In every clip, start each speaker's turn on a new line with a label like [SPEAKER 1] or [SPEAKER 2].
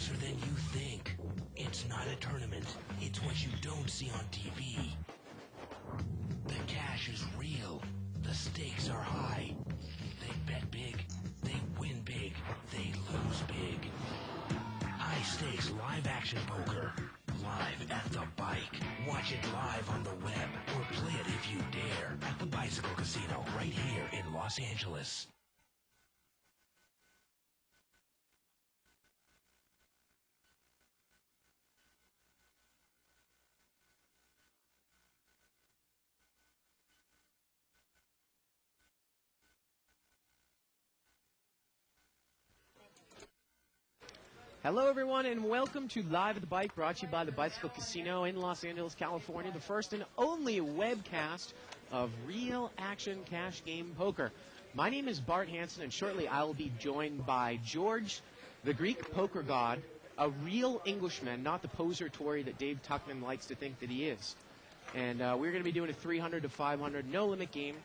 [SPEAKER 1] closer than you think. It's not a tournament. It's what you don't see on TV. The cash is real. The stakes are high. They bet big. They win big. They lose big. High stakes live action poker. Live at the bike. Watch it live on the web or play it if you dare at the Bicycle Casino right here in Los Angeles.
[SPEAKER 2] Hello, everyone, and welcome to Live at the Bike, brought to you by the Bicycle Casino in Los Angeles, California, the first and only webcast of real action cash game poker. My name is Bart Hansen, and shortly I will be joined by George, the Greek poker god, a real Englishman, not the poser Tory that Dave Tuckman likes to think that he is. And we're going to be doing a 300 to 500 no-limit game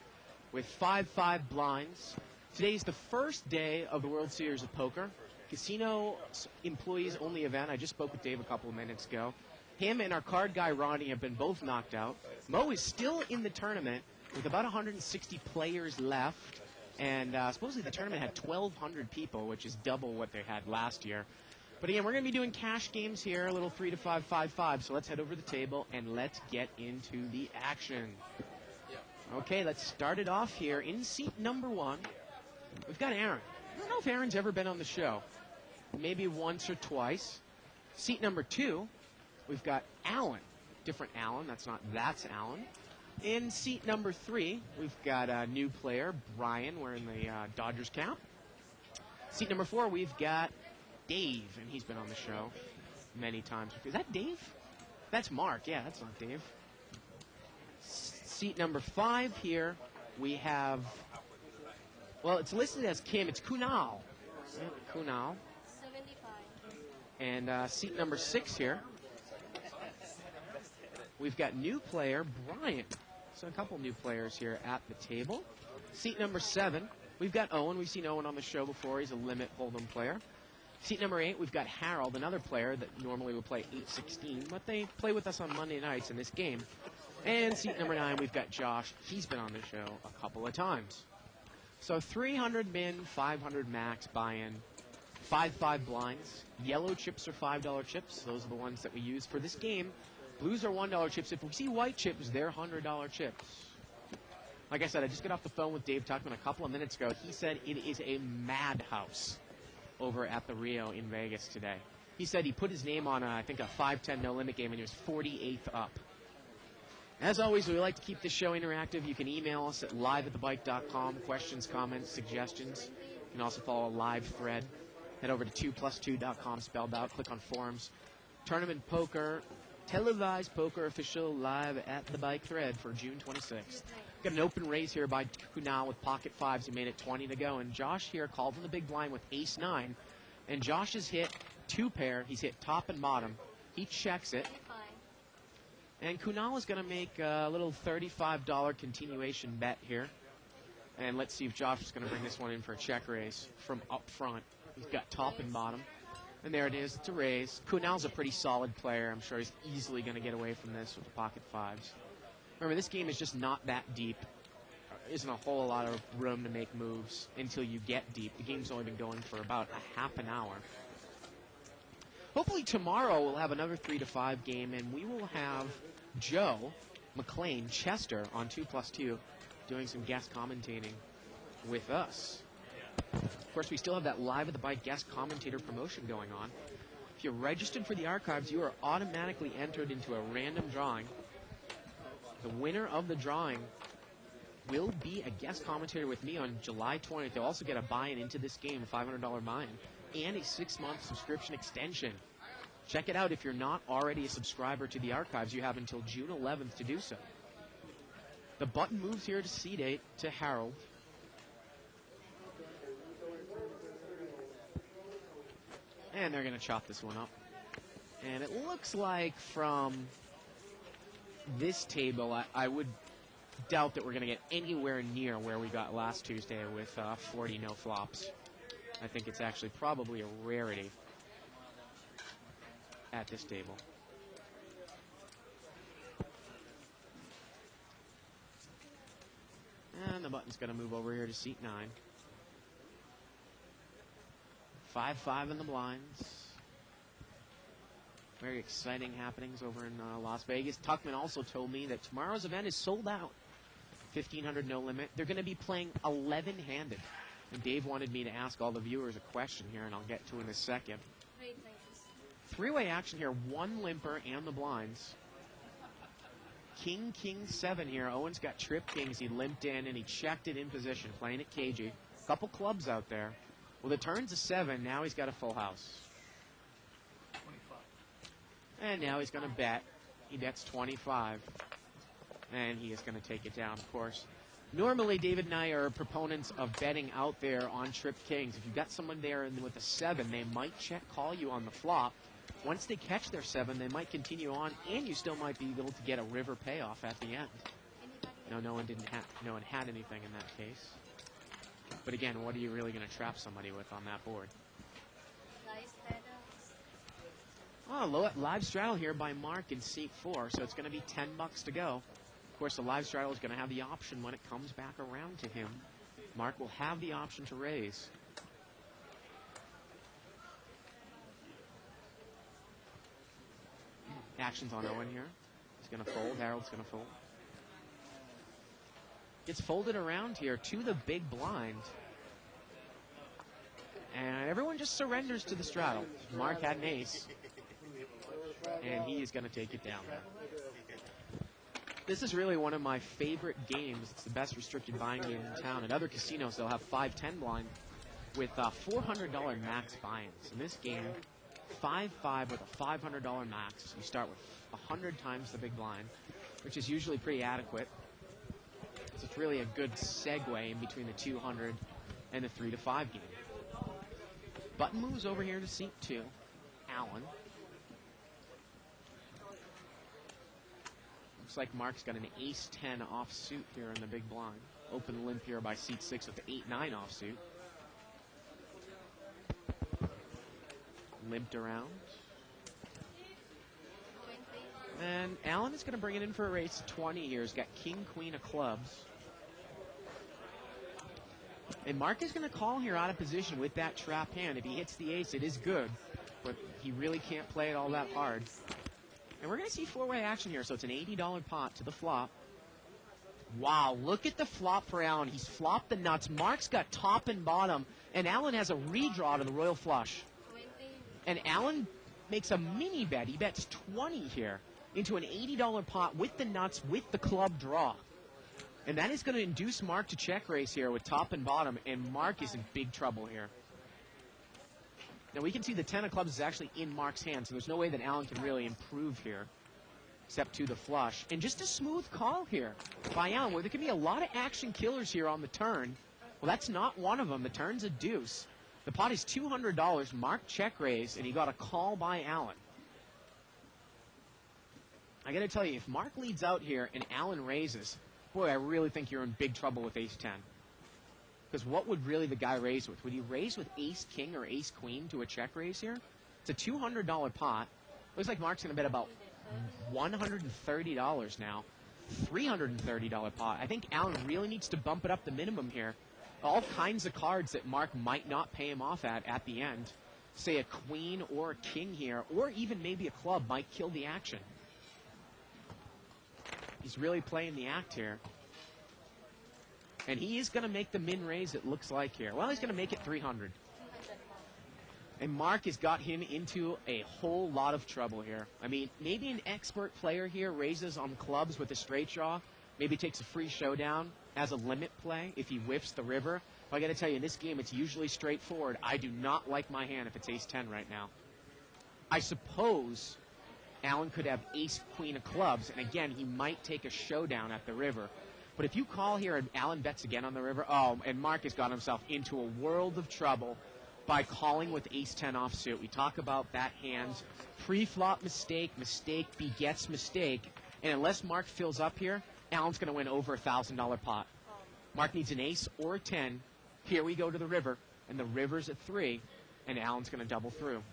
[SPEAKER 2] with 5-5 blinds. Today's the first day of the World Series of Poker. Casino employees only event. I just spoke with Dave a couple of minutes ago. Him and our card guy Ronnie have been both knocked out. Mo is still in the tournament with about 160 players left. And supposedly the tournament had 1,200 people, which is double what they had last year. But again, we're going to be doing cash games here, a little 3 to 5, 5-5. So let's head over to the table and let's get into the action. Okay, let's start it off here in seat number 1. We've got Aaron. I don't know if Aaron's ever been on the show. Maybe once or twice. Seat number 2, we've got Alan. Different Alan. That's Alan. In seat number 3, we've got a new player, Brian, wearing the Dodgers cap. Seat number 4, we've got Dave, and he's been on the show many times. Is that Dave? That's Mark. Yeah, that's not Dave. Seat number 5 here, we have, well, it's listed as Kim. It's Kunal. Kunal.
[SPEAKER 3] 75.
[SPEAKER 2] And seat number 6 here, we've got new player, Brian. So a couple new players here at the table. Seat number 7, we've got Owen. We've seen Owen on the show before. He's a limit hold'em player. Seat number 8, we've got Harold, another player that normally would play 8-16, but they play with us on Monday nights in this game. And seat number 9, we've got Josh. He's been on the show a couple of times. So 300 min, 500 max buy-in, 5-5 blinds. Yellow chips are $5 chips. Those are the ones that we use for this game. Blues are $1 chips. If we see white chips, they're $100 chips. Like I said, I just got off the phone with Dave Tuckman a couple of minutes ago. He said it is a madhouse over at the Rio in Vegas today. He said he put his name on, I think, a 5-10 no-limit game, and he was 48th up. As always, we like to keep this show interactive. You can email us at liveatthebike.com. Questions, comments, suggestions. You can also follow a live thread. Head over to 2plus2.com, spelled out. Click on forums. Tournament poker, televised poker official live at the bike thread for June 26th. Got an open raise here by Kunal with pocket 5s. He made it 20 to go. And Josh here called from the big blind with ace-9. And Josh has hit 2 pair. He's hit top and bottom. He checks it. And Kunal is going to make a little $35 continuation bet here. And let's see if Josh is going to bring this one in for a check raise from up front. He's got top and bottom. And there it is. It's a raise. Kunal's a pretty solid player. I'm sure he's easily going to get away from this with the pocket 5s. Remember, this game is just not that deep. There isn't a whole lot of room to make moves until you get deep. The game's only been going for about a half an hour. Hopefully tomorrow we'll have another 3 to 5 game, and we will have Joe McLean Chester on 2plus2 doing some guest commentating with us. Of course, we still have that Live at the Bike guest commentator promotion going on. If you're registered for the archives, you are automatically entered into a random drawing. The winner of the drawing will be a guest commentator with me on July 20th. They'll also get a buy-in into this game, a $500 buy-in, and a 6-month subscription extension. Check it out. If you're not already a subscriber to the archives, you have until June 11th to do so. The button moves here to seat 8 to Harold. And they're going to chop this one up. And it looks like from this table, I would doubt that we're going to get anywhere near where we got last Tuesday with 40 no flops. I think it's actually probably a rarity. at this table. And the button's going to move over here to seat 9. 5-5 in the blinds. Very exciting happenings over in Las Vegas. Tuckman also told me that tomorrow's event is sold out. 1,500 no limit. They're going to be playing 11-handed. And Dave wanted me to ask all the viewers a question here, and I'll get to in a second. Three-way action here. One limper and the blinds. King, King, 7 here. Owen's got trip kings. He limped in, and he checked it in position, playing it cagey. Couple clubs out there. Well, the turn's a 7. Now he's got a full house.
[SPEAKER 3] 25.
[SPEAKER 2] And now he's going to bet. He bets 25. And he is going to take it down, of course. Normally, David and I are proponents of betting out there on trip kings. If you've got someone there with a 7, they might check call you on the flop. Once they catch their 7, they might continue on, and you still might be able to get a river payoff at the end. No one had anything in that case. But again, what are you really going to trap somebody with on that board? Oh, live straddle here by Mark in seat 4, so it's going to be $10 to go. Of course, the live straddle is going to have the option when it comes back around to him. Mark will have the option to raise. Action's on Owen here. He's going to fold. Harold's going to fold. Gets folded around here to the big blind. And everyone just surrenders to the straddle. Mark had an ace. And he is going to take it down there. This is really one of my favorite games. It's the best restricted buying game in town. At other casinos, they'll have 5-10 blind with $400 max buy-ins. In this game, 5-5 with a $500 max. You start with 100 times the big blind, which is usually pretty adequate. So it's really a good segue in between the 200 and the 3-5 game. Button moves over here to seat 2. Allen. Looks like Mark's got an ace-10 offsuit here in the big blind. Open limp here by seat 6 with the 8-9 offsuit. Limped around. And Allen is going to bring it in for a race of 20 here. He's got king, queen of clubs. And Mark is going to call here out of position with that trap hand. If he hits the ace, it is good, but he really can't play it all that hard. And we're going to see 4-way action here, so it's an $80 pot to the flop. Wow, look at the flop for Allen. He's flopped the nuts. Mark's got top and bottom, and Allen has a redraw to the royal flush. And Allen makes a mini bet. He bets 20 here into an $80 pot with the nuts, with the club draw. And that is going to induce Mark to check raise here with top and bottom, and Mark is in big trouble here. Now we can see the 10 of clubs is actually in Mark's hand, so there's no way that Allen can really improve here, except to the flush. And just a smooth call here by Allen, where there can be a lot of action killers here on the turn. Well, that's not one of them. The turn's a deuce. The pot is $200. Mark check raise, and he got a call by Allen. I got to tell you, if Mark leads out here and Allen raises, boy, I really think you're in big trouble with ace-10. Because what would really the guy raise with? Would he raise with ace-king or ace-queen to a check raise here? It's a $200 pot. Looks like Mark's going to bet about $130 now. $330 pot. I think Allen really needs to bump it up the minimum here. All kinds of cards that Mark might not pay him off at the end. Say a queen or a king here, or even maybe a club might kill the action. He's really playing the act here. And he is going to make the min raise, it looks like here. Well, he's going to make it 300. And Mark has got him into a whole lot of trouble here. I mean, maybe an expert player here raises on clubs with a straight draw. Maybe takes a free showdown as a limit play if he whiffs the river. But I got to tell you, in this game, it's usually straightforward. I do not like my hand if it's ace-10 right now. I suppose Allen could have ace-queen of clubs, and again, he might take a showdown at the river. But if you call here and Allen bets again on the river, oh, and Mark has got himself into a world of trouble by calling with ace-10 offsuit. We talk about that hand's pre-flop mistake, mistake begets mistake, and unless Mark fills up here, Allen's going to win over a $1,000 pot. Mark needs an ace or a 10. Here we go to the river, and the river's at 3, and Allen's going to double through.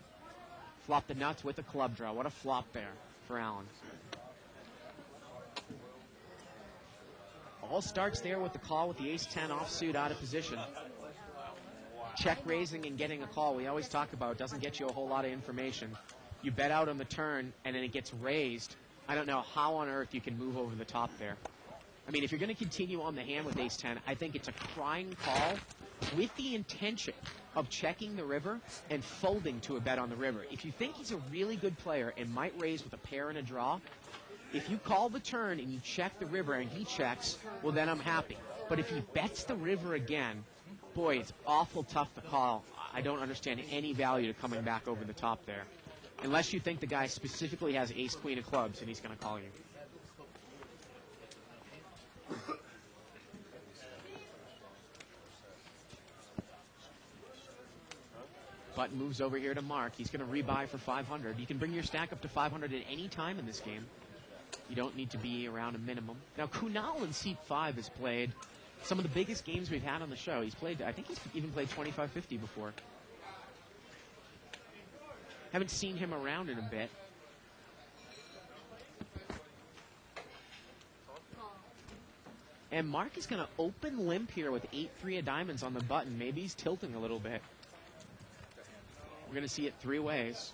[SPEAKER 2] Flop the nuts with a club draw. What a flop there for Allen. All starts there with the call with the ace-10 offsuit out of position. Check raising and getting a call, we always talk about, doesn't get you a whole lot of information. You bet out on the turn, and then it gets raised. I don't know how on earth you can move over the top there. I mean, if you're going to continue on the hand with ace-10, I think it's a crying call with the intention of checking the river and folding to a bet on the river. If you think he's a really good player and might raise with a pair and a draw, if you call the turn and you check the river and he checks, well, then I'm happy. But if he bets the river again, boy, it's awful tough to call. I don't understand any value to coming back over the top there. Unless you think the guy specifically has ace-queen of clubs and he's going to call you. Button moves over here to Mark. He's going to rebuy for 500. You can bring your stack up to 500 at any time in this game. You don't need to be around a minimum. Now, Kunal in seat 5 has played some of the biggest games we've had on the show. He's played, I think he's even played 2550 before. Haven't seen him around in a bit. And Mark is going to open limp here with 8-3 of diamonds on the button. Maybe he's tilting a little bit. We're going to see it three ways.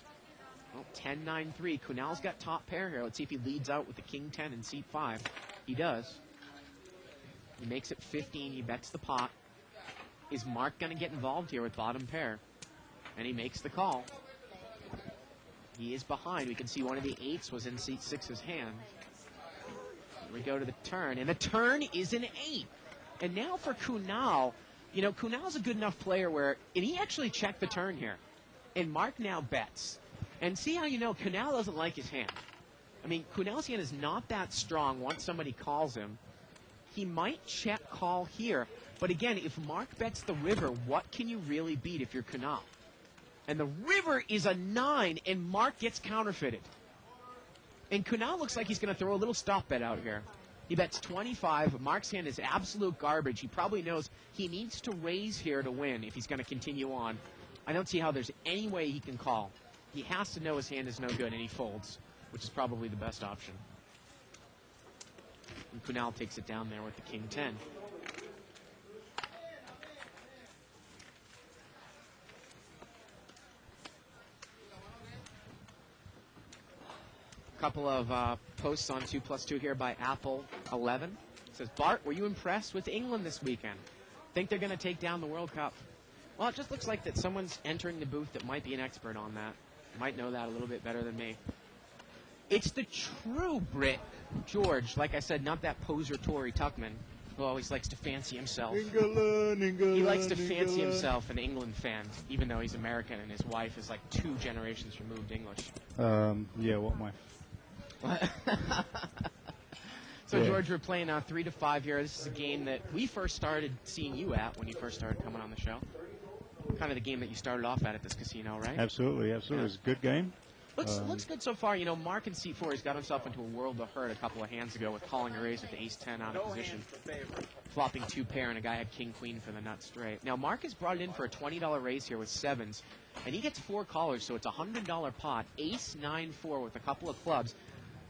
[SPEAKER 2] Well, 10-9-3. Kunal's got top pair here. Let's see if he leads out with the king-10 in seat 5. He does. He makes it 15. He bets the pot. Is Mark going to get involved here with bottom pair? And he makes the call. He is behind. We can see one of the 8s was in seat 6's hand. Here we go to the turn. And the turn is an 8. And now for Kunal, you know, Kunal's a good enough player where, and he actually checked the turn here. And Mark now bets. And see how you know Kunal doesn't like his hand. I mean, Kunal's hand is not that strong once somebody calls him. He might check call here. But again, if Mark bets the river, what can you really beat if you're Kunal? And the river is a 9, and Mark gets counterfeited. And Kunal looks like he's going to throw a little stop bet out here. He bets 25. Mark's hand is absolute garbage. He probably knows he needs to raise here to win if he's going to continue on. I don't see how there's any way he can call. He has to know his hand is no good, and he folds, which is probably the best option. And Kunal takes it down there with the king-10. Couple of posts on 2+2 here by Apple11. It says, Bart, were you impressed with England this weekend? Think they're going to take down the World Cup? Well, it just looks like that someone's entering the booth that might be an expert on that. Might know that a little bit better than me. It's the true Brit, George. Like I said, not that poser Tory Tuckman, who always likes to fancy himself.
[SPEAKER 4] England,
[SPEAKER 2] He likes to fancy himself an England fan, even though he's American and his wife is like 2 generations removed English.
[SPEAKER 4] Yeah, what my...
[SPEAKER 2] So, yeah. George, we're playing 3 to 5 here. This is a game that we first started seeing you at when you first started coming on the show. Kind of the game that you started off at this casino, right?
[SPEAKER 4] Absolutely, absolutely. Yeah. It's a good game.
[SPEAKER 2] Looks good so far. You know, Mark in C4 has got himself into a world of hurt a couple of hands ago with calling a raise with the ace-10 out of position. Flopping 2 pair, and a guy had king-queen for the nut straight. Now, Mark has brought it in for a $20 raise here with 7s, and he gets 4 callers, so it's a $100 pot. Ace-9-4 with a couple of clubs.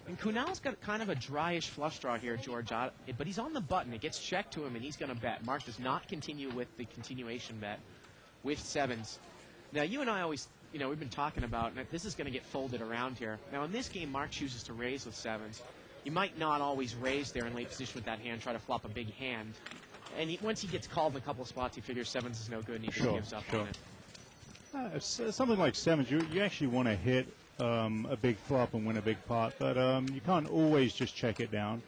[SPEAKER 2] And Kunal's got kind of a dryish flush draw here, George, but he's on the button. It gets checked to him, and he's going to bet. Mark does not continue with the continuation bet with 7s. Now, you and I always, you know, we've been talking about, and this is going to get folded around here. Now, in this game, Mark chooses to raise with 7s. You might not always raise there in late position with that hand, try to flop a big hand. And once he gets called in a couple of spots, he figures 7s is no good, and he just gives up on it.
[SPEAKER 4] Something like 7s, you actually want to hit a big flop and win a big pot, but you can't always just check it down.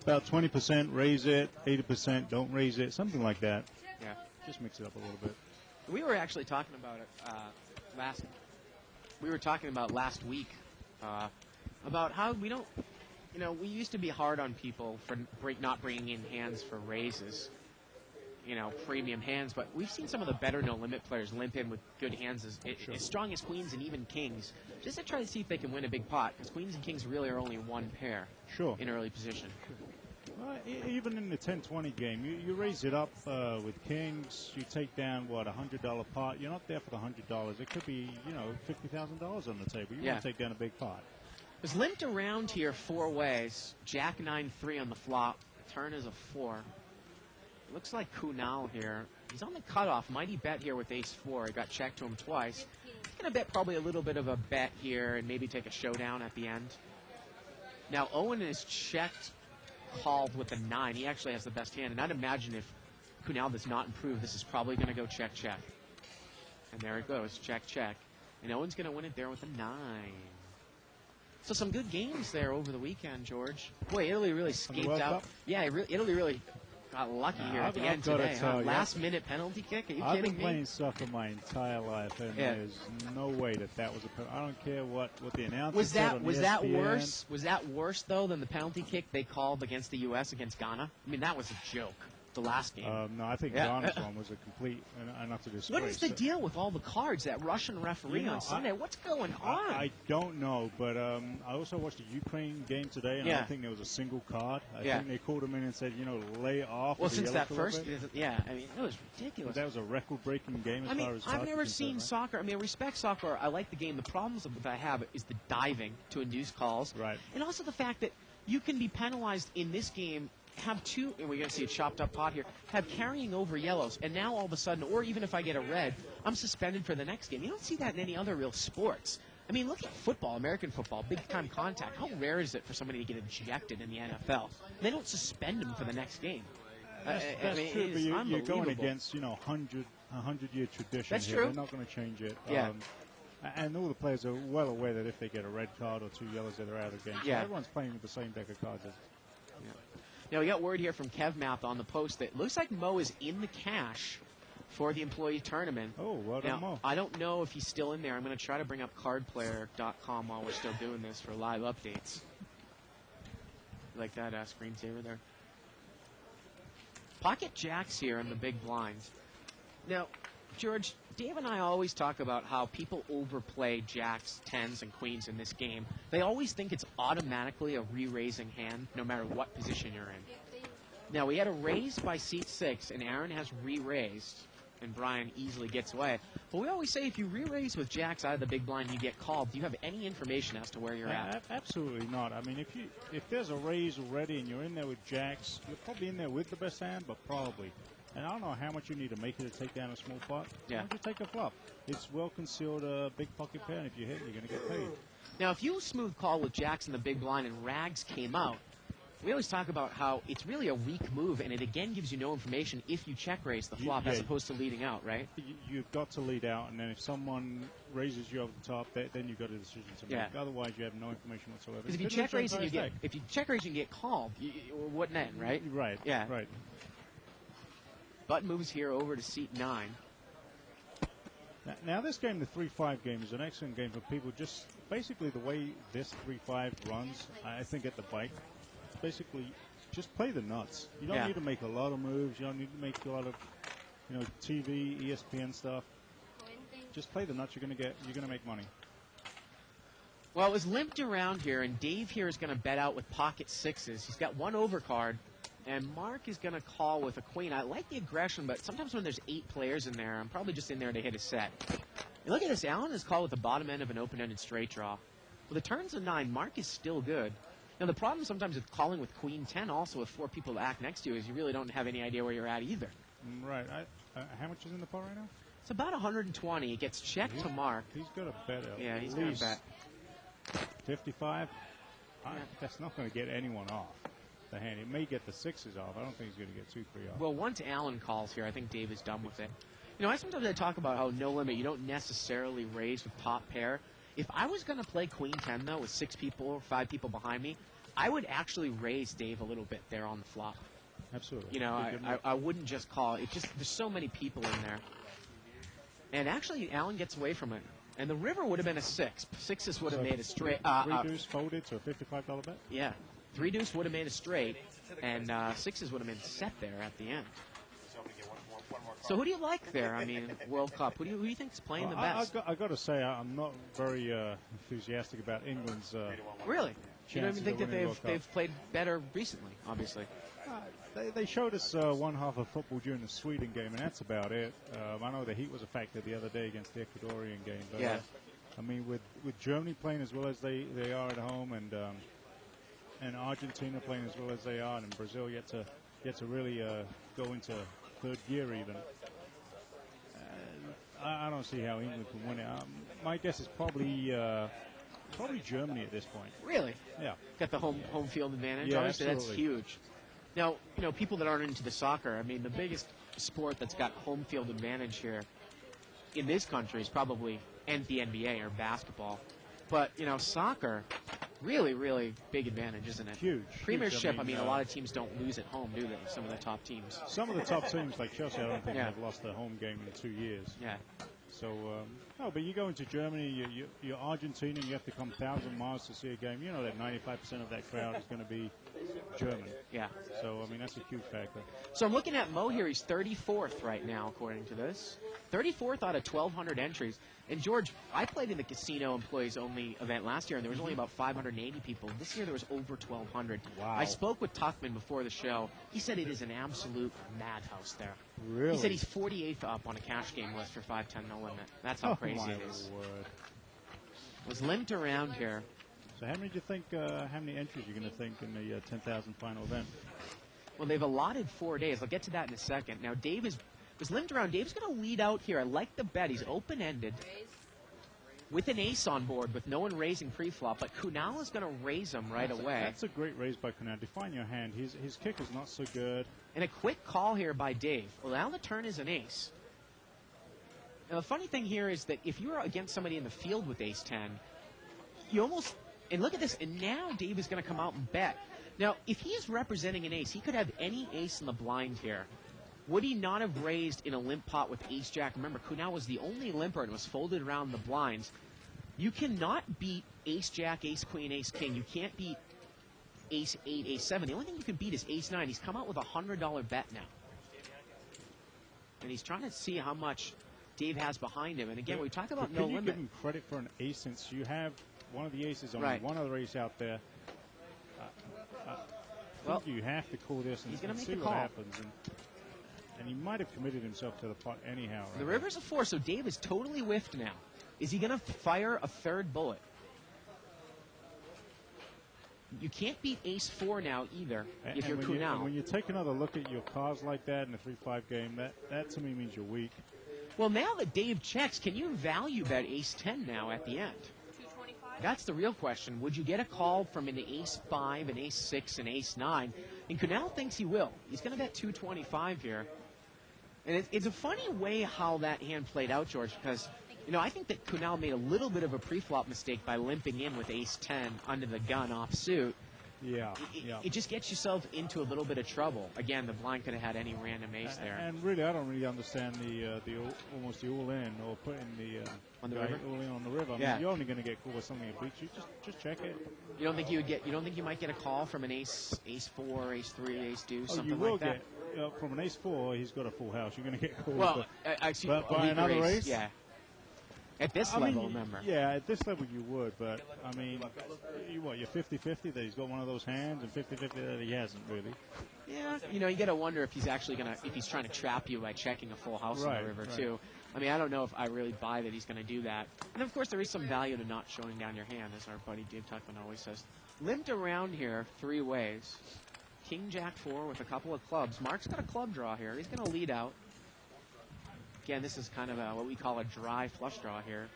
[SPEAKER 4] About 20% raise it, 80% don't raise it, something like that.
[SPEAKER 2] Yeah.
[SPEAKER 4] Just mix it up a little bit.
[SPEAKER 2] We were actually talking about it last week about how we don't, you know, we used to be hard on people for not bringing in hands for raises, you know, premium hands, but we've seen some of the better no-limit players limp in with good hands as strong as queens and even kings, just to try to see if they can win a big pot, because queens and kings really are only one pair in early position.
[SPEAKER 4] Even in the 10-20 game, you raise it up with kings. You take down, what, $100 pot. You're not there for the $100. It could be, $50,000 on the table. You want to take down a big pot.
[SPEAKER 2] It was limped around here 4 ways. Jack 9-3 on the flop. Turn is a 4. Looks like Kunal here. He's on the cutoff. Mighty bet here with ace-4. He got checked to him twice. He's going to bet probably a little bit of a bet here and maybe take a showdown at the end. Now, Owen is checked, called with a 9. He actually has the best hand. And I'd imagine if Kunal does not improve, this is probably going to go check, check. And there it goes, check, check. And Owen's going to win it there with a 9. So some good games there over the weekend, George. Boy, Italy really escaped out. Yeah, Italy really got lucky here at the end today. Last-minute penalty kick? Are you kidding me?
[SPEAKER 4] I've been playing soccer my entire life, and there's no way that was a penalty. I don't care what the announcer said on ESPN.
[SPEAKER 2] Was that worse, though, than the penalty kick they called against the U.S. against Ghana? I mean, that was a joke. The last game.
[SPEAKER 4] No, I think Ghana's one was a complete and utter disgrace.
[SPEAKER 2] What is the deal with all the cards? That Russian referee on Sunday. What's going on?
[SPEAKER 4] I don't know, but I also watched the Ukraine game today, and I don't think there was a single card. I think they called him in and said, lay off.
[SPEAKER 2] Well, since that first, I mean, it was ridiculous.
[SPEAKER 4] That was a record-breaking game as far as
[SPEAKER 2] I've never seen soccer. I mean, I respect soccer. I like the game. The problems that I have is the diving to induce calls.
[SPEAKER 4] Right.
[SPEAKER 2] And also the fact that you can be penalized in this game, have two, and we're going to see a chopped up pot here, have carrying over yellows, and now all of a sudden, or even if I get a red, I'm suspended for the next game. You don't see that in any other real sports. I mean, look at football, American football, big-time contact. How rare is it for somebody to get ejected in the NFL? They don't suspend them for the next game.
[SPEAKER 4] That's true, but you're going against, 100-year tradition.
[SPEAKER 2] That's
[SPEAKER 4] here.
[SPEAKER 2] true.
[SPEAKER 4] They're not going to change it.
[SPEAKER 2] Yeah.
[SPEAKER 4] And all the players are well aware that if they get a red card or 2 yellows, they're out of the game. So everyone's playing with the same deck of cards.
[SPEAKER 2] Now, we got word here from KevMouth on the post that looks like Mo is in the cash for the employee tournament.
[SPEAKER 4] Oh, well done, Mo.
[SPEAKER 2] I don't know if he's still in there. I'm going to try to bring up cardplayer.com while we're still doing this for live updates. Like that screensaver there. Pocket jacks here in the big blinds. Now, George, Dave and I always talk about how people overplay jacks, tens, and queens in this game. They always think it's automatically a re-raising hand, no matter what position you're in. Now, we had a raise by seat 6, and Aaron has re-raised, and Brian easily gets away. But we always say if you re-raise with jacks out of the big blind, you get called. Do you have any information as to where you're at?
[SPEAKER 4] Absolutely not. I mean, if there's a raise already and you're in there with jacks, you're probably in there with the best hand, but probably. And I don't know how much you need to make it to take down a small pot.
[SPEAKER 2] Yeah.
[SPEAKER 4] Why don't you take a flop? It's well-concealed big pocket pair, and if you hit, you're going to get paid.
[SPEAKER 2] Now, if you smooth call with jacks in the big blind and rags came out, we always talk about how it's really a weak move, and it again gives you no information if you check raise the flop as opposed to leading out, right?
[SPEAKER 4] You've got to lead out, and then if someone raises you over the top, then you've got a decision to make. Otherwise, you have no information whatsoever.
[SPEAKER 2] Because if you check raise and you get called, you wouldn't end, right?
[SPEAKER 4] Right.
[SPEAKER 2] Yeah.
[SPEAKER 4] Right.
[SPEAKER 2] Button moves here over to seat 9.
[SPEAKER 4] Now this game, the 3-5 game, is an excellent game for people. Just basically the way this 3-5 runs, I think at the bike, basically just play the nuts. You don't need to make a lot of moves. You don't need to make a lot of, TV, ESPN stuff. Just play the nuts. You're gonna make money.
[SPEAKER 2] Well, it was limped around here, and Dave here is going to bet out with pocket sixes. He's got one overcard. And Mark is going to call with a queen. I like the aggression, but sometimes when there's 8 players in there, I'm probably just in there to hit a set. And look at this. Allen is called with the bottom end of an open-ended straight draw. With the turns of 9, Mark is still good. Now, the problem sometimes with calling with queen 10 also with 4 people to act next to you is you really don't have any idea where you're at either.
[SPEAKER 4] Right. How much is in the pot right now?
[SPEAKER 2] It's about 120. It gets checked to Mark.
[SPEAKER 4] He's got a bet.
[SPEAKER 2] Yeah, he's got a bet.
[SPEAKER 4] 55? That's not going to get anyone off the hand. It may get the 6s off. I don't think he's going to get 2-3 off.
[SPEAKER 2] Well, once Allen calls here, I think Dave is done with it. Sometimes I talk about how no limit, you don't necessarily raise with top pair. If I was going to play queen 10, though, with 6 people or 5 people behind me, I would actually raise Dave a little bit there on the flop.
[SPEAKER 4] Absolutely.
[SPEAKER 2] I wouldn't just call. There's so many people in there. And actually, Allen gets away from it. And the river would have been a 6. 6s would have made a straight.
[SPEAKER 4] 3 deuce folded to a $55 bet?
[SPEAKER 2] Yeah. 3 deuce would have made a straight, and 6s would have been set there at the end. So who do you like there? I mean, World Cup. Who do you think is playing the best?
[SPEAKER 4] I got to say, I'm not very enthusiastic about England's.
[SPEAKER 2] Really? You don't even think that
[SPEAKER 4] they've
[SPEAKER 2] they've played better recently? Obviously.
[SPEAKER 4] They showed us one half of football during the Sweden game, and that's about it. I know the heat was a factor the other day against the Ecuadorian game. But,
[SPEAKER 2] Yeah.
[SPEAKER 4] I mean, with Germany playing as well as they are at home, and Argentina playing as well as they are, and Brazil yet to really go into third gear even. I don't see how England can win it. My guess is probably Germany at this point.
[SPEAKER 2] Really?
[SPEAKER 4] Yeah.
[SPEAKER 2] Got the home field advantage.
[SPEAKER 4] Yeah,
[SPEAKER 2] Obviously, that's
[SPEAKER 4] absolutely.
[SPEAKER 2] huge. Now, people that aren't into the soccer, I mean, the biggest sport that's got home field advantage here in this country is probably the NBA or basketball. But, soccer, really, really big advantage, isn't it?
[SPEAKER 4] Huge.
[SPEAKER 2] Premiership,
[SPEAKER 4] huge.
[SPEAKER 2] a lot of teams don't lose at home, do they? Some of the top teams.
[SPEAKER 4] Some of the top teams, like Chelsea, I don't think
[SPEAKER 2] Yeah.
[SPEAKER 4] have lost their home game in 2 years.
[SPEAKER 2] Yeah.
[SPEAKER 4] So, no, but you go into Germany, you're Argentina, you have to come 1,000 miles to see a game. You know that 95% of that crowd is going to be German.
[SPEAKER 2] Yeah.
[SPEAKER 4] So, I mean, that's a huge factor.
[SPEAKER 2] So I'm looking at Mo here. He's 34th right now, according to this. 34th out of 1,200 entries. And, George, I played in the casino employees-only event last year, and there was only about 580 people. This year there was over 1,200.
[SPEAKER 4] Wow.
[SPEAKER 2] I spoke with Tuchman before the show. He said it is an absolute madhouse there.
[SPEAKER 4] Really?
[SPEAKER 2] He said he's 48th up on a cash game list for 5-10 no limit. That's how crazy
[SPEAKER 4] my
[SPEAKER 2] it is.
[SPEAKER 4] word.
[SPEAKER 2] Was limped around here.
[SPEAKER 4] So how many do you think, how many entries you're going to think in the 10,000 final event?
[SPEAKER 2] Well, they've allotted 4 days. I'll get to that in a second. Now, Dave was limped around. Dave's going to lead out here. I like the bet. He's open-ended with an ace on board with no one raising pre-flop, but Kunal is going to raise him right away.
[SPEAKER 4] That's a great raise by Kunal. Define your hand. His kick is not so good.
[SPEAKER 2] And a quick call here by Dave. Well, now the turn is an ace. Now, the funny thing here is that if you're against somebody in the field with ace-10, you almost... And look at this. And now Dave is going to come out and bet. Now, if he is representing an ace, he could have any ace in the blind here. Would he not have raised in a limp pot with ace-jack? Remember, Kunal was the only limper and was folded around the blinds. You cannot beat ace-jack, ace-queen, ace-king. You can't beat ace-8, ace-7. The only thing you can beat is ace-9. He's come out with a $100 bet now. And he's trying to see how much Dave has behind him. And again, we talk about no
[SPEAKER 4] Can you
[SPEAKER 2] limit.
[SPEAKER 4] give him credit for an ace since you have one of the aces on
[SPEAKER 2] Right.
[SPEAKER 4] one other ace out there? I think you have to call this and,
[SPEAKER 2] he's gonna
[SPEAKER 4] and
[SPEAKER 2] make
[SPEAKER 4] see
[SPEAKER 2] the
[SPEAKER 4] what
[SPEAKER 2] call.
[SPEAKER 4] happens. And he might have committed himself to the pot anyhow. Right
[SPEAKER 2] The
[SPEAKER 4] now.
[SPEAKER 2] river's a 4, so Dave is totally whiffed now. Is he going to fire a third bullet? You can't beat ace-4 now either if you're
[SPEAKER 4] when
[SPEAKER 2] Kunal.
[SPEAKER 4] when you take another look at your cards like that in a 3-5 game, that to me means you're weak.
[SPEAKER 2] Well, now that Dave checks, can you value bet ace-10 now at the end? That's the real question. Would you get a call from an ace-5, an ace-6, an ace-9? And Kunal thinks he will. He's going to bet 225 here. And it's a funny way how that hand played out, George, because, I think that Kunal made a little bit of a pre-flop mistake by limping in with ace-10 under the gun offsuit.
[SPEAKER 4] Yeah,
[SPEAKER 2] It just gets yourself into a little bit of trouble. Again, the blind could have had any random ace there.
[SPEAKER 4] And really, I don't really understand almost the all-in or putting the
[SPEAKER 2] On the
[SPEAKER 4] guy
[SPEAKER 2] river?
[SPEAKER 4] all-in on the river. I
[SPEAKER 2] Yeah.
[SPEAKER 4] mean, you're only going to get called with something that beats you. Just check it.
[SPEAKER 2] You don't think you might get a call from an ace-4, ace-3, ace-2,
[SPEAKER 4] Oh,
[SPEAKER 2] something
[SPEAKER 4] you will
[SPEAKER 2] like that?
[SPEAKER 4] get from an ace-4. He's got a full house. You're going to get called.
[SPEAKER 2] Well, excuse me,
[SPEAKER 4] but by
[SPEAKER 2] weaker
[SPEAKER 4] another ace?
[SPEAKER 2] Yeah. At this
[SPEAKER 4] I mean,
[SPEAKER 2] level, remember.
[SPEAKER 4] Yeah, at this level you would, but I mean, you're 50-50 that he's got one of those hands and 50-50 that he hasn't really.
[SPEAKER 2] Yeah, you got to wonder if he's actually if he's trying to trap you by checking a full house on
[SPEAKER 4] Right,
[SPEAKER 2] the river
[SPEAKER 4] right.
[SPEAKER 2] too. I mean, I don't know if I really buy that he's going to do that. And of course, there is some value to not showing down your hand, as our buddy Dave Tuchman always says. Limped around here 3 ways. King Jack 4 with a couple of clubs. Mark's got a club draw here. He's going to lead out. Again, this is kind of what we call a dry flush draw here.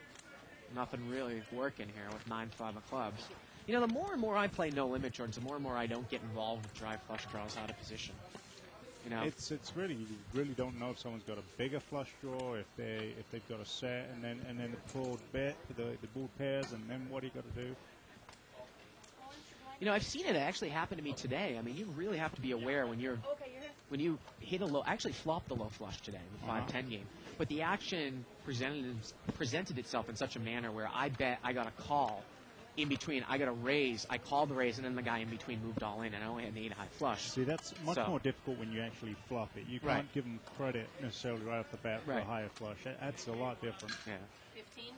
[SPEAKER 2] Nothing really working here with 9-5 of clubs. The more and more I play no limit, George, the more and more I don't get involved with dry flush draws out of position.
[SPEAKER 4] It's really, you really don't know if someone's got a bigger flush draw, if they've got a set and then the pulled bet, the bull pairs, and then what are you got to do?
[SPEAKER 2] I've seen it actually happen to me today. I mean, you really have to be aware when you hit a low. I actually flopped the low flush today in the 5-10 game, but the action presented itself in such a manner where I bet I got a call in between. I got a raise. I called the raise, and then the guy in between moved all in, and I only had an 8-high flush.
[SPEAKER 4] See, that's much more difficult when you actually flop it. You can't give them credit necessarily right off the bat for a higher flush. That's a lot different.
[SPEAKER 2] Yeah.
[SPEAKER 5] 15.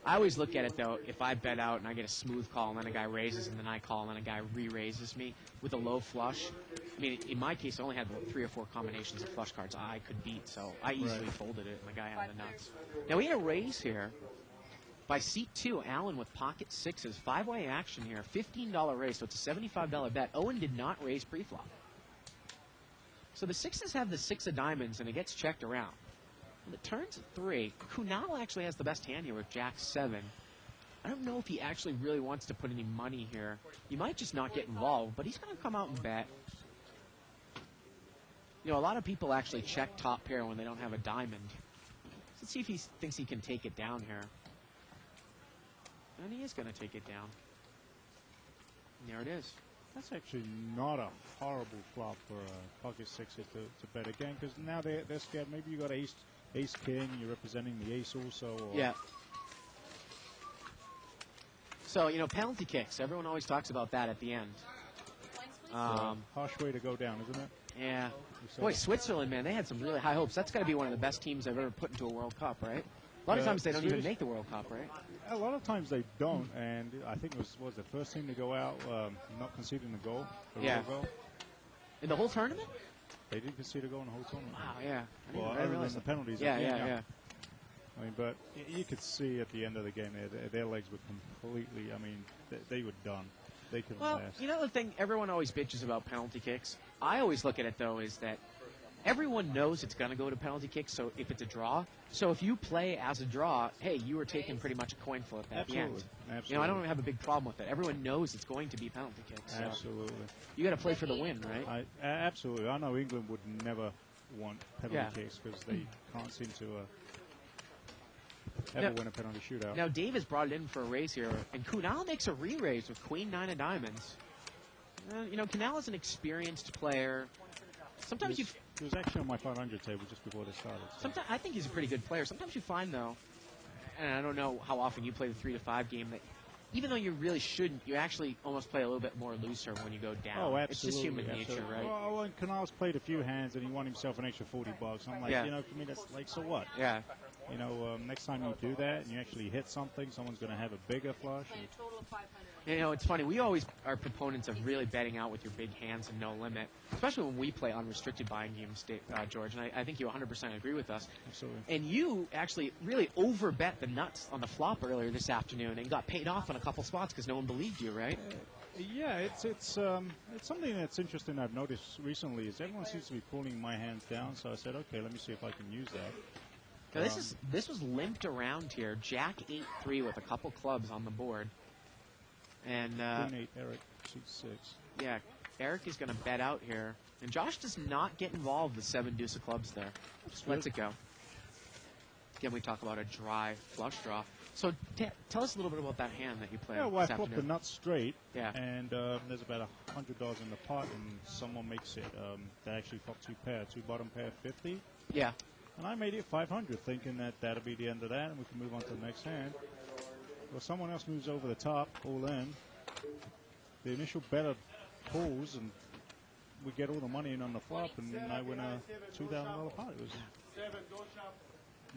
[SPEAKER 2] I always look at it, though, if I bet out and I get a smooth call and then a guy raises and then I call and then a guy re-raises me with a low flush. I mean, in my case, I only had about 3 or 4 combinations of flush cards I could beat, so I easily folded it and the guy had the nuts. Now, we had a raise here by seat 2, Allen with pocket sixes. 5-way action here, $15 raise, so it's a $75 bet. Owen did not raise pre-flop. So the sixes have the 6 of diamonds and it gets checked around. When it turns at 3, Kunal actually has the best hand here with Jack 7. I don't know if he actually really wants to put any money here. He might just not get involved, but he's going to come out and bet. You know, a lot of people actually check top pair when they don't have a diamond. Let's see if he thinks he can take it down here. And he is going to take it down. And there it is.
[SPEAKER 4] That's actually not a horrible flop for a pocket sixes to bet again, because now they're scared. Maybe you got ace king, you're representing the ace also. Or
[SPEAKER 2] Yeah. So, you know, penalty kicks. Everyone always talks about that at the end.
[SPEAKER 4] Harsh way to go down, isn't it?
[SPEAKER 2] Yeah. Boy, Switzerland, man, they had some really high hopes. That's got to be one of the best teams I've ever put into a World Cup, right? A lot of times they don't even make the World Cup, right?
[SPEAKER 4] A lot of times they don't, and I think it was the first team to go out not conceding the goal.
[SPEAKER 2] Yeah.
[SPEAKER 4] Goal.
[SPEAKER 2] In the whole tournament?
[SPEAKER 4] They didn't concede a goal in the whole tournament.
[SPEAKER 2] Wow, yeah.
[SPEAKER 4] Well,
[SPEAKER 2] I
[SPEAKER 4] other than
[SPEAKER 2] realize
[SPEAKER 4] the penalties.
[SPEAKER 2] Yeah.
[SPEAKER 4] I mean, but you could see at the end of the game, their legs were completely, I mean, they were done. They couldn't
[SPEAKER 2] Well,
[SPEAKER 4] last.
[SPEAKER 2] you know the thing, everyone always bitches about penalty kicks. I always look at it, though, is that everyone knows it's going to go to penalty kicks, so if it's a draw. So if you play as a draw, hey, you are taking pretty much a coin flip at the end.
[SPEAKER 4] Absolutely.
[SPEAKER 2] You know, I don't have a big problem with it. Everyone knows it's going to be penalty kicks. So
[SPEAKER 4] Absolutely.
[SPEAKER 2] you got to play for the win, right?
[SPEAKER 4] Absolutely. I know England would never want penalty kicks because they can't seem to ever win a penalty shootout.
[SPEAKER 2] Now, Dave has brought it in for a raise here, and Kunal makes a re-raise with Queen 9 of diamonds. You know, Kunal is an experienced player. Sometimes
[SPEAKER 4] He was actually on my 500 table just before they started. So.
[SPEAKER 2] Sometimes I think he's a pretty good player. Sometimes you find, though, and I don't know how often you play the 3 to 5 game, that even though you really shouldn't, you actually almost play a little bit more looser when you go down.
[SPEAKER 4] Oh, absolutely.
[SPEAKER 2] It's just human nature, right?
[SPEAKER 4] Well, and Kunal's played a few hands and he won himself an extra $40. I'm like, you know, for me, that's like, so what?
[SPEAKER 2] Yeah.
[SPEAKER 4] You know, next time you do that and you actually hit something, someone's going to have a bigger flush.
[SPEAKER 2] You know, it's funny. We always are proponents of really betting out with your big hands and no limit, especially when we play unrestricted buying games, George. And I think you 100% agree with us.
[SPEAKER 4] Absolutely.
[SPEAKER 2] And you actually really overbet the nuts on the flop earlier this afternoon and got paid off on a couple spots because no one believed you, right?
[SPEAKER 4] Yeah, it's something that's interesting I've noticed recently is everyone seems to be pulling my hands down. So I said, okay, let me see if I can use that.
[SPEAKER 2] Now this was limped around here. Jack 8-3 with a couple clubs on the board. And
[SPEAKER 4] Queen 8, Eric, suit 6.
[SPEAKER 2] Yeah, Eric is going to bet out here. And Josh does not get involved with 7 deuce of clubs there. Just lets it go. Again, we talk about a dry flush draw. So tell us a little bit about that hand that you played.
[SPEAKER 4] Yeah, well, I
[SPEAKER 2] this
[SPEAKER 4] flopped the
[SPEAKER 2] afternoon.
[SPEAKER 4] nuts straight.
[SPEAKER 2] Yeah.
[SPEAKER 4] And there's about $100 in the pot, and someone makes it. They actually flopped 2 pair, 2 bottom pair, 50.
[SPEAKER 2] Yeah.
[SPEAKER 4] And I made it 500, thinking that that'll be the end of that, and we can move on to the next hand. Well, someone else moves over the top, all in. The initial better pulls, and we get all the money in on the flop, and I win a $2,000 pot. It was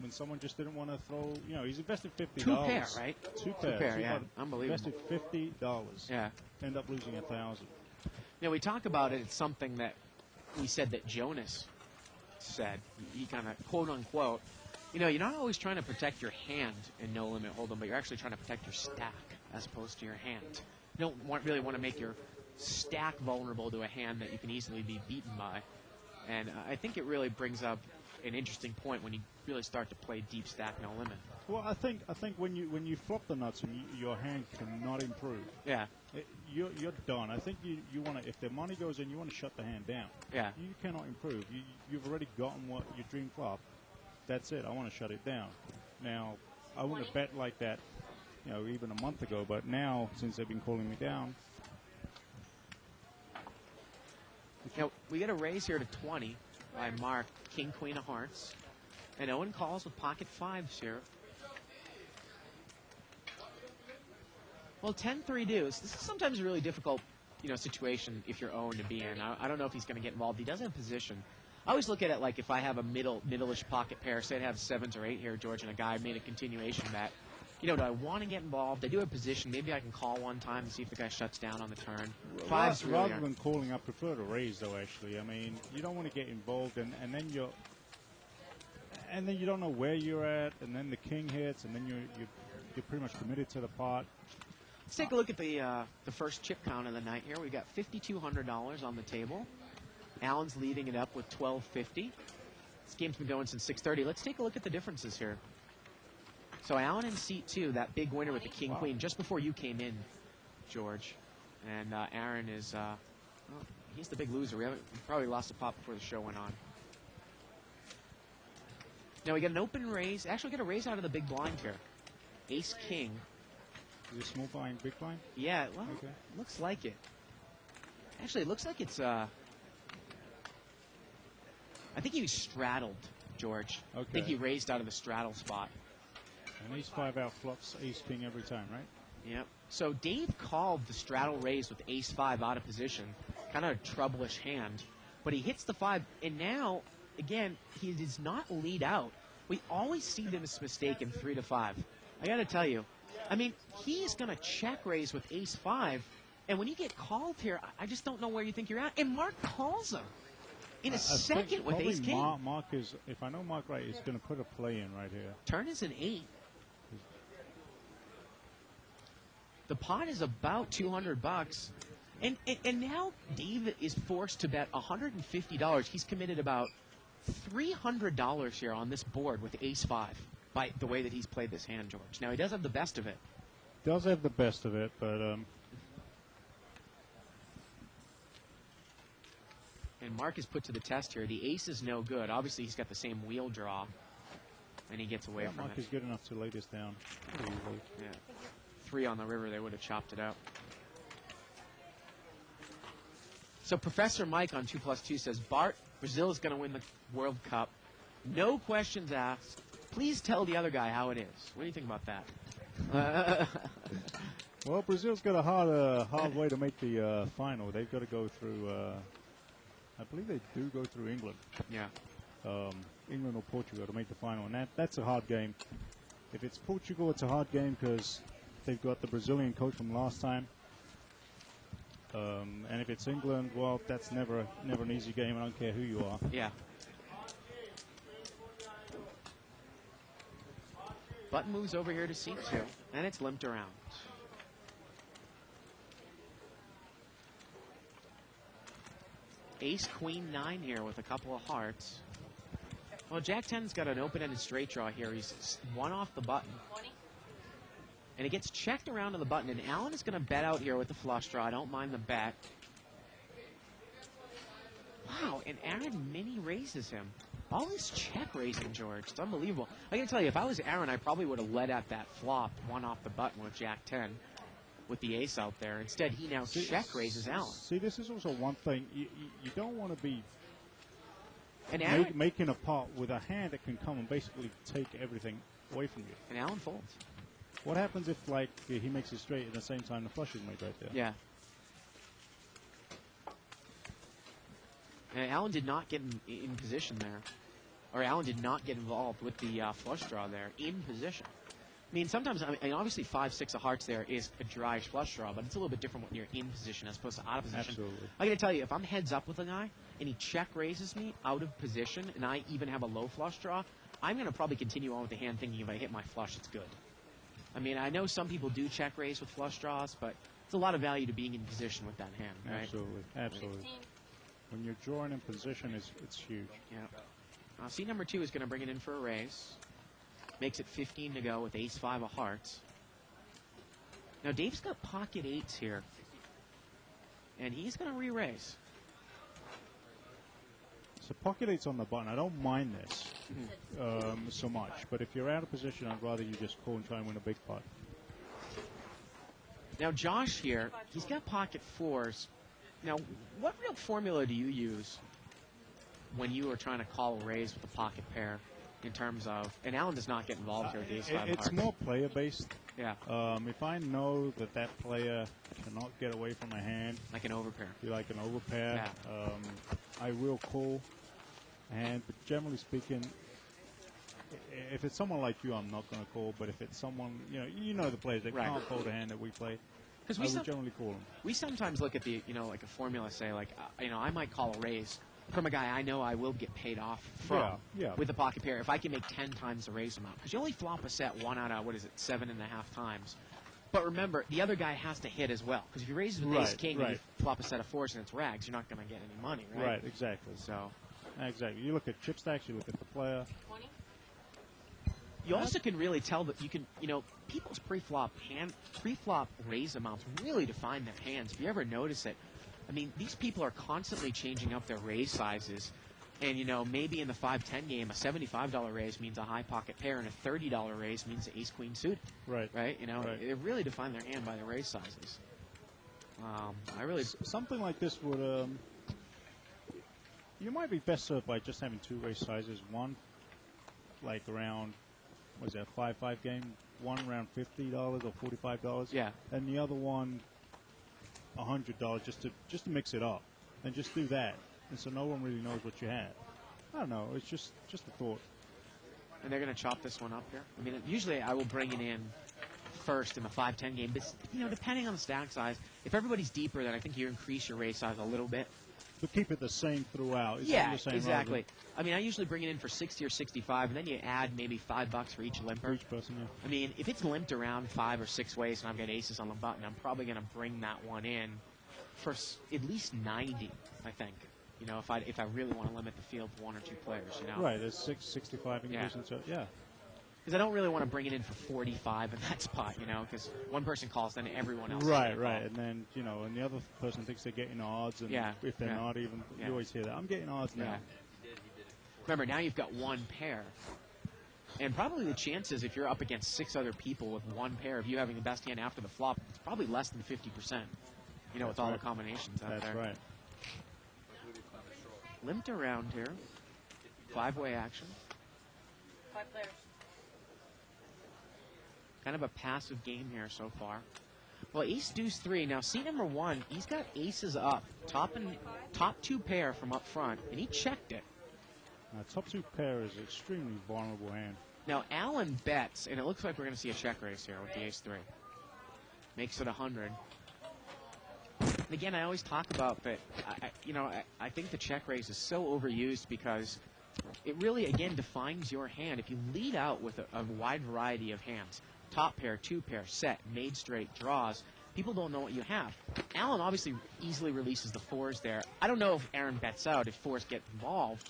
[SPEAKER 4] when someone just didn't want to throw, you know, he's invested $50.
[SPEAKER 2] 2 pair, right?
[SPEAKER 4] 2 pair.
[SPEAKER 2] 2 pair, yeah. Unbelievable.
[SPEAKER 4] Invested $50.
[SPEAKER 2] Yeah.
[SPEAKER 4] End up losing 1,000.
[SPEAKER 2] You know, we talk about it. It's something that we said that Jonas said. He kind of, quote unquote, you know, you're not always trying to protect your hand in no limit hold'em, but you're actually trying to protect your stack as opposed to your hand. You don't really want to make your stack vulnerable to a hand that you can easily be beaten by. And I think it really brings up an interesting point when you really start to play deep stack no limit.
[SPEAKER 4] Well, I think when you flop the nuts and your hand cannot improve.
[SPEAKER 2] Yeah.
[SPEAKER 4] You're done. I think you want to, if the money goes in, you want to shut the hand down.
[SPEAKER 2] Yeah.
[SPEAKER 4] You cannot improve. You've already gotten what your dream flop. That's it. I want to shut it down. Now, I wouldn't have bet like that, you know, even a month ago. But now, since they've been calling me down.
[SPEAKER 2] Now, we get a raise here to 20 by Mark, King, Queen of Hearts. And Owen calls with pocket 5s here. Well, 10-3 deuce. This is sometimes a really difficult, you know, situation if you're Owen to be in. I don't know if he's going to get involved. He does have position. I always look at it like if I have a middle-ish pocket pair, say I have 7s or 8 here, George, and a guy made a continuation bet. do I want to get involved? I do have position. Maybe I can call one time and see if the guy shuts down on the turn. Fives really
[SPEAKER 4] Rather than calling, I prefer to raise, though, actually. I mean, you don't want to get involved, and then you don't know where you're at, and then the king hits, and then you're pretty much committed to the pot.
[SPEAKER 2] Let's take a look at the first chip count of the night here. We've got $5,200 on the table. Allen's leading it up with $1,250. This game's been going since 6:30. Let's take a look at the differences here. So Allen in seat 2, that big winner with the king-queen, just before you came in, George. And Aaron is, he's the big loser. We probably lost a pot before the show went on. Now we got an open raise. Actually, we got a raise out of the big blind here. Ace-king.
[SPEAKER 4] Is it small blind, big blind?
[SPEAKER 2] Yeah, well,
[SPEAKER 4] Okay.
[SPEAKER 2] looks like it. Actually, it looks like it's, I think he straddled, George.
[SPEAKER 4] Okay.
[SPEAKER 2] I think he raised out of the straddle spot.
[SPEAKER 4] And ace-5 outflops ace-king every time, right?
[SPEAKER 2] Yep. So Dave called the straddle raise with ace-5 out of position. Kind of a troublish hand. But he hits the 5, and now, again, he does not lead out. We always see this mistake in 3 to 5. I got to tell you, I mean, he's going to check raise with ace-5, and when you get called here, I just don't know where you think you're at. And Mark calls him in a second with ace-king.
[SPEAKER 4] Mark is, if I know Mark right, is going to put a play in right here.
[SPEAKER 2] Turn is an 8. The pot is about $200. And now Dave is forced to bet $150. He's committed about $300 here on this board with ace-5 by the way that he's played this hand, George. Now, he does have the best of it.
[SPEAKER 4] Does have the best of it, but...
[SPEAKER 2] And Mark is put to the test here. The ace is no good. Obviously, he's got the same wheel draw, and he gets away from
[SPEAKER 4] Mark
[SPEAKER 2] it.
[SPEAKER 4] is good enough to lay this down pretty easily.
[SPEAKER 2] Yeah. 3 on the river, they would have chopped it out. So Professor Mike on 2+2 says, Bart, Brazil is going to win the World Cup. No questions asked. Please tell the other guy how it is. What do you think about that?
[SPEAKER 4] Well, Brazil's got a hard way to make the final. They've got to go through, I believe they do go through England.
[SPEAKER 2] Yeah.
[SPEAKER 4] England or Portugal to make the final, and that's a hard game. If it's Portugal, it's a hard game because they've got the Brazilian coach from last time. And if it's England, well, that's never an easy game. I don't care who you are.
[SPEAKER 2] Yeah. Button moves over here to seat 2, and it's limped around. Ace, Queen, 9 here with a couple of hearts. Well, Jack 10's got an open-ended straight draw here. He's 1 off the button. And it gets checked around to the button, and Allen is going to bet out here with the flush draw. I don't mind the bet. Wow, and Aaron mini raises him. All this check raising, George. It's unbelievable. I got to tell you, if I was Aaron, I probably would have led at that flop, 1 off the button with Jack 10 with the ace out there. Instead, he now check raises Allen.
[SPEAKER 4] See, this is also one thing. You don't want to be
[SPEAKER 2] And
[SPEAKER 4] making a pot with a hand that can come and basically take everything away from you.
[SPEAKER 2] And Allen folds.
[SPEAKER 4] What happens if, like, he makes it straight at the same time the flush is made right there?
[SPEAKER 2] Yeah. And Allen did not get in position there. Or Allen did not get involved with the flush draw there in position. I mean, sometimes, obviously 5-6 of hearts there is a dry-ish flush draw, but it's a little bit different when you're in position as opposed to out of position.
[SPEAKER 4] Absolutely.
[SPEAKER 2] I got to tell you, if I'm heads up with a guy and he check raises me out of position and I even have a low flush draw, I'm going to probably continue on with the hand thinking if I hit my flush, it's good. I mean, I know some people do check raise with flush draws, but it's a lot of value to being in position with that hand, right?
[SPEAKER 4] Absolutely. Absolutely. When you're drawing in position, it's huge.
[SPEAKER 2] Yeah. Seat number 2 is going to bring it in for a raise. Makes it 15 to go with ace-5 of hearts. Now, Dave's got pocket 8s here. And he's going to re-raise.
[SPEAKER 4] So pocket 8's on the button. I don't mind this so much. But if you're out of position, I'd rather you just call and try and win a big pot.
[SPEAKER 2] Now, Josh here, he's got pocket 4s. Now, what real formula do you use when you are trying to call a raise with a pocket pair in terms of, and Allen does not get involved here with the ace-5
[SPEAKER 4] It's
[SPEAKER 2] hearts.
[SPEAKER 4] more player-based.
[SPEAKER 2] Yeah.
[SPEAKER 4] If I know that player cannot get away from a hand,
[SPEAKER 2] Like an overpair.
[SPEAKER 4] be like an overpair,
[SPEAKER 2] Yeah.
[SPEAKER 4] I will call a hand. But generally speaking, if it's someone like you, I'm not going to call. But if it's someone, you know the players that
[SPEAKER 2] Right.
[SPEAKER 4] can't fold a hand that we play,
[SPEAKER 2] Because
[SPEAKER 4] I would generally call them.
[SPEAKER 2] we sometimes look at the, like a formula, say, like, I might call a raise from a guy I know I will get paid off from
[SPEAKER 4] Yeah.
[SPEAKER 2] with a pocket pair if I can make 10 times the raise amount. Because you only flop a set 1 out of, 7.5 times. But remember, the other guy has to hit as well. Because if you raise with ace king and you flop a set of 4s and it's rags, you're not going to get any money, right?
[SPEAKER 4] Right, exactly.
[SPEAKER 2] So
[SPEAKER 4] Exactly. You look at chip stacks, you look at the player.
[SPEAKER 5] 20?
[SPEAKER 2] you also can really tell that you can, people's pre-flop raise amounts really define their hands. If you ever notice it, I mean, these people are constantly changing up their raise sizes. And, maybe in the 5-10 game, a $75 raise means a high pocket pair, and a $30 raise means the ace-queen suited.
[SPEAKER 4] Right.
[SPEAKER 2] Right?
[SPEAKER 4] Right.
[SPEAKER 2] They really define their hand by the raise sizes.
[SPEAKER 4] Something like this would, you might be best served by just having 2 raise sizes. One, like around, what is that, 5-5 game? One around $50 or $45.
[SPEAKER 2] Yeah.
[SPEAKER 4] And the other one, $100 just to mix it up, and just do that, and so no one really knows what you have. I don't know. It's just a thought.
[SPEAKER 2] And they're going to chop this one up here. I mean, usually I will bring it in first in the 5-10 game. But, depending on the stack size, if everybody's deeper, then I think you increase your raise size a little bit.
[SPEAKER 4] But keep it the same throughout. It's
[SPEAKER 2] Yeah,
[SPEAKER 4] the same
[SPEAKER 2] exactly. I mean, I usually bring it in for 60 or 65, and then you add maybe $5 for each
[SPEAKER 4] For
[SPEAKER 2] limper.
[SPEAKER 4] each person, yeah.
[SPEAKER 2] I mean, if it's limped around 5 or 6 ways and I've got aces on the button, I'm probably going to bring that one in for at least 90, I think. If I really want to limit the field to 1 or 2 players,
[SPEAKER 4] Right, there's 65 increases. So, yeah.
[SPEAKER 2] Because I don't really want to bring it in for 45 in that spot, because one person calls, then everyone else.
[SPEAKER 4] Right,
[SPEAKER 2] is gonna
[SPEAKER 4] right.
[SPEAKER 2] call.
[SPEAKER 4] And then, and the other person thinks they're getting odds, and
[SPEAKER 2] Yeah,
[SPEAKER 4] if they're
[SPEAKER 2] yeah.
[SPEAKER 4] not even,
[SPEAKER 2] Yeah.
[SPEAKER 4] you always hear that. I'm getting odds now.
[SPEAKER 2] Yeah. Remember, now you've got 1 pair. And probably the chances, if you're up against 6 other people with 1 pair, of you having the best hand after the flop, it's probably less than 50%. With all
[SPEAKER 4] right.
[SPEAKER 2] the combinations out
[SPEAKER 4] That's
[SPEAKER 2] there.
[SPEAKER 4] right.
[SPEAKER 2] Limped around here. 5-way action.
[SPEAKER 5] 5 players.
[SPEAKER 2] Kind of a passive game here so far. Well, ace deuce 3. Now, seat number 1, he's got aces up, top 2 pair from up front, and he checked it.
[SPEAKER 4] Top 2 pair is an extremely vulnerable hand.
[SPEAKER 2] Now, Allen bets, and it looks like we're going to see a check raise here with the ace 3. Makes it 100. And again, I always talk about that. I think the check raise is so overused because it really, again, defines your hand. If you lead out with a wide variety of hands, top pair, 2 pair, set, made straight, draws, people don't know what you have. Allen obviously easily releases the 4s there. I don't know if Aaron bets out if 4s get involved.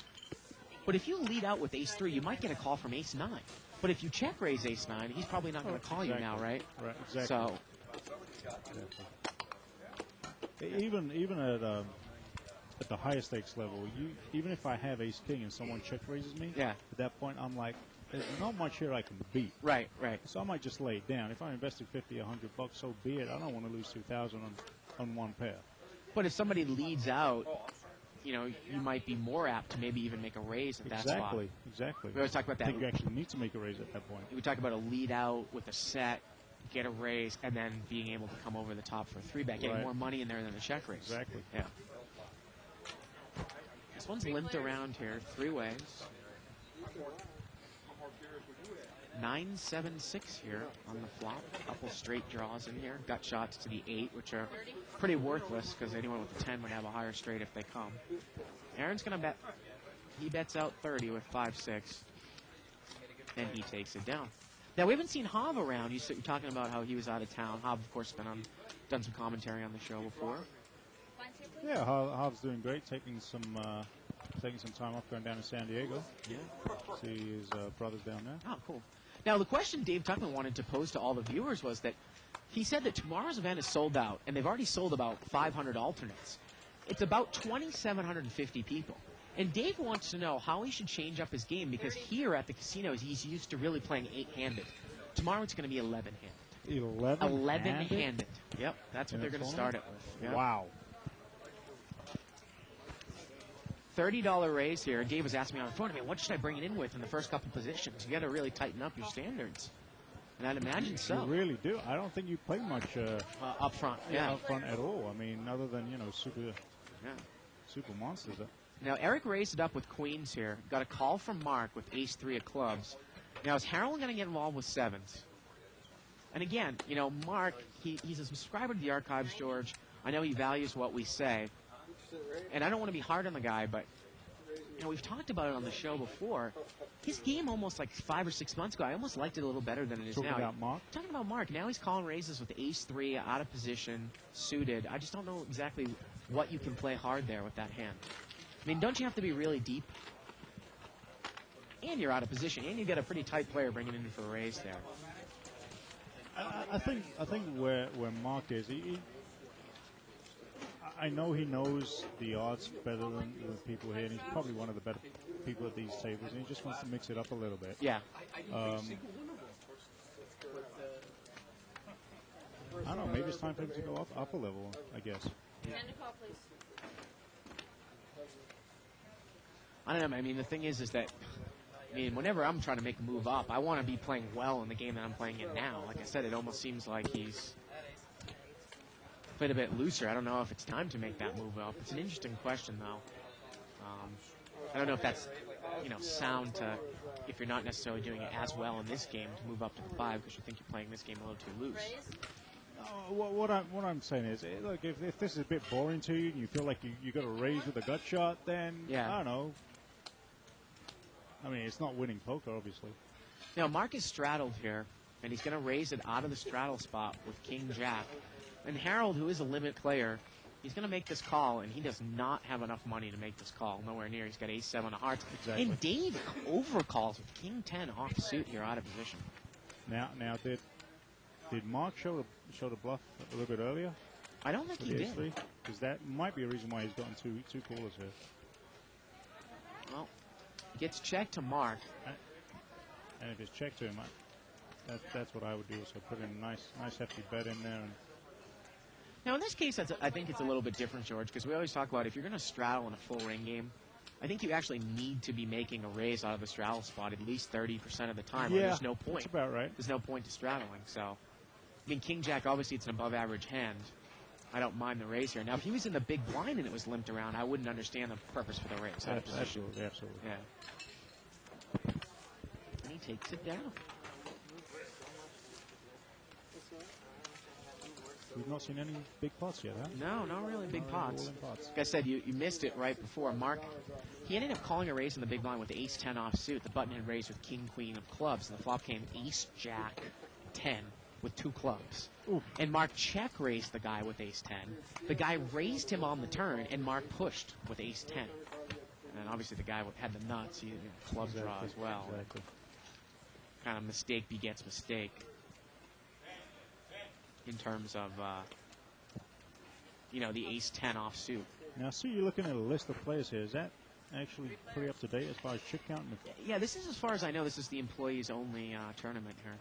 [SPEAKER 2] But if you lead out with ace 3, you might get a call from ace 9. But if you check raise ace 9, he's probably not going to call you now, right?
[SPEAKER 4] Right, exactly.
[SPEAKER 2] So,
[SPEAKER 4] Even at the higher stakes level, even if I have ace king and someone check raises me,
[SPEAKER 2] yeah,
[SPEAKER 4] at that point I'm like, there's not much here I can beat.
[SPEAKER 2] right.
[SPEAKER 4] So I might just lay it down. If I invested $50, $100, so be it. I don't want to lose 2,000 on 1 pair.
[SPEAKER 2] But if somebody leads out, you might be more apt to maybe even make a raise at that spot.
[SPEAKER 4] Exactly.
[SPEAKER 2] We always talk about
[SPEAKER 4] I
[SPEAKER 2] that.
[SPEAKER 4] think you actually need to make a raise at that point.
[SPEAKER 2] We talk about a lead out with a set, get a raise, and then being able to come over the top for a 3-bet, getting
[SPEAKER 4] Right.
[SPEAKER 2] more money in there than a check raise.
[SPEAKER 4] Exactly.
[SPEAKER 2] Yeah. This one's limped around here, 3 ways. 9-7-6 here on the flop. Couple straight draws in here. Gut shots to the 8, which are pretty worthless because anyone with a 10 would have a higher straight if they come. Aaron's going to bet. He bets out 30 with 5-6. And he takes it down. Now, we haven't seen Hav around. You're talking about how he was out of town. Hav, of course, has done some commentary on the show before.
[SPEAKER 4] Yeah, Hav's doing great, taking some time off, going down to San Diego.
[SPEAKER 2] Yeah.
[SPEAKER 4] See his brothers down there.
[SPEAKER 2] Oh, cool. Now, the question Dave Tuckman wanted to pose to all the viewers was that he said that tomorrow's event is sold out, and they've already sold about 500 alternates. It's about 2,750 people. And Dave wants to know how he should change up his game because here at the casinos, he's used to really playing 8-handed. Tomorrow, it's going to be 11-handed. 11-handed. Yep, that's what they're going to start it with. Yep.
[SPEAKER 4] Wow.
[SPEAKER 2] $30 raise here. Dave was asking me on the phone, what should I bring it in with in the first couple positions? You got to really tighten up your standards. And I'd imagine so.
[SPEAKER 4] You really do. I don't think you play much
[SPEAKER 2] up front. Yeah.
[SPEAKER 4] Up front at all. I mean, other than, super monsters.
[SPEAKER 2] Now, Eric raised it up with queens here. Got a call from Mark with ace 3 of clubs. Now, is Harold going to get involved with sevens? And again, you know, Mark, he's a subscriber to the archives, George. I know he values what we say. And I don't want to be hard on the guy, but, you know, we've talked about it on the show before. His game almost like 5 or 6 months ago, I almost liked it a little better than it is now.
[SPEAKER 4] Talking about Mark?
[SPEAKER 2] Talking about Mark. Now he's calling raises with ace-3, out of position, suited. I just don't know exactly what you can play hard there with that hand. I mean, don't you have to be really deep? And you're out of position, and you get a pretty tight player bringing in for a raise there.
[SPEAKER 4] I think where Mark is, I know he knows the odds better than the people here, and he's probably one of the better people at these tables, and he just wants to mix it up a little bit.
[SPEAKER 2] Yeah.
[SPEAKER 4] I don't know, maybe it's time for him to go up a level, I guess.
[SPEAKER 5] End a call, please.
[SPEAKER 2] I don't know. I mean, the thing is that, I mean, whenever I'm trying to make a move up, I want to be playing well in the game that I'm playing in now. Like I said, it almost seems like he's played a bit looser. I don't know if it's time to make that move up. It's an interesting question, though. I don't know if that's, you know, sound to, if you're not necessarily doing it as well in this game, to move up to the 5 because you think you're playing this game a little too loose.
[SPEAKER 4] What I'm saying is, look, if this is a bit boring to you and you feel like you got to raise with a gut shot, then
[SPEAKER 2] Yeah.
[SPEAKER 4] I don't know. I mean, it's not winning poker, obviously.
[SPEAKER 2] Now, Mark is straddled here, and he's going to raise it out of the straddle spot with King-Jack. And Harold, who is a limit player, he's going to make this call, and he does not have enough money to make this call. Nowhere near. He's got ace-7 of hearts.
[SPEAKER 4] Exactly.
[SPEAKER 2] And Dave overcalls with King-10 off suit here out of position.
[SPEAKER 4] Now, did Mark show the bluff a little bit earlier?
[SPEAKER 2] I don't think he did.
[SPEAKER 4] Because that might be a reason why he's gotten two callers here.
[SPEAKER 2] Well, gets checked to Mark.
[SPEAKER 4] And if it's checked to him, that's what I would do. So put in a nice hefty bet in there. And
[SPEAKER 2] Now, in this case, I think it's a little bit different, George, because we always talk about if you're going to straddle in a full ring game, I think you actually need to be making a raise out of the straddle spot at least 30% of the time, or there's no point.
[SPEAKER 4] That's about right.
[SPEAKER 2] There's no point to straddling. So, I mean, King-Jack, obviously, it's an above-average hand. I don't mind the raise here. Now, if he was in the big blind and it was limped around, I wouldn't understand the purpose for the raise.
[SPEAKER 4] Absolutely.
[SPEAKER 2] Yeah. And he takes it down.
[SPEAKER 4] We've not seen any big pots yet, huh?
[SPEAKER 2] No, not really big pots.
[SPEAKER 4] All in pots.
[SPEAKER 2] Like I said, you missed it right before. Mark, he ended up calling a raise in the big blind with ace-10 offsuit. The button had raised with king-queen of clubs, and the flop came ace-jack 10 with 2 clubs.
[SPEAKER 4] Ooh.
[SPEAKER 2] And Mark check raised the guy with ace-10. The guy raised him on the turn, and Mark pushed with ace-10. And obviously the guy had the nuts, he club draw as well.
[SPEAKER 4] Exactly.
[SPEAKER 2] Kind of mistake begets mistake in terms of, the ace-10 offsuit.
[SPEAKER 4] Now, see, you're looking at a list of players here. Is that actually pretty up to date as far as chip count?
[SPEAKER 2] Yeah, this is, as far as I know, this is the employees-only tournament here.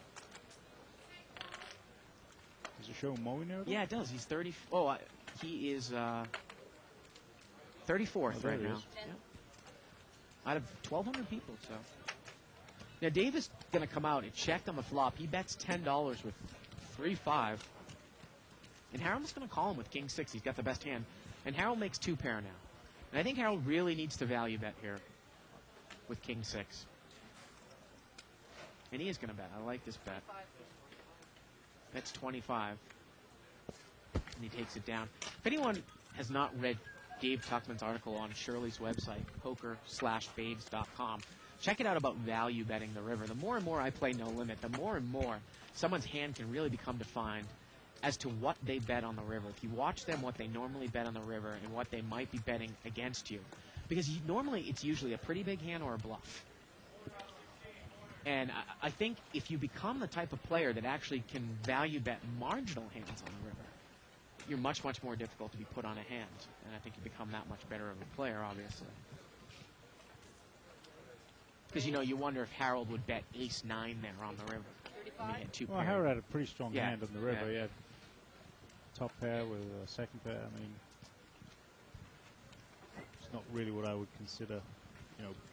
[SPEAKER 4] Does it show Mo in there?
[SPEAKER 2] Yeah, it does. He's 30. Oh, he is 34th right now. Yeah. Out of 1,200 people, so. Now, Dave is going to come out and checked on the flop. He bets $10 with 3-5. And Harold's going to call him with king-6. He's got the best hand. And Harold makes 2 pair now. And I think Harold really needs to value bet here with king-6. And he is going to bet. I like this bet. That's 25. And he takes it down. If anyone has not read Dave Tuckman's article on Shirley's website, poker/babes.com, check it out about value betting the river. The more and more I play No Limit, the more and more someone's hand can really become defined as to what they bet on the river. If you watch them, what they normally bet on the river and what they might be betting against you. Because normally it's usually a pretty big hand or a bluff. And I think if you become the type of player that actually can value bet marginal hands on the river, you're much, much more difficult to be put on a hand. And I think you become that much better of a player, obviously. Because, you wonder if Harold would bet ace-9 there on the river. I mean, he had 2
[SPEAKER 4] Well,
[SPEAKER 2] pairs.
[SPEAKER 4] Harold had a pretty strong
[SPEAKER 2] Yeah.
[SPEAKER 4] hand on the river.
[SPEAKER 2] Yeah.
[SPEAKER 4] He had top pair with a second pair. I mean, it's not really what I would consider,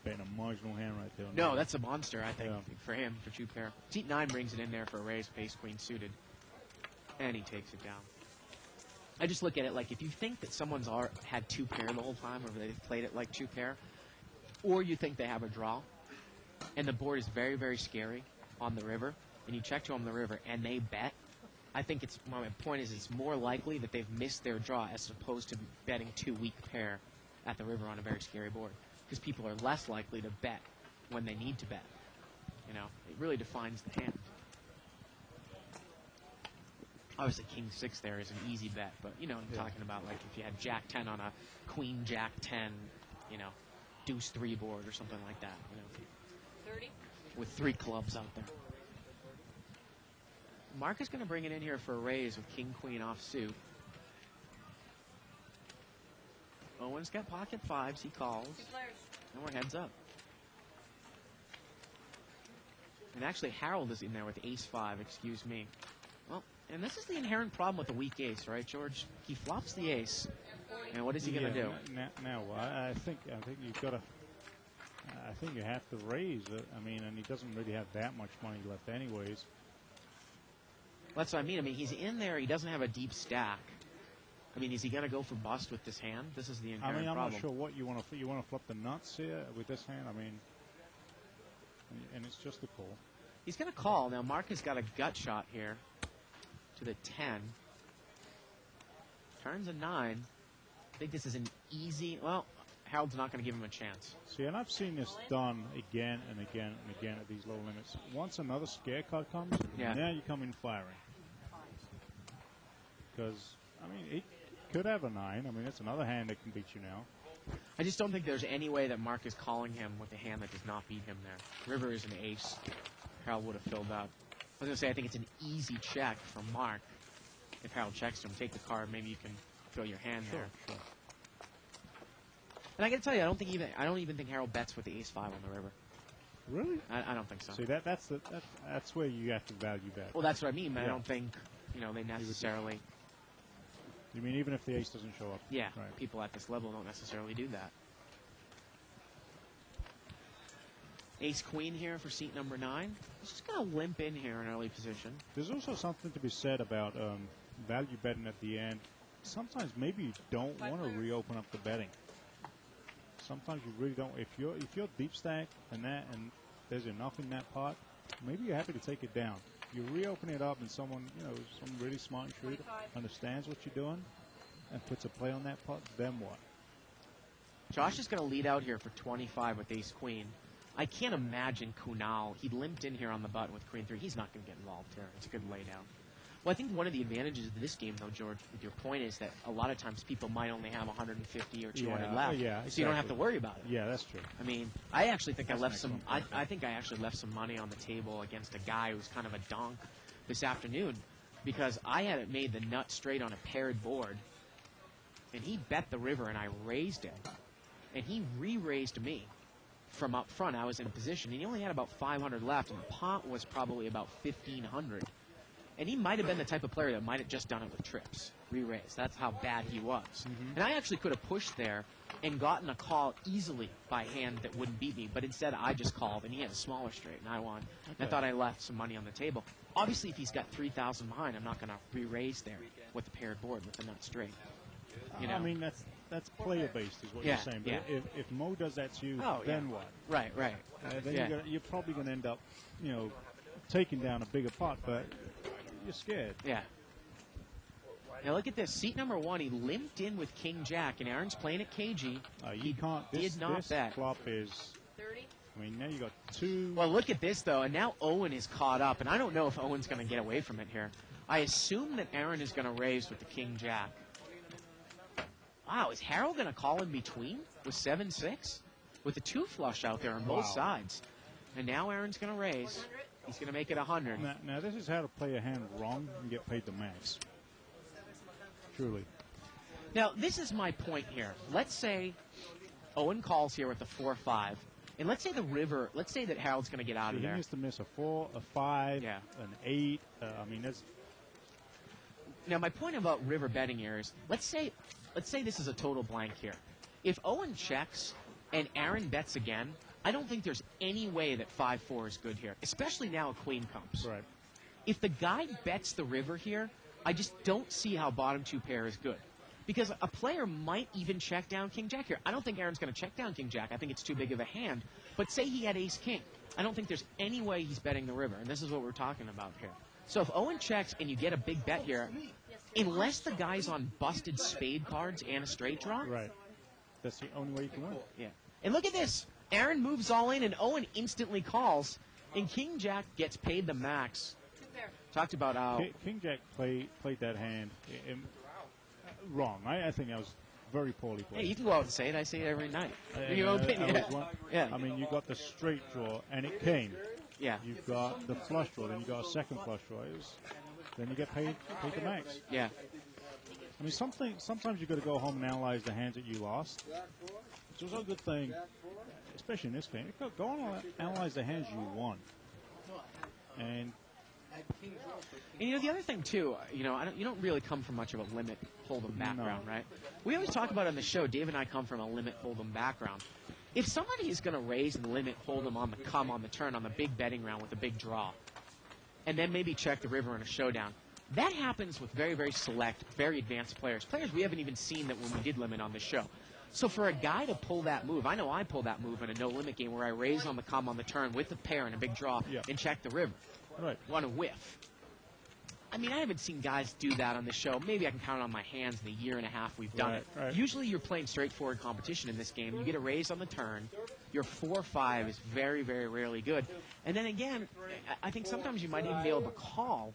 [SPEAKER 4] betting a marginal hand right there.
[SPEAKER 2] No, that's a monster, I think,
[SPEAKER 4] Yeah.
[SPEAKER 2] for him, for 2 pair. Seat 9 brings it in there for a raise, ace-queen suited. And he takes it down. I just look at it like if you think that someone's had 2 pair the whole time, or they've played it like 2 pair, or you think they have a draw, and the board is very, very scary on the river, and you check to on the river, and they bet, I think it's, my point is it's more likely that they've missed their draw as opposed to betting 2 weak pair at the river on a very scary board. Because people are less likely to bet when they need to bet. You know, it really defines the hand. Obviously, King 6 there is an easy bet, but, you know, I'm talking about, like, if you had Jack 10 on a Queen Jack 10, you know, Deuce 3 board or something like that, you know.
[SPEAKER 5] 30.
[SPEAKER 2] With 3 clubs out there. Mark is going to bring it in here for a raise with King Queen offsuit. Owen's got pocket 5s. He calls.
[SPEAKER 5] 2 players.
[SPEAKER 2] And we're heads up. And actually, Harold is in there with ace 5. Excuse me. Well, and this is the inherent problem with the weak ace, right, George? He flops the ace. And what is he going to do?
[SPEAKER 4] Now, I think you've got to. I think you have to raise it. I mean, and he doesn't really have that much money left, anyways.
[SPEAKER 2] That's what I mean. I mean, he's in there. He doesn't have a deep stack. I mean, is he going to go for bust with this hand? This is the inherent problem.
[SPEAKER 4] I'm not sure what you want to. You want to flip the nuts here with this hand. I mean, and it's just a call.
[SPEAKER 2] He's going to call. Now, Mark has got a gut shot here to the 10. Turns a 9. I think this is an easy. Well, Harold's not going to give him a chance.
[SPEAKER 4] See, and I've seen this done again and again and again at these low limits. Once another scare card comes, now you come in firing. Because, I mean, it could have a 9. I mean, it's another hand that can beat you now.
[SPEAKER 2] I just don't think there's any way that Mark is calling him with a hand that does not beat him there. River is an ace. Harold would have filled up. I was going to say, I think it's an easy check from Mark. If Harold checks him, take the card, maybe you can fill your hand there.
[SPEAKER 4] Sure.
[SPEAKER 2] And I got to tell you, I don't even think Harold bets with the ace 5 on the river.
[SPEAKER 4] Really?
[SPEAKER 2] I don't think so.
[SPEAKER 4] See, that's where you have to value bet.
[SPEAKER 2] Well, that's what I mean, but I don't think, you know, they necessarily.
[SPEAKER 4] You mean even if the ace doesn't show up?
[SPEAKER 2] Yeah,
[SPEAKER 4] right.
[SPEAKER 2] People at this level don't necessarily do that. Ace Queen here for seat number 9. He's just going to limp in here in early position.
[SPEAKER 4] There's also something to be said about value betting at the end. Sometimes maybe you don't want to reopen up the betting. Sometimes you really don't. If you're deep stack and there's enough in that pot, maybe you're happy to take it down. You reopen it up and someone, you know, some really smart trader understands what you're doing and puts a play on that pot, then what?
[SPEAKER 2] Josh is going to lead out here for 25 with ace queen. I can't imagine Kunal. He limped in here on the button with queen 3. He's not going to get involved here. It's a good laydown. Well, I think one of the advantages of this game, though, George, with your point, is that a lot of times people might only have 150 or 200 left.
[SPEAKER 4] Yeah, exactly.
[SPEAKER 2] So you don't have to worry about it.
[SPEAKER 4] Yeah, that's true.
[SPEAKER 2] I mean, I actually think I left some. I think I actually left some money on the table against a guy who's kind of a donk this afternoon, because I had it made the nut straight on a paired board, and he bet the river, and I raised it, and he re-raised me from up front. I was in a position, and he only had about 500 left, and the pot was probably about 1,500. And he might have been the type of player that might have just done it with trips, re-raise. That's how bad he was.
[SPEAKER 4] Mm-hmm.
[SPEAKER 2] And I actually could have pushed there and gotten a call easily by hand that wouldn't beat me, but instead I just called, and he had a smaller straight, and I won. Okay. And I thought I left some money on the table. Obviously, if he's got 3,000 behind, I'm not going to re-raise there with the paired board with the nut straight. You know?
[SPEAKER 4] I mean, that's player-based is what you're saying. But if Mo does that to you, then what?
[SPEAKER 2] Right.
[SPEAKER 4] Then you're probably going to end up, you know, taking down a bigger pot, but you're scared.
[SPEAKER 2] Yeah. Now look at this. Seat number 1, he limped in with King Jack, and Aaron's playing at KG.
[SPEAKER 4] He can't.
[SPEAKER 2] Did not bet.
[SPEAKER 4] Flop is
[SPEAKER 5] 30.
[SPEAKER 4] I mean, now you got 2.
[SPEAKER 2] Well, look at this though, and now Owen is caught up, and I don't know if Owen's going to get away from it here. I assume that Aaron is going to raise with the King Jack. Wow, is Harold going to call in between with 7-6 with the 2 flush out there on both sides? And now Aaron's going to raise. He's going to make it 100.
[SPEAKER 4] Now, this is how to play a hand wrong and get paid the max. Truly.
[SPEAKER 2] Now, this is my point here. Let's say Owen calls here with a 4-5. And let's say the river, let's say that Harold's going to get out of there.
[SPEAKER 4] He needs to miss a 4, a 5, an 8. I mean, that's...
[SPEAKER 2] Now, my point about river betting here is, let's say this is a total blank here. If Owen checks and Aaron bets again, I don't think there's any way that 5-4 is good here, especially now a queen comes.
[SPEAKER 4] Right.
[SPEAKER 2] If the guy bets the river here, I just don't see how bottom 2 pair is good. Because a player might even check down King Jack here. I don't think Aaron's going to check down King Jack. I think it's too big of a hand. But say he had Ace King. I don't think there's any way he's betting the river. And this is what we're talking about here. So if Owen checks and you get a big bet here, unless the guy's on busted spade cards and a straight draw.
[SPEAKER 4] Right. That's the only way you can win.
[SPEAKER 2] Yeah. And look at this. Aaron moves all in, and Owen instantly calls. And King Jack gets paid the max. Talked about how...
[SPEAKER 4] King Jack played that hand wrong. I think that was very poorly played.
[SPEAKER 2] Hey, you can go out and say it. I say it every night. Your own opinion.
[SPEAKER 4] I mean, you got the straight draw, and it came.
[SPEAKER 2] Yeah.
[SPEAKER 4] You've got the flush draw, then you got a second flush draw. Then you get paid the max.
[SPEAKER 2] Yeah.
[SPEAKER 4] I mean, sometimes you've got to go home and analyze the hands that you lost. Which was a good thing, especially in this game. Go on and analyze the hands you won. And
[SPEAKER 2] you know, the other thing, too, you don't really come from much of a limit hold'em background, right? We always talk about on the show, Dave and I come from a limit hold'em background. If somebody is going to raise and limit hold'em on the turn on the big betting round with a big draw, and then maybe check the river in a showdown, that happens with very, very select, very advanced players we haven't even seen that when we did limit on the show. So for a guy to pull that move, I know I pulled that move in a no-limit game where I raise on the turn with a pair and a big draw and check the river.
[SPEAKER 4] Right.
[SPEAKER 2] Want to whiff. I mean, I haven't seen guys do that on the show. Maybe I can count on my hands in the year and a half we've done it.
[SPEAKER 4] Right.
[SPEAKER 2] Usually you're playing straightforward competition in this game. You get a raise on the turn. Your 4-5 is very, very rarely good. And then again, I think sometimes you might even be able to call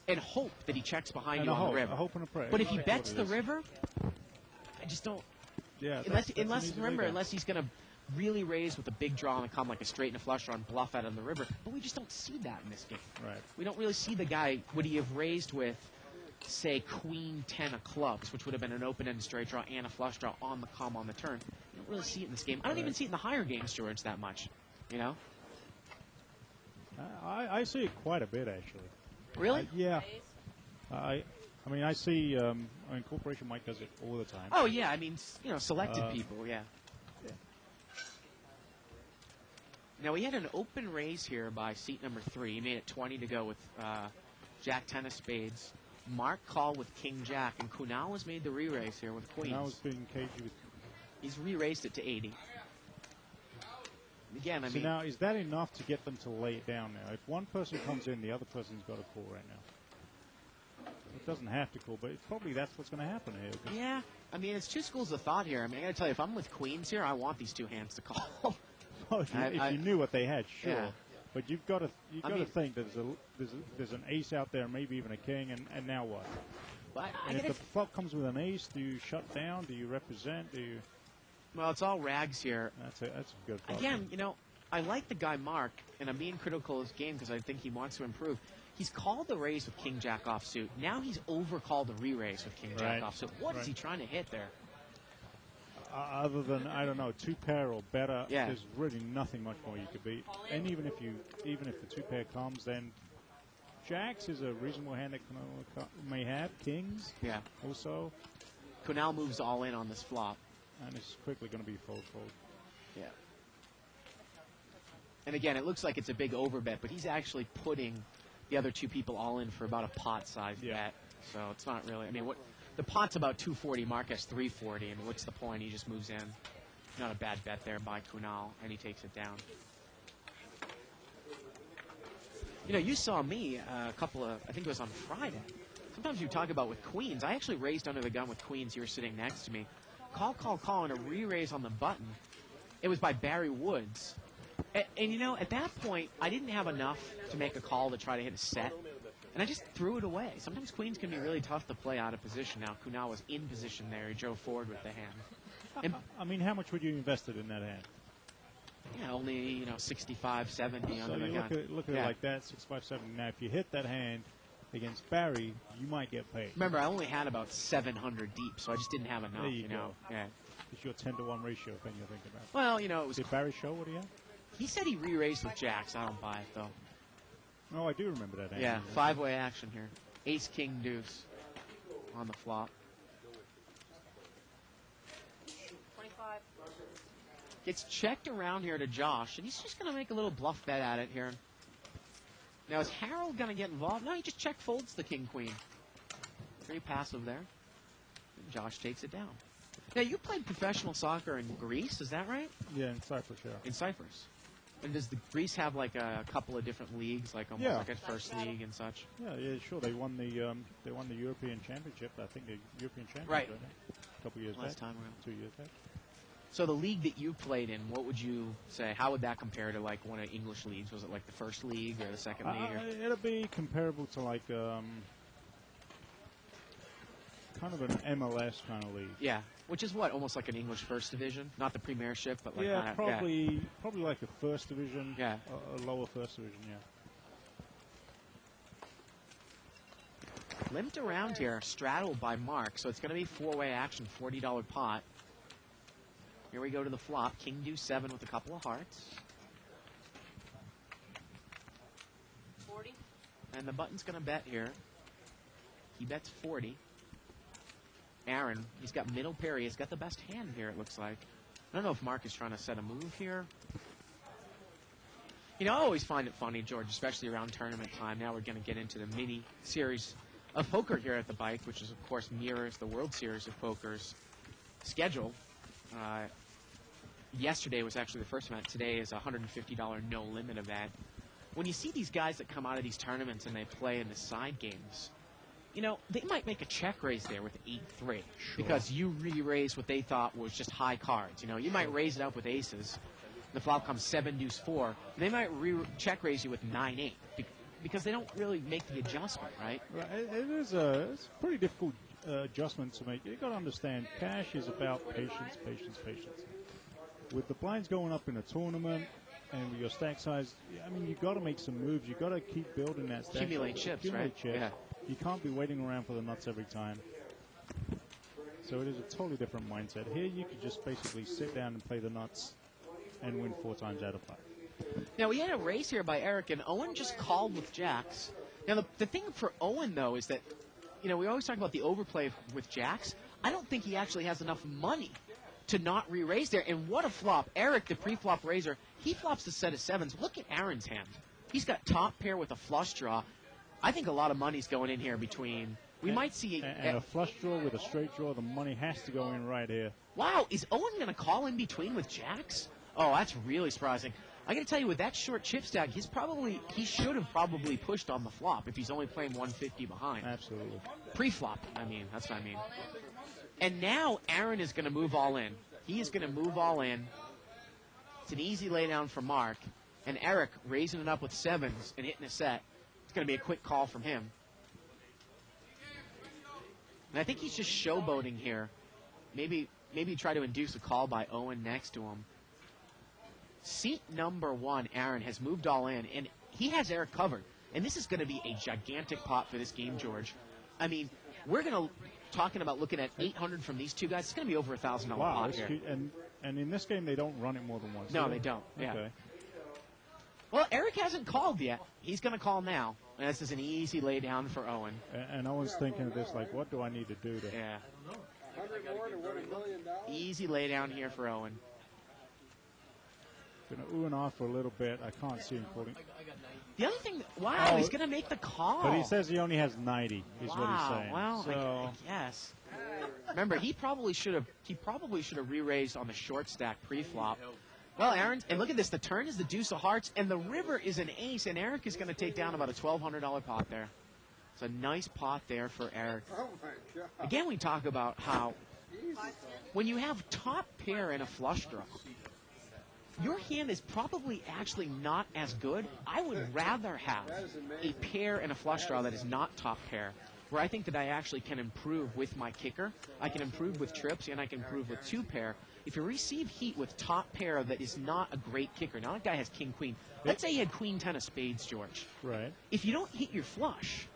[SPEAKER 2] and hope that he checks behind you on the river.
[SPEAKER 4] A hope and a prayer.
[SPEAKER 2] But if he bets the river, I just don't.
[SPEAKER 4] Yeah.
[SPEAKER 2] Unless he's going to really raise with a big draw and come like a straight and a flush draw and bluff out on the river. But we just don't see that in this game.
[SPEAKER 4] Right.
[SPEAKER 2] We don't really see the guy. Would he have raised with, say, Queen 10 of clubs, which would have been an open-ended straight draw and a flush draw on the turn? You don't really see it in this game. I don't even see it in the higher games, George, that much. You know?
[SPEAKER 4] I see it quite a bit, actually.
[SPEAKER 2] Really?
[SPEAKER 4] Yeah. I mean, I see. Corporation Mike does it all the time.
[SPEAKER 2] Oh yeah, I mean, selected people, yeah. Now we had an open raise here by seat number 3. He made it 20 to go with Jack 10 of spades. Mark called with King Jack, and Kunal has made the re-raise here with queens.
[SPEAKER 4] Kunal was being cagey with.
[SPEAKER 2] He's re-raised it to 80. Again, I mean.
[SPEAKER 4] Now is that enough to get them to lay it down now? If one person comes in, the other person's got to call right now. It doesn't have to call, but probably that's what's going to happen here.
[SPEAKER 2] Yeah, I mean, it's two schools of thought here. I mean, I got to tell you, if I'm with queens here, I want these two hands to call.
[SPEAKER 4] Well, if you knew what they had, sure.
[SPEAKER 2] Yeah.
[SPEAKER 4] But you've got to think there's an ace out there, maybe even a king, and now what?
[SPEAKER 2] Well,
[SPEAKER 4] and if the flop comes with an ace, do you shut down? Do you represent? Do you?
[SPEAKER 2] Well, it's all rags here.
[SPEAKER 4] That's a good flop.
[SPEAKER 2] Again, I like the guy Mark, and I'm being critical of his game because I think he wants to improve. He's called the raise with King Jack offsuit. Now he's overcalled the re-raise with King Jack offsuit. What is he trying to hit there?
[SPEAKER 4] Other than, I don't know, 2-pair or better,
[SPEAKER 2] yeah.
[SPEAKER 4] There's really nothing much more you could beat. And even if the 2-pair comes, then Jacks is a reasonable hand that may have. Kings,
[SPEAKER 2] yeah,
[SPEAKER 4] also.
[SPEAKER 2] Kunal moves all in on this flop.
[SPEAKER 4] And it's quickly going to be fold.
[SPEAKER 2] Yeah. And again, it looks like it's a big overbet, but he's actually putting the other two people all in for about a pot-sized bet. So it's not really, I mean, the pot's about 240, Mark has 340. I mean, what's the point? He just moves in. Not a bad bet there by Kunal, and he takes it down. You saw me I think it was on Friday. Sometimes you talk about with queens. I actually raised under the gun with queens. You were sitting next to me. Call, and a re-raise on the button. It was by Barry Woods. And at that point, I didn't have enough to make a call to try to hit a set. And I just threw it away. Sometimes queens can be really tough to play out of position. Now, Kunal was in position there. He drove forward with the hand. And,
[SPEAKER 4] I mean, how much would you invested in that hand?
[SPEAKER 2] Yeah, only, 65, 70 under the gun.
[SPEAKER 4] Look at it like that, 65, 70. Now, if you hit that hand against Barry, you might get paid.
[SPEAKER 2] Remember, I only had about 700 deep, so I just didn't have enough,
[SPEAKER 4] There you go.
[SPEAKER 2] Yeah.
[SPEAKER 4] It's your 10-to-1 ratio thing you're thinking about.
[SPEAKER 2] Well, it was...
[SPEAKER 4] Did Barry show what he had?
[SPEAKER 2] He said he re-raised with jacks. I don't buy it, though.
[SPEAKER 4] Oh, I do remember that hand.
[SPEAKER 2] Yeah, 5-way action here. Ace, king, deuce on the flop.
[SPEAKER 5] 25.
[SPEAKER 2] Gets checked around here to Josh, and he's just going to make a little bluff bet at it here. Now, is Harold going to get involved? No, he just check folds the king-queen. Pretty passive there. Josh takes it down. Now, you played professional soccer in Greece, is that right?
[SPEAKER 4] Yeah, in Cyprus, yeah.
[SPEAKER 2] In Cyprus. And does the Greece have like a couple of different leagues, like almost
[SPEAKER 4] Yeah.
[SPEAKER 2] like a first league and such?
[SPEAKER 4] Yeah, sure. They won the European Championship. I think the European Championship.
[SPEAKER 2] Right.
[SPEAKER 4] A couple years
[SPEAKER 2] Last
[SPEAKER 4] back.
[SPEAKER 2] time around.
[SPEAKER 4] 2 years back.
[SPEAKER 2] So the league that you played in, what would you say? How would that compare to like one of English leagues? Was it like the first league or the second league? Or?
[SPEAKER 4] It'll be comparable to like kind of an MLS kind of league.
[SPEAKER 2] Yeah, which is what, almost like an English first division, not the Premiership, but like
[SPEAKER 4] Yeah,
[SPEAKER 2] kinda-
[SPEAKER 4] probably like a first division.
[SPEAKER 2] Yeah.
[SPEAKER 4] A lower first division. Yeah.
[SPEAKER 2] Limped around here, straddled by Mark, so it's going to be four-way action, $40 pot. Here we go to the flop. King deuce 7 with a couple of hearts.
[SPEAKER 5] 40.
[SPEAKER 2] And the button's going to bet here. He bets 40. Aaron, he's got middle pair. He's got the best hand here, it looks like. I don't know if Mark is trying to set a move here. You know, I always find it funny, George, especially around tournament time. Now we're going to get into the mini series of poker here at the Bike, which is, of course, mirrors the World Series of Poker's schedule. Yesterday was actually the first event. Today is a $150 no-limit event. When you see these guys that come out of these tournaments and they play in the side games, you know, they might make a check raise there with 8-3 because you re-raised what they thought was just high cards. You know, you might raise it up with aces. The flop comes 7 deuce 4. They might check raise you with 9-8 because they don't really make the adjustment, right?
[SPEAKER 4] Right. It's a pretty difficult adjustment to make. You've got to understand, cash is about patience, patience, patience. With the blinds going up in a tournament and with your stack size, I mean, you've got to make some moves. You've got to keep building that stack.
[SPEAKER 2] Accumulate chips, right?
[SPEAKER 4] Chips.
[SPEAKER 2] Yeah.
[SPEAKER 4] You can't be waiting around for the nuts every time. So it is a totally different mindset. Here you could just basically sit down and play the nuts and win 4 times out of 5.
[SPEAKER 2] Now, we had a raise here by Eric, and Owen just called with jacks. Now, the thing for Owen, though, is that, you know, we always talk about the overplay with jacks. I don't think he actually has enough money to not re-raise there. And what a flop. Eric, the pre-flop raiser, he flops the set of 7s. Look at Aaron's hand. He's got top pair with a flush draw. I think a lot of money's going in here between. We might see.
[SPEAKER 4] And a flush draw with a straight draw, the money has to go in right here.
[SPEAKER 2] Wow, is Owen going to call in between with jacks? Oh, that's really surprising. I got to tell you, with that short chip stack, he should have probably pushed on the flop if he's only playing 150 behind.
[SPEAKER 4] Absolutely.
[SPEAKER 2] Pre-flop, I mean, that's what I mean. And now Aaron is going to move all in. He is going to move all in. It's an easy laydown for Mark. And Eric raising it up with 7s and hitting a set. It's going to be a quick call from him. And I think he's just showboating here. Maybe try to induce a call by Owen next to him. Seat number 1, Aaron, has moved all in, and he has Eric covered. And this is going to be a gigantic pot for this game, George. I mean, we're going to talking about looking at 800 from these two guys. It's going to be over $1,000 pot here.
[SPEAKER 4] And in this game, they don't run it more than once.
[SPEAKER 2] No, they don't. Yeah.
[SPEAKER 4] Okay.
[SPEAKER 2] Well, Eric hasn't called yet. He's going to call now. And this is an easy lay down for Owen.
[SPEAKER 4] And Owen's thinking of this like, what do I need to do to?
[SPEAKER 2] Yeah. Easy lay down here for Owen.
[SPEAKER 4] Going to ooh and ah for a little bit. I can't see him pulling.
[SPEAKER 2] The other thing, wow, he's going to make the call.
[SPEAKER 4] But he says he only has 90, is what he's saying.
[SPEAKER 2] Well,
[SPEAKER 4] so,
[SPEAKER 2] I guess. Remember, he probably should have re-raised on the short stack pre-flop. Well, Aaron, and look at this. The turn is the deuce of hearts, and the river is an ace, and Eric is going to take down about a $1,200 pot there. It's a nice pot there for Eric.
[SPEAKER 6] Oh, my God.
[SPEAKER 2] Again, we talk about how when you have top pair and a flush draw, your hand is probably actually not as good. I would rather have a pair and a flush draw that is not top pair, where I think that I actually can improve with my kicker. I can improve with trips, and I can improve with 2 pair. If you receive heat with top pair that is not a great kicker, now that guy has king, queen. Let's say he had queen, 10 of spades, George.
[SPEAKER 4] right.
[SPEAKER 2] If you don't hit your flush,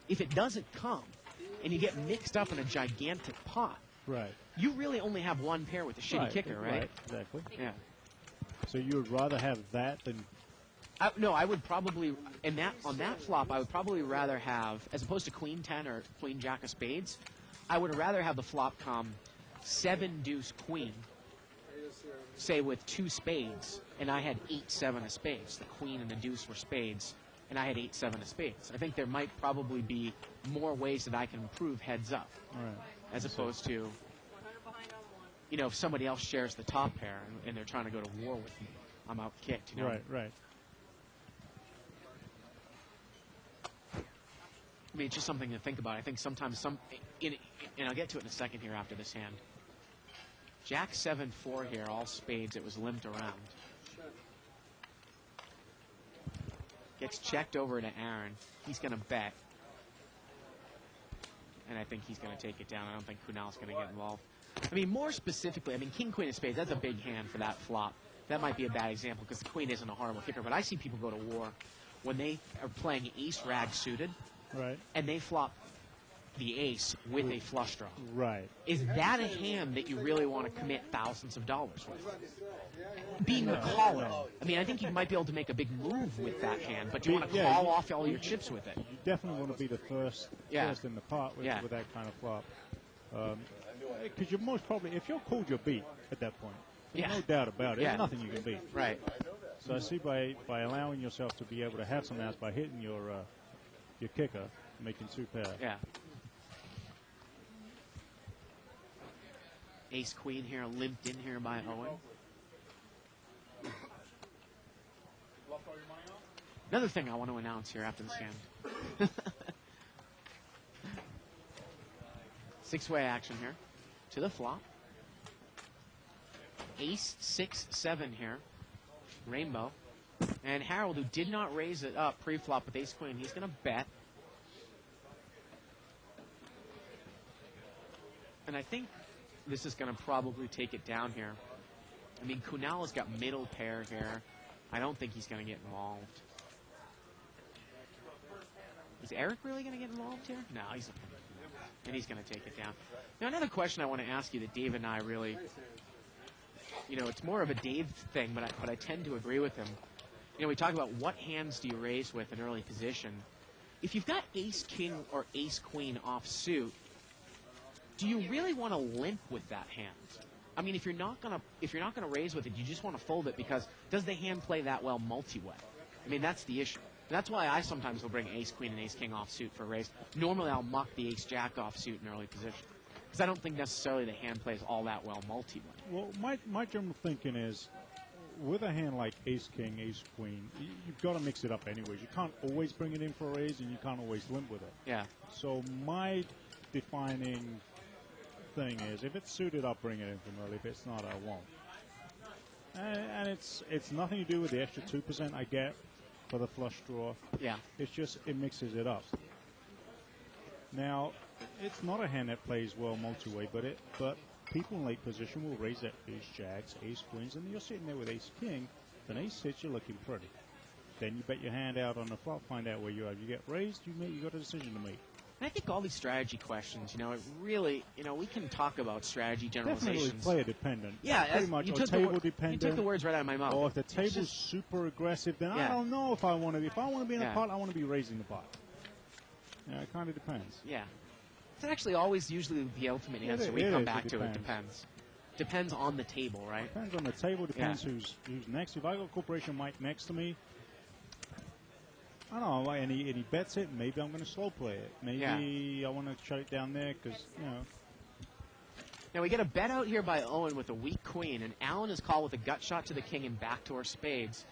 [SPEAKER 2] if it doesn't come, and you get mixed up in a gigantic pot,
[SPEAKER 4] Right.
[SPEAKER 2] you really only have 1 pair with a shitty kicker, right?
[SPEAKER 4] Exactly.
[SPEAKER 2] Yeah.
[SPEAKER 4] So you would rather have that than
[SPEAKER 2] No, I would probably, on that flop, I would probably rather have, as opposed to queen 10 or queen jack of spades, I would rather have the flop come 7 deuce queen, say with 2 spades, and I had 8-7 of spades. The queen and the deuce were spades, and I had 8-7 of spades. I think there might probably be more ways that I can improve heads up.
[SPEAKER 4] All right.
[SPEAKER 2] as
[SPEAKER 4] So-
[SPEAKER 2] opposed to,
[SPEAKER 5] 100 behind on one.
[SPEAKER 2] you know, if somebody else shares the top pair and they're trying to go to war with me, I'm out kicked, you know.
[SPEAKER 4] Right, right.
[SPEAKER 2] I mean, it's just something to think about. I think sometimes and I'll get to it in a second here after this hand. Jack 7-4 here, all spades. It was limped around. Gets checked over to Aaron. He's going to bet. And I think he's going to take it down. I don't think Kunal's going to get involved. I mean, more specifically, I mean, King, Queen of Spades, that's a big hand for that flop. That might be a bad example because the Queen isn't a horrible kicker. But I see people go to war when they are playing ace rag suited
[SPEAKER 4] Right,
[SPEAKER 2] and they flop the ace with a flush draw.
[SPEAKER 4] right.
[SPEAKER 2] Is that a hand that you really want to commit thousands of dollars with? Being the caller. I mean, I think you might be able to make a big move with that hand, but you want to
[SPEAKER 4] Yeah,
[SPEAKER 2] call
[SPEAKER 4] you-
[SPEAKER 2] off all your chips with it.
[SPEAKER 4] You definitely want to be the first in the pot with,
[SPEAKER 2] Yeah.
[SPEAKER 4] with that kind of flop. Because you're most probably, if you're called, you're beat at that point. There's
[SPEAKER 2] Yeah.
[SPEAKER 4] no doubt about it.
[SPEAKER 2] Yeah.
[SPEAKER 4] There's nothing you can beat.
[SPEAKER 2] Right.
[SPEAKER 4] So I see by allowing yourself to be able to have some outs by hitting your kicker, making two pair.
[SPEAKER 2] Yeah. Ace Queen here, limped in here by Owen. Another thing I want to announce here after this hand. Six-way action here to the flop. Ace 6-7 here. Rainbow. And Harold, who did not raise it up pre-flop with Ace Queen, he's going to bet. And I think this is going to probably take it down here. I mean, Kunal has got middle pair here. I don't think he's going to get involved. Is Eric really going to get involved here? No, he's going to take it down. Now, another question I want to ask you that Dave and I really, you know, it's more of a Dave thing, but I tend to agree with him. You know, we talk about what hands do you raise with in early position. If you've got ace king or ace queen offsuit, do you really want to limp with that hand? I mean, if you're not gonna raise with it, you just want to fold it because does the hand play that well multi-way? I mean, that's the issue. And that's why I sometimes will bring ace queen and ace king offsuit for a raise. Normally, I'll muck the ace jack offsuit in early position because I don't think necessarily the hand plays all that well multi-way.
[SPEAKER 4] Well, my general thinking is, with a hand like ace king, ace queen, you've got to mix it up anyways. You can't always bring it in for a raise, and you can't always limp with it.
[SPEAKER 2] Yeah.
[SPEAKER 4] So my defining thing is, if it's suited, I'll bring it in from early. If it's not, I won't. And it's nothing to do with the extra 2% I get for the flush draw.
[SPEAKER 2] Yeah.
[SPEAKER 4] It's just it mixes it up. Now, it's not a hand that plays well multi-way, but people in late position will raise their ace jacks, ace queens, and you're sitting there with ace king. If an ace hits, you're looking pretty. Then you bet your hand out on the flop, find out where you are. You get raised, you got a decision to make.
[SPEAKER 2] And I think all these strategy questions, you know, it really, you know, we can talk about strategy
[SPEAKER 4] Definitely
[SPEAKER 2] generalizations.
[SPEAKER 4] player dependent.
[SPEAKER 2] Yeah,
[SPEAKER 4] pretty much.
[SPEAKER 2] you
[SPEAKER 4] Or
[SPEAKER 2] took
[SPEAKER 4] table
[SPEAKER 2] you
[SPEAKER 4] dependent.
[SPEAKER 2] took the words right out of my mouth.
[SPEAKER 4] Or if the
[SPEAKER 2] It's
[SPEAKER 4] table's
[SPEAKER 2] just-
[SPEAKER 4] super aggressive, then
[SPEAKER 2] Yeah.
[SPEAKER 4] I don't know if I want to. If I want to be in
[SPEAKER 2] Yeah.
[SPEAKER 4] the pot, I want to be raising the pot. Yeah, it kind of depends.
[SPEAKER 2] Yeah. It's actually always usually the ultimate
[SPEAKER 4] It
[SPEAKER 2] answer
[SPEAKER 4] is,
[SPEAKER 2] we
[SPEAKER 4] it
[SPEAKER 2] come
[SPEAKER 4] is,
[SPEAKER 2] back
[SPEAKER 4] it
[SPEAKER 2] to. It
[SPEAKER 4] depends.
[SPEAKER 2] depends. Depends on the table, right?
[SPEAKER 4] Depends on the table. Depends who's next. If I got Corporation Mike next to me, I don't know, and he bets it, maybe I'm going to slow play it. Maybe I want to shut it down there because, you know.
[SPEAKER 2] Now we get a bet out here by Owen with a weak queen, and Allen is called with a gut shot to the king and backdoor spades.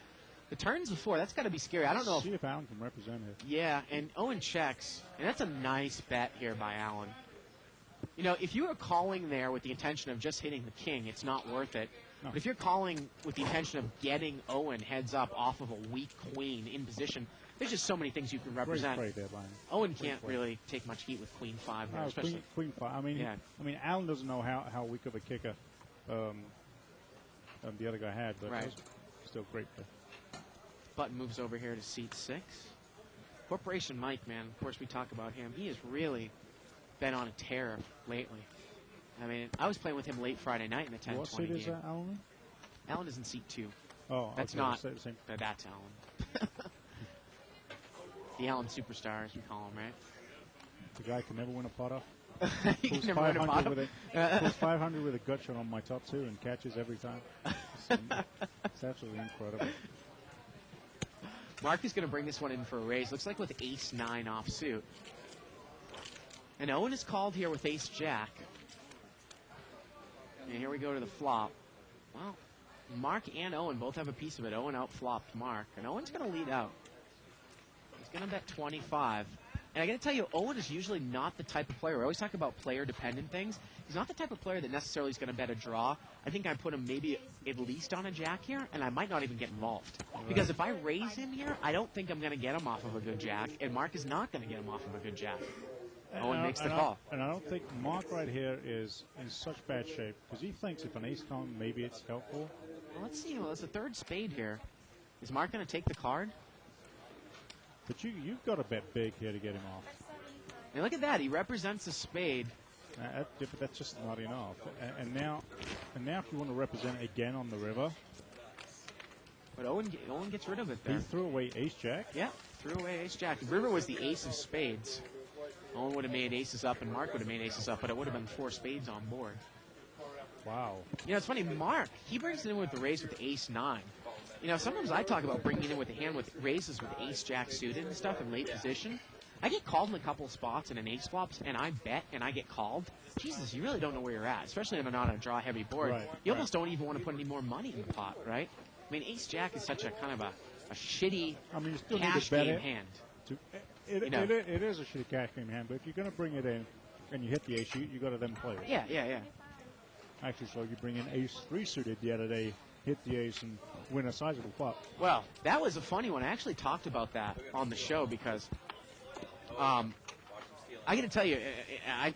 [SPEAKER 2] The turn's before. That's got to be scary. I don't know.
[SPEAKER 4] See if Allen can represent it.
[SPEAKER 2] Yeah, and Owen checks, and that's a nice bet here by Allen. You know, if you are calling there with the intention of just hitting the king, it's not worth it.
[SPEAKER 4] No.
[SPEAKER 2] But if you're calling with the intention of getting Owen heads up off of a weak queen in position, there's just so many things you can
[SPEAKER 4] Great
[SPEAKER 2] represent.
[SPEAKER 4] trade deadline.
[SPEAKER 2] Owen
[SPEAKER 4] Great
[SPEAKER 2] can't
[SPEAKER 4] play.
[SPEAKER 2] really take much heat with queen 5 there,
[SPEAKER 4] No,
[SPEAKER 2] especially.
[SPEAKER 4] queen five. I mean,
[SPEAKER 2] Yeah.
[SPEAKER 4] Allen doesn't know how weak of a kicker the other guy had, but
[SPEAKER 2] Right.
[SPEAKER 4] it was still great play.
[SPEAKER 2] Button moves over here to seat 6. Corporation Mike, man, of course we talk about him. He has really been on a tear lately. I mean, I was playing with him late Friday night in the 10-20
[SPEAKER 4] What seat is
[SPEAKER 2] game.
[SPEAKER 4] that, Allen?
[SPEAKER 2] Allen is in seat 2.
[SPEAKER 4] Oh,
[SPEAKER 2] That's
[SPEAKER 4] okay,
[SPEAKER 2] not.
[SPEAKER 4] the same.
[SPEAKER 2] That's Allen. The Allen superstar, as we call him, right?
[SPEAKER 4] The guy can never win a pot off.
[SPEAKER 2] He
[SPEAKER 4] Pulls
[SPEAKER 2] can never win a
[SPEAKER 4] 500
[SPEAKER 2] bottom.
[SPEAKER 4] with a pulls 500 with a gut shot on my top 2 and catches every time. It's absolutely incredible.
[SPEAKER 2] Mark is going to bring this one in for a raise. Looks like with ace 9 offsuit. And Owen is called here with ace jack. And here we go to the flop. Well, Mark and Owen both have a piece of it. Owen outflopped Mark, and Owen's going to lead out. He's going to bet 25. And I got to tell you, Owen is usually not the type of player. We always talk about player-dependent things. He's not the type of player that necessarily is going to bet a draw. I think I put him maybe at least on a jack here, and I might not even get involved. Because if I raise him here, I don't think I'm going to get him off of a good jack, and Mark is not going to get him off of a good jack. Owen makes the call.
[SPEAKER 4] And I don't think Mark right here is in such bad shape, because he thinks if an ace comes, maybe it's helpful.
[SPEAKER 2] Well, let's see. Well, there's a third spade here. Is Mark going to take the card?
[SPEAKER 4] But you've got to bet big here to get him off.
[SPEAKER 2] And look at that. He represents a spade.
[SPEAKER 4] But that's just not enough. And now if you want to represent again on the river.
[SPEAKER 2] But Owen gets rid of it there.
[SPEAKER 4] He threw away ace-jack?
[SPEAKER 2] Yeah, threw away ace-jack. The river was the ace of spades. Owen would have made aces up, and Mark would have made aces up, but it would have been 4 spades on board.
[SPEAKER 4] Wow.
[SPEAKER 2] You know, it's funny. Mark, he brings it in with the raise with ace-9. You know, sometimes I talk about bringing in with a hand with raises with ace-jack suited and stuff in late position. I get called in a couple of spots in an ace flops, and I bet and I get called. Jesus, you really don't know where you're at, especially if I'm not on a draw-heavy board.
[SPEAKER 4] Right,
[SPEAKER 2] you almost don't even want to put any more money in the pot, right? I mean, ace-jack is such a kind of a shitty
[SPEAKER 4] you still
[SPEAKER 2] cash
[SPEAKER 4] need to bet
[SPEAKER 2] game
[SPEAKER 4] it.
[SPEAKER 2] hand.
[SPEAKER 4] It is a shitty cash game hand, but if you're going to bring it in and you hit the ace, you got to then play it.
[SPEAKER 2] Yeah.
[SPEAKER 4] Actually, so you bring in ace-3 suited the other day, hit the ace, and win a sizable flop.
[SPEAKER 2] Well, that was a funny one. I actually talked about that on the show because I got to tell you,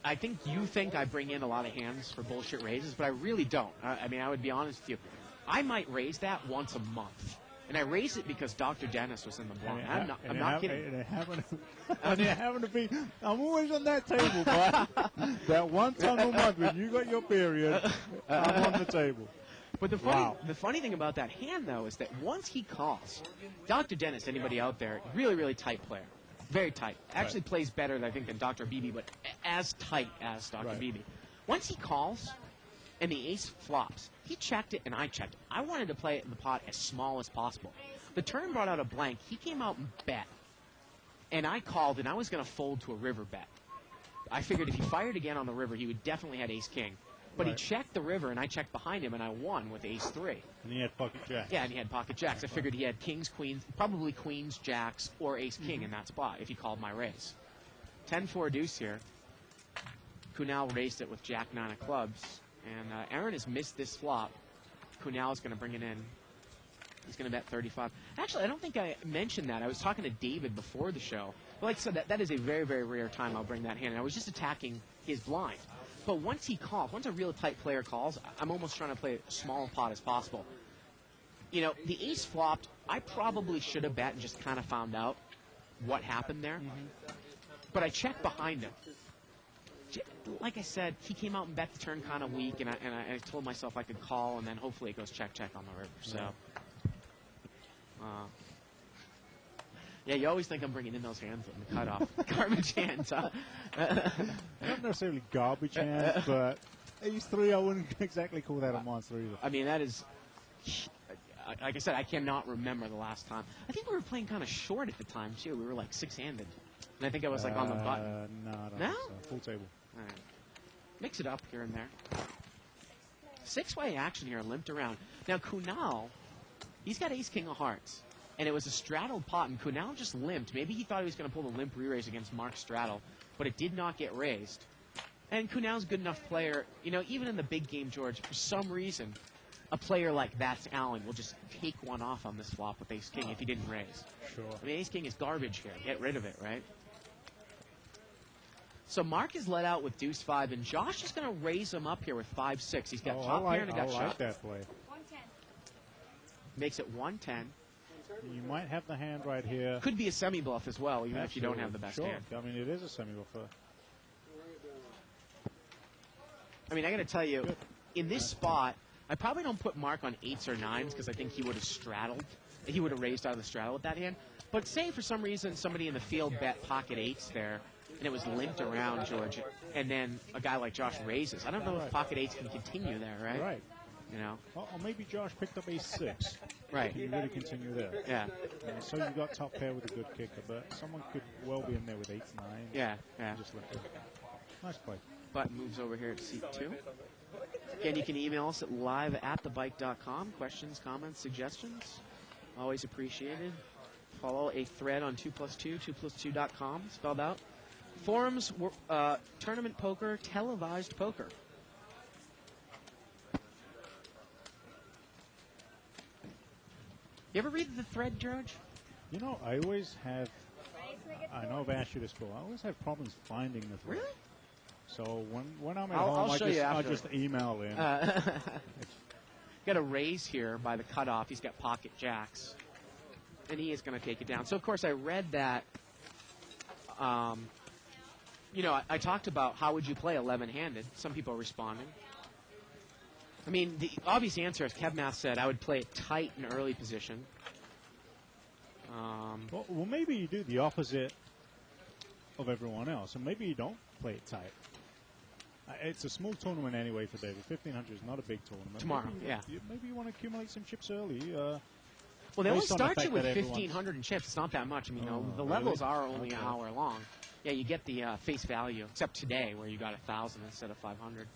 [SPEAKER 2] I think you think I bring in a lot of hands for bullshit raises, but I really don't. I mean, I would be honest with you. I might raise that once a month. And I raise it because Dr. Dennis was in the blind. I'm not kidding.
[SPEAKER 4] And it happened to be, I'm always on that table, but that one time a month when you got your period, I'm on the table.
[SPEAKER 2] But the funny thing about that hand, though, is that once he calls, Dr. Dennis, anybody out there, really, really tight player. Very tight. Actually plays better, I think, than Dr. Beebe, but as tight as Dr. Beebe. Once he calls and the ace flops, he checked it and I checked it. I wanted to play it in the pot as small as possible. The turn brought out a blank. He came out and bet. And I called, and I was going to fold to a river bet. I figured if he fired again on the river, he would definitely have ace-king. But he checked the river, and I checked behind him, and I won with ace-3.
[SPEAKER 4] And he had pocket jacks.
[SPEAKER 2] Yeah, and he had pocket jacks. I figured he had kings, queens, probably queens, jacks, or ace-king in that spot if he called my raise. 10-4 deuce here. Kunal raised it with jack-9 of clubs. And Aaron has missed this flop. Kunal is going to bring it in. He's going to bet 35. Actually, I don't think I mentioned that. I was talking to David before the show. But like I said, that is a very, very rare time I'll bring that hand. And I was just attacking his blind. But once he calls, once a real tight player calls, I'm almost trying to play as small a pot as possible. You know, the ace flopped. I probably should have bet and just kind of found out what happened there. But I checked behind him. Like I said, he came out and bet the turn kind of weak, and I told myself I could call, and then hopefully it goes check on the river. So, yeah, you always think I'm bringing in those hands in the cutoff. Garbage hands, huh?
[SPEAKER 4] Not necessarily garbage hands, but ace-3, I wouldn't exactly call that a monster either.
[SPEAKER 2] I mean, that is, like I said, I cannot remember the last time. I think we were playing kind of short at the time, too. We were like 6-handed. And I think I was like on the button.
[SPEAKER 4] No, I don't
[SPEAKER 2] No?
[SPEAKER 4] think so. Full table.
[SPEAKER 2] All right. Mix it up here and there. 6-way action here, limped around. Now, Kunal, he's got ace-king of hearts. And it was a straddled pot, and Kunal just limped. Maybe he thought he was going to pull the limp re-raise against Mark Straddle, but it did not get raised. And Kunal's a good enough player. You know, even in the big game, George, for some reason, a player like that's Allen will just take one off on this flop with ace-king if he didn't raise.
[SPEAKER 4] Sure.
[SPEAKER 2] I mean, ace-king is garbage here. Get rid of it, right? So Mark is let out with deuce-5, and Josh is going to raise him up here with 5-6. He's got top pair and a gut
[SPEAKER 4] I
[SPEAKER 2] shot.
[SPEAKER 4] like that play.
[SPEAKER 5] 110.
[SPEAKER 2] Makes it 110.
[SPEAKER 4] You might have the hand right here.
[SPEAKER 2] Could be a semi-bluff as well, even if you don't have the best
[SPEAKER 4] sure.
[SPEAKER 2] hand.
[SPEAKER 4] I mean, it is a semi-buffer.
[SPEAKER 2] I mean, I got to tell you,
[SPEAKER 4] Good.
[SPEAKER 2] in this spot, I probably don't put Mark on 8s or 9s because I think he would have straddled. He would have raised out of the straddle with that hand. But say for some reason somebody in the field bet pocket 8s there, and it was limped around, George, and then a guy like Josh raises. I don't know if pocket 8s can continue there, right?
[SPEAKER 4] Right.
[SPEAKER 2] You know?
[SPEAKER 4] Or maybe Josh picked up ace-6.
[SPEAKER 2] Right.
[SPEAKER 4] You really continue there.
[SPEAKER 2] Yeah.
[SPEAKER 4] So you've got top pair with a good kicker, but someone could well be in there with 8-9.
[SPEAKER 2] Yeah.
[SPEAKER 4] Just let it. Nice play.
[SPEAKER 2] Button moves over here to seat 2. Again, you can email us at live@thebike.com. Questions, comments, suggestions. Always appreciated. Follow a thread on 2plus2, 2plus2.com, spelled out. Forums, tournament poker, televised poker. You ever read the thread, George?
[SPEAKER 4] You know, I always have, I know I've asked you this before, I always have problems finding the thread.
[SPEAKER 2] Really?
[SPEAKER 4] So when I'm at
[SPEAKER 2] I'll
[SPEAKER 4] home,
[SPEAKER 2] show you
[SPEAKER 4] I
[SPEAKER 2] after.
[SPEAKER 4] just email in.
[SPEAKER 2] Got a raise here by the cutoff. He's got pocket jacks. And he is going to take it down. So, of course, I read that, you know, I talked about how would you play 11-handed. Some people are responding. I mean, the obvious answer, as Kevmath said, I would play it tight in early position.
[SPEAKER 4] Well, maybe you do the opposite of everyone else, and maybe you don't play it tight. It's a small tournament anyway for David. 1,500 is not a big tournament.
[SPEAKER 2] Tomorrow,
[SPEAKER 4] Maybe you want to accumulate some chips early.
[SPEAKER 2] Well, they only
[SPEAKER 4] based on the
[SPEAKER 2] start you
[SPEAKER 4] fact
[SPEAKER 2] with
[SPEAKER 4] that everyone's-
[SPEAKER 2] 1,500 in chips. It's not that much. I mean, the
[SPEAKER 4] really?
[SPEAKER 2] levels are only an
[SPEAKER 4] Okay.
[SPEAKER 2] hour long. Yeah, you get the face value, except today where you got 1,000 instead of 500.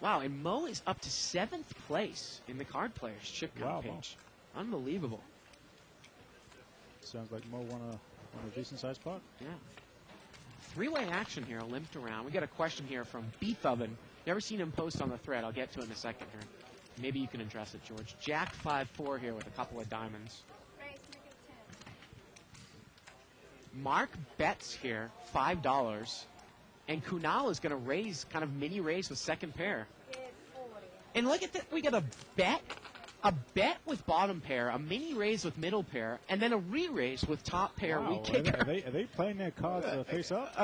[SPEAKER 2] Wow, and Mo is up to 7th place in the card players chip count
[SPEAKER 4] Wow, Mo.
[SPEAKER 2] page. Unbelievable.
[SPEAKER 4] Sounds like Mo won a decent-sized pot.
[SPEAKER 2] Yeah. Three-way action here, limped around. We got a question here from Beef Oven. Never seen him post on the thread. I'll get to it in a second here. Maybe you can address it, George. Jack 5-4 here with a couple of diamonds. Mark bets here $5, and Kunal is going to raise, kind of mini raise with second pair. And look at that, we got a bet with bottom pair, a mini raise with middle pair, and then a re-raise with top pair
[SPEAKER 4] Wow,
[SPEAKER 2] re-kicker.
[SPEAKER 4] are they playing their cards face up?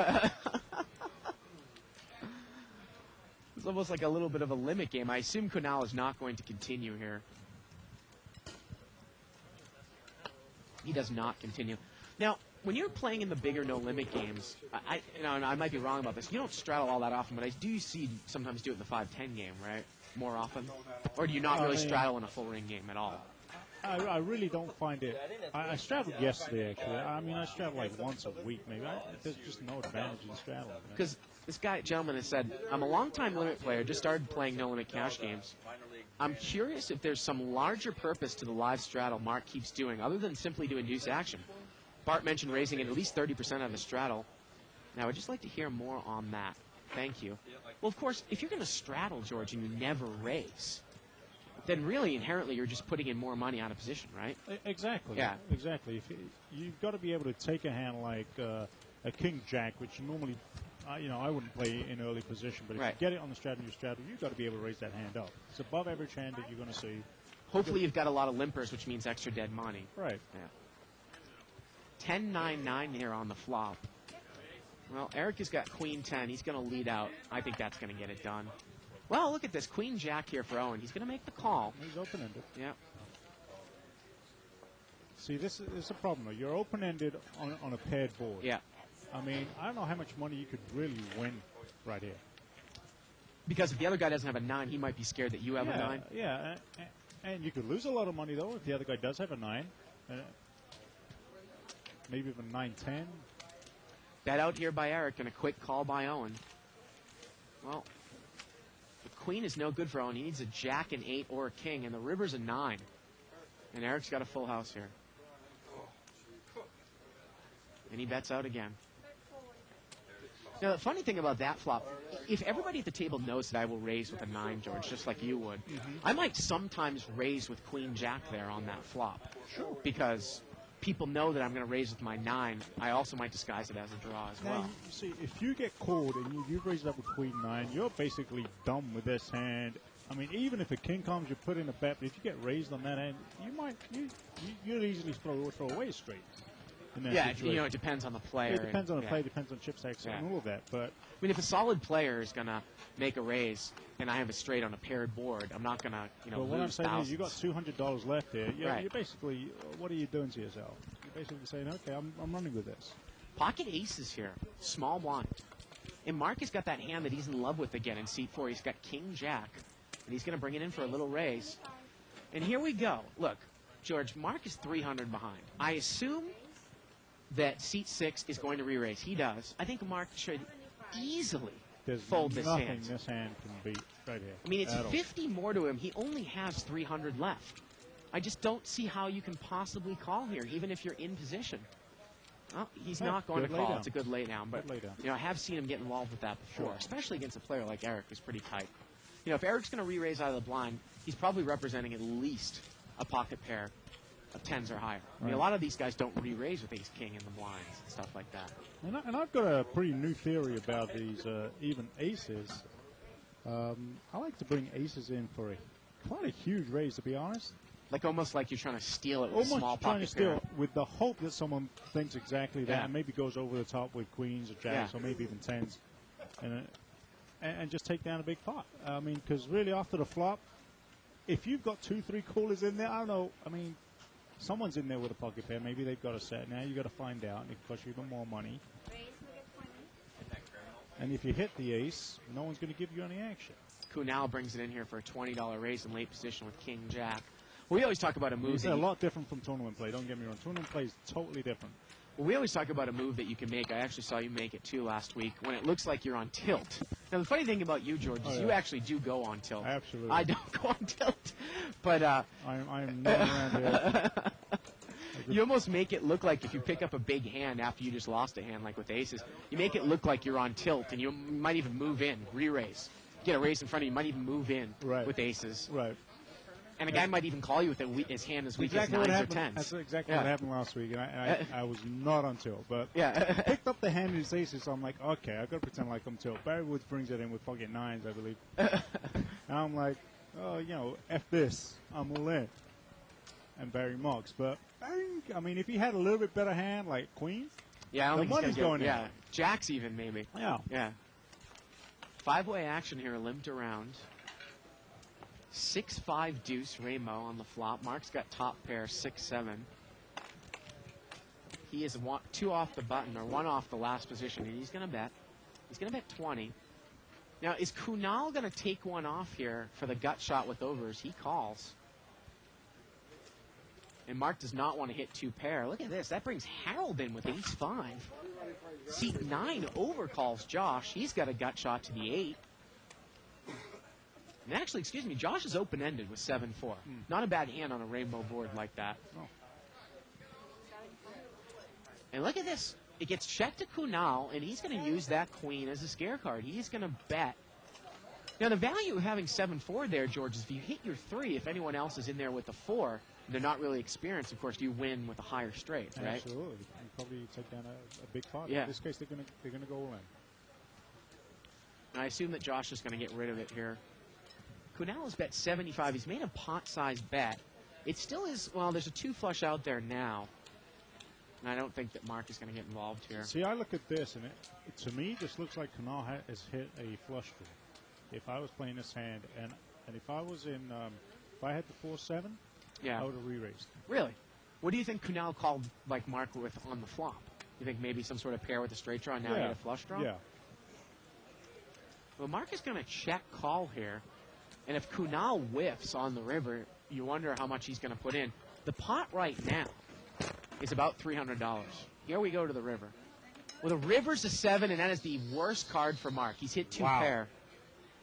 [SPEAKER 2] It's almost like a little bit of a limit game. I assume Kunal is not going to continue here. He does not continue. Now, when you're playing in the bigger no-limit games, and I might be wrong about this, you don't straddle all that often, but I do see sometimes do it in the 5-10 game, right? More often? Or do you not really straddle in a full ring game at all?
[SPEAKER 4] I really don't find it. I straddled yesterday, actually. I mean, I straddle like once a week, maybe. There's just no advantage in straddling.
[SPEAKER 2] Because this gentleman has said, I'm a long-time limit player, just started playing no-limit cash games. I'm curious if there's some larger purpose to the live straddle Mark keeps doing, other than simply to induce action. Bart mentioned raising at least 30% on the straddle. Now, I'd just like to hear more on that. Thank you. Well, of course, if you're going to straddle, George, and you never raise, then really, inherently, you're just putting in more money out of position, right?
[SPEAKER 4] Exactly.
[SPEAKER 2] Yeah.
[SPEAKER 4] Exactly. If you've got to be able to take a hand like a king jack, which you normally, I wouldn't play in early position, but if
[SPEAKER 2] Right.
[SPEAKER 4] you get it on the straddle, you've got to be able to raise that hand up. It's above average hand that you're going to see.
[SPEAKER 2] Hopefully, you've got a lot of limpers, which means extra dead money.
[SPEAKER 4] Right.
[SPEAKER 2] Yeah. 10-9-9 here on the flop. Well, Eric has got Queen 10. He's going to lead out. I think that's going to get it done. Well, look at this. Queen Jack here for Owen. He's going to make the call.
[SPEAKER 4] He's open-ended.
[SPEAKER 2] Yeah.
[SPEAKER 4] See, this is a problem, though. You're open-ended on a paired board.
[SPEAKER 2] Yeah.
[SPEAKER 4] I mean, I don't know how much money you could really win right here.
[SPEAKER 2] Because if the other guy doesn't have a 9, he might be scared that you have a 9.
[SPEAKER 4] Yeah, and you could lose a lot of money, though, if the other guy does have a 9. Maybe even 9-10.
[SPEAKER 2] Bet out here by Eric and a quick call by Owen. Well, the queen is no good for Owen. He needs a jack, an 8, or a king, and the river's a 9. And Eric's got a full house here. And he bets out again. Now, the funny thing about that flop, if everybody at the table knows that I will raise with a 9, George, just like you would, I might sometimes raise with queen jack there on that flop. Sure. Because people know that I'm going to raise with my 9. I also might disguise it as a draw as
[SPEAKER 4] Now,
[SPEAKER 2] well.
[SPEAKER 4] you see, if you get called and you've raised up with queen 9, you're basically done with this hand. I mean, even if a king comes, you put in a bet, but if you get raised on that hand, you'll easily throw away a straight. In that
[SPEAKER 2] Yeah,
[SPEAKER 4] situation.
[SPEAKER 2] it depends on the player.
[SPEAKER 4] It depends on the
[SPEAKER 2] yeah.
[SPEAKER 4] player, depends on chip stacks and all of that. But
[SPEAKER 2] I mean, if a solid player is going to make a raise and I have a straight on a paired board, I'm not going to,
[SPEAKER 4] but what I'm
[SPEAKER 2] lose
[SPEAKER 4] saying
[SPEAKER 2] thousands.
[SPEAKER 4] is, you got $200 left here.
[SPEAKER 2] Right.
[SPEAKER 4] You're basically, what are you doing to yourself? You're basically saying, okay, I'm running with this.
[SPEAKER 2] Pocket aces here, small blind. And Mark has got that hand that he's in love with again in seat 4. He's got king jack, and he's going to bring it in for a little raise. And here we go. Look, George, Mark is 300 behind. I assume that seat 6 is going to re-raise. He does. I think Mark should easily
[SPEAKER 4] There's
[SPEAKER 2] fold this
[SPEAKER 4] nothing
[SPEAKER 2] hand.
[SPEAKER 4] this hand can beat. right here.
[SPEAKER 2] I mean, it's
[SPEAKER 4] At all.
[SPEAKER 2] 50 more to him. He only has 300 left. I just don't see how you can possibly call here, even if you're in position. Well, he's not going to
[SPEAKER 4] good
[SPEAKER 2] call.
[SPEAKER 4] laydown.
[SPEAKER 2] It's a good laydown, but
[SPEAKER 4] Good laydown.
[SPEAKER 2] you know, I have seen him get involved with that before,
[SPEAKER 4] Sure.
[SPEAKER 2] especially against a player like Eric, who's pretty tight. You know, if Eric's going to re-raise out of the blind, he's probably representing at least a pocket pair of 10s or higher. I mean, a
[SPEAKER 4] Right.
[SPEAKER 2] lot of these guys don't re-raise with ace-king in the blinds and stuff like that.
[SPEAKER 4] And I've got a pretty new theory about these even aces. I like to bring aces in for quite a huge raise, to be honest.
[SPEAKER 2] Like almost like you're trying to steal it with a
[SPEAKER 4] Almost
[SPEAKER 2] small
[SPEAKER 4] trying to
[SPEAKER 2] pocket pair.
[SPEAKER 4] steal with the hope that someone thinks exactly that
[SPEAKER 2] Yeah.
[SPEAKER 4] and maybe goes over the top with queens or jacks
[SPEAKER 2] Yeah.
[SPEAKER 4] or maybe even tens and just take down a big pot. I mean, because really after the flop, if you've got 2-3 callers in there, I don't know. I mean, someone's in there with a pocket pair. Maybe they've got a set. Now you got to find out. And it costs you even more money. And if you hit the ace, no one's going to give you any action.
[SPEAKER 2] Kunal brings it in here for a $20 raise in late position with King Jack. We always talk about a move.
[SPEAKER 4] It's
[SPEAKER 2] that
[SPEAKER 4] a
[SPEAKER 2] you-
[SPEAKER 4] lot different from tournament play. Don't get me wrong. Tournament play is totally different.
[SPEAKER 2] We always talk about a move that you can make. I actually saw you make it too last week when it looks like you're on tilt. Now the funny thing about you, George, is
[SPEAKER 4] Oh,
[SPEAKER 2] you
[SPEAKER 4] yeah.
[SPEAKER 2] actually do go on tilt.
[SPEAKER 4] Absolutely.
[SPEAKER 2] I don't go on tilt, but
[SPEAKER 4] I'm not around here.
[SPEAKER 2] you almost make it look like if you pick up a big hand after you just lost a hand, like with aces, you make it look like you're on tilt, and you might even move in, re-raise. Get a raise in front of you, you might even move in
[SPEAKER 4] Right.
[SPEAKER 2] with aces.
[SPEAKER 4] Right.
[SPEAKER 2] And a guy might even call you with his hand as weak
[SPEAKER 4] Exactly
[SPEAKER 2] as
[SPEAKER 4] what
[SPEAKER 2] nines or
[SPEAKER 4] happened.
[SPEAKER 2] tens.
[SPEAKER 4] That's exactly
[SPEAKER 2] Yeah.
[SPEAKER 4] what happened last week, and I was not on tilt. But
[SPEAKER 2] Yeah.
[SPEAKER 4] picked up the hand in his aces, so I'm like, okay, I've got to pretend like I'm tilt. Barry Woods brings it in with pocket nines, I believe. And I'm like, oh, you know, F this, I'm all in. And Barry mocks. But, I mean, if he had a little bit better hand, like queens,
[SPEAKER 2] Yeah, I don't
[SPEAKER 4] The
[SPEAKER 2] think he's
[SPEAKER 4] money's
[SPEAKER 2] gonna
[SPEAKER 4] going
[SPEAKER 2] get,
[SPEAKER 4] in.
[SPEAKER 2] yeah, jacks even maybe.
[SPEAKER 4] yeah.
[SPEAKER 2] Yeah. Five-way action here, limped around. 6-5 deuce rainbow on the flop. Mark's got top pair 6-7. He is two off the button or one off the last position, and he's gonna bet. He's gonna bet 20. Now, is Kunal gonna take one off here for the gut shot with overs? He calls. And Mark does not want to hit two pair. Look at this. That brings Harold in with ace-5. Seat 9 overcalls Josh. He's got a gut shot to the 8. And actually, excuse me, Josh is open-ended with 7-4. Not a bad hand on a rainbow board like that.
[SPEAKER 4] No.
[SPEAKER 2] And look at this. It gets checked to Kunal, and he's going to use that queen as a scare card. He's going to bet. Now, the value of having 7-4 there, George, is if you hit your 3, if anyone else is in there with a 4, they're not really experienced, of course, you win with a higher straight, right?
[SPEAKER 4] Absolutely. You probably take down a big pot.
[SPEAKER 2] Yeah.
[SPEAKER 4] In this case, they're gonna go all in.
[SPEAKER 2] And I assume that Josh is going to get rid of it here. Kunal has bet 75. He's made a pot-sized bet. It still is, well, there's a 2 flush out there now. And I don't think that Mark is going to get involved here.
[SPEAKER 4] See, I look at this, and it to me, this looks like Kunal has hit a flush draw. If I was playing this hand, and if I was in, if I had the 4-7,
[SPEAKER 2] Yeah.
[SPEAKER 4] I would have re-raised.
[SPEAKER 2] Really? What do you think Kunal called like Mark with on the flop? You think maybe some sort of pair with a straight draw and now you get a flush draw?
[SPEAKER 4] Yeah.
[SPEAKER 2] Well, Mark is going to check call here. And if Kunal whiffs on the river, you wonder how much he's going to put in. The pot right now is about $300. Here we go to the river. Well, the river's a 7, and that is the worst card for Mark. He's hit 2
[SPEAKER 4] Wow.
[SPEAKER 2] pair.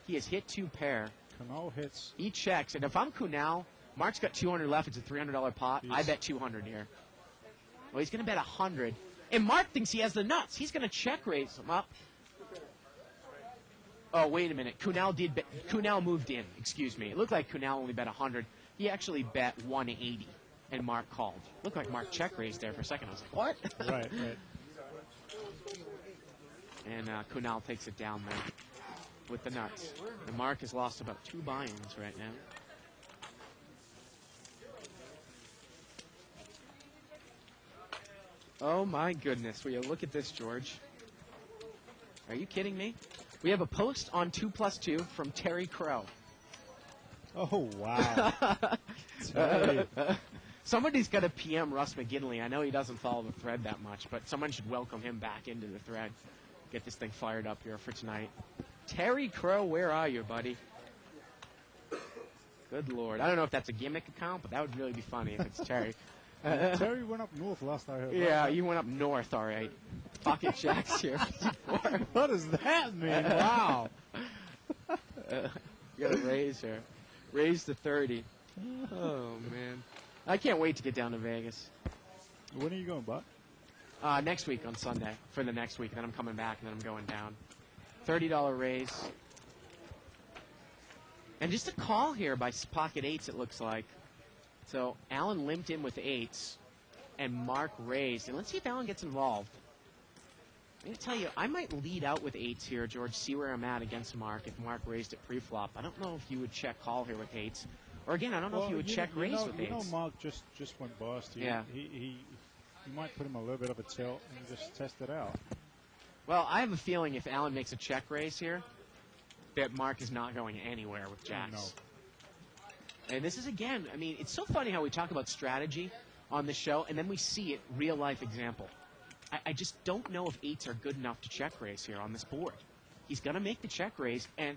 [SPEAKER 2] He has hit 2 pair.
[SPEAKER 4] Kunal hits.
[SPEAKER 2] He checks, and if I'm Kunal, Mark's got 200 left. It's a $300 pot. I
[SPEAKER 4] Yes.
[SPEAKER 2] bet 200 here. Well, he's going to bet 100. And Mark thinks he has the nuts. He's going to check raise him up. Oh, wait a minute. Kunal moved in. Excuse me. It looked like Kunal only bet 100. He actually bet 180, and Mark called. Looked like Mark check raised there for a second. I was like, what?
[SPEAKER 4] Right.
[SPEAKER 2] And Kunal takes it down there with the nuts. And Mark has lost about 2 buy-ins right now. Oh my goodness. Will you look at this, George? Are you kidding me? We have a post on 2+2 from Terry Crow.
[SPEAKER 4] Oh, wow. Terry.
[SPEAKER 2] Somebody's got to PM Russ McGinley. I know he doesn't follow the thread that much, but someone should welcome him back into the thread. Get this thing fired up here for tonight. Terry Crow, where are you, buddy? Good Lord. I don't know if that's a gimmick account, but that would really be funny if it's Terry.
[SPEAKER 4] Terry went up north last I heard.
[SPEAKER 2] Yeah, you went up north, all right. Pocket Jacks here.
[SPEAKER 4] What does that mean? Wow.
[SPEAKER 2] You got to raise her. Raise to 30. Oh, man. I can't wait to get down to Vegas.
[SPEAKER 4] When are you going, Buck?
[SPEAKER 2] Next week on Sunday. For the next week. Then I'm coming back, and then I'm going down. $30 raise. And just a call here by pocket eights, it looks like. So Alan limped in with eights, and Mark raised. And let's see if Alan gets involved. I'm going to tell you, I might lead out with eights here, George, see where I'm at against Mark if Mark raised it pre-flop. I don't know if you would check call here with eights. Or again, I don't know if you would check raise with eights.
[SPEAKER 4] You know Mark just went bust.
[SPEAKER 2] Yeah.
[SPEAKER 4] He might put him a little bit of a tilt and just test it out.
[SPEAKER 2] Well, I have a feeling if Alan makes a check raise here, that Mark is not going anywhere with jacks.
[SPEAKER 4] No.
[SPEAKER 2] And this is, again, I mean, it's so funny how we talk about strategy on the show, and then we see it real-life example. I just don't know if eights are good enough to check raise here on this board. He's going to make the check raise, and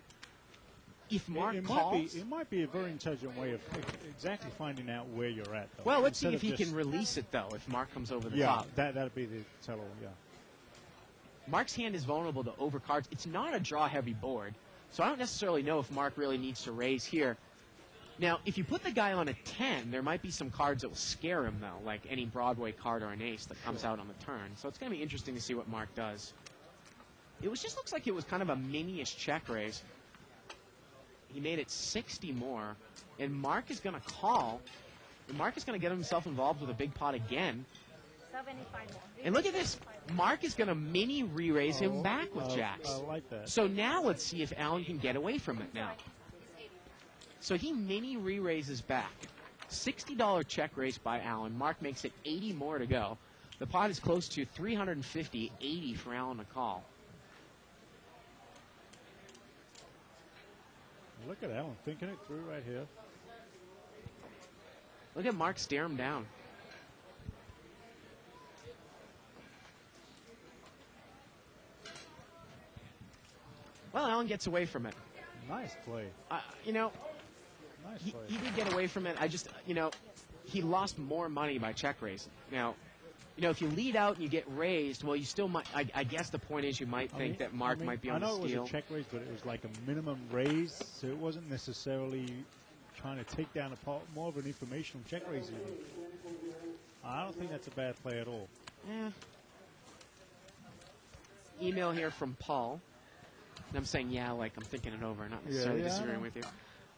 [SPEAKER 2] if Mark calls...
[SPEAKER 4] It might be a very intelligent way of exactly finding out where you're at, though.
[SPEAKER 2] Well, let's see if he can release it, though, if Mark comes over the top.
[SPEAKER 4] Yeah, that'd be the tell-all, yeah.
[SPEAKER 2] Mark's hand is vulnerable to overcards. It's not a draw-heavy board, so I don't necessarily know if Mark really needs to raise here. Now, if you put the guy on a 10, there might be some cards that will scare him, though, like any Broadway card or an ace that comes out on the turn. So it's going to be interesting to see what Mark does. It just looks like it was kind of a mini-ish check raise. He made it 60 more, and Mark is going to call. And Mark is going to get himself involved with a big pot again.
[SPEAKER 5] 75 more.
[SPEAKER 2] And look at this. Mark is going to mini re-raise him back with jacks.
[SPEAKER 4] I like that.
[SPEAKER 2] So now let's see if Alan can get away from it now. So he mini re-raises back. $60 check raise by Alan. Mark makes it 80 more to go. The pot is close to 350, 80 for Alan to call.
[SPEAKER 4] Look at Alan thinking it through right here.
[SPEAKER 2] Look at Mark stare him down. Well, Alan gets away from it.
[SPEAKER 4] Nice play.
[SPEAKER 2] You know,
[SPEAKER 4] Nice
[SPEAKER 2] he
[SPEAKER 4] play.
[SPEAKER 2] did get away from it. He lost more money by check raise. Now, if you lead out and you get raised, well, you still might. I guess the point is you might think that Mark might be on the steal.
[SPEAKER 4] I know it was a check raise, but it was like a minimum raise, so it wasn't necessarily trying to take down a pot. More of an informational check raise. Even. I don't think that's a bad play at all.
[SPEAKER 2] Yeah. Email here from Paul. And I'm saying, like I'm thinking it over, not necessarily disagreeing with you.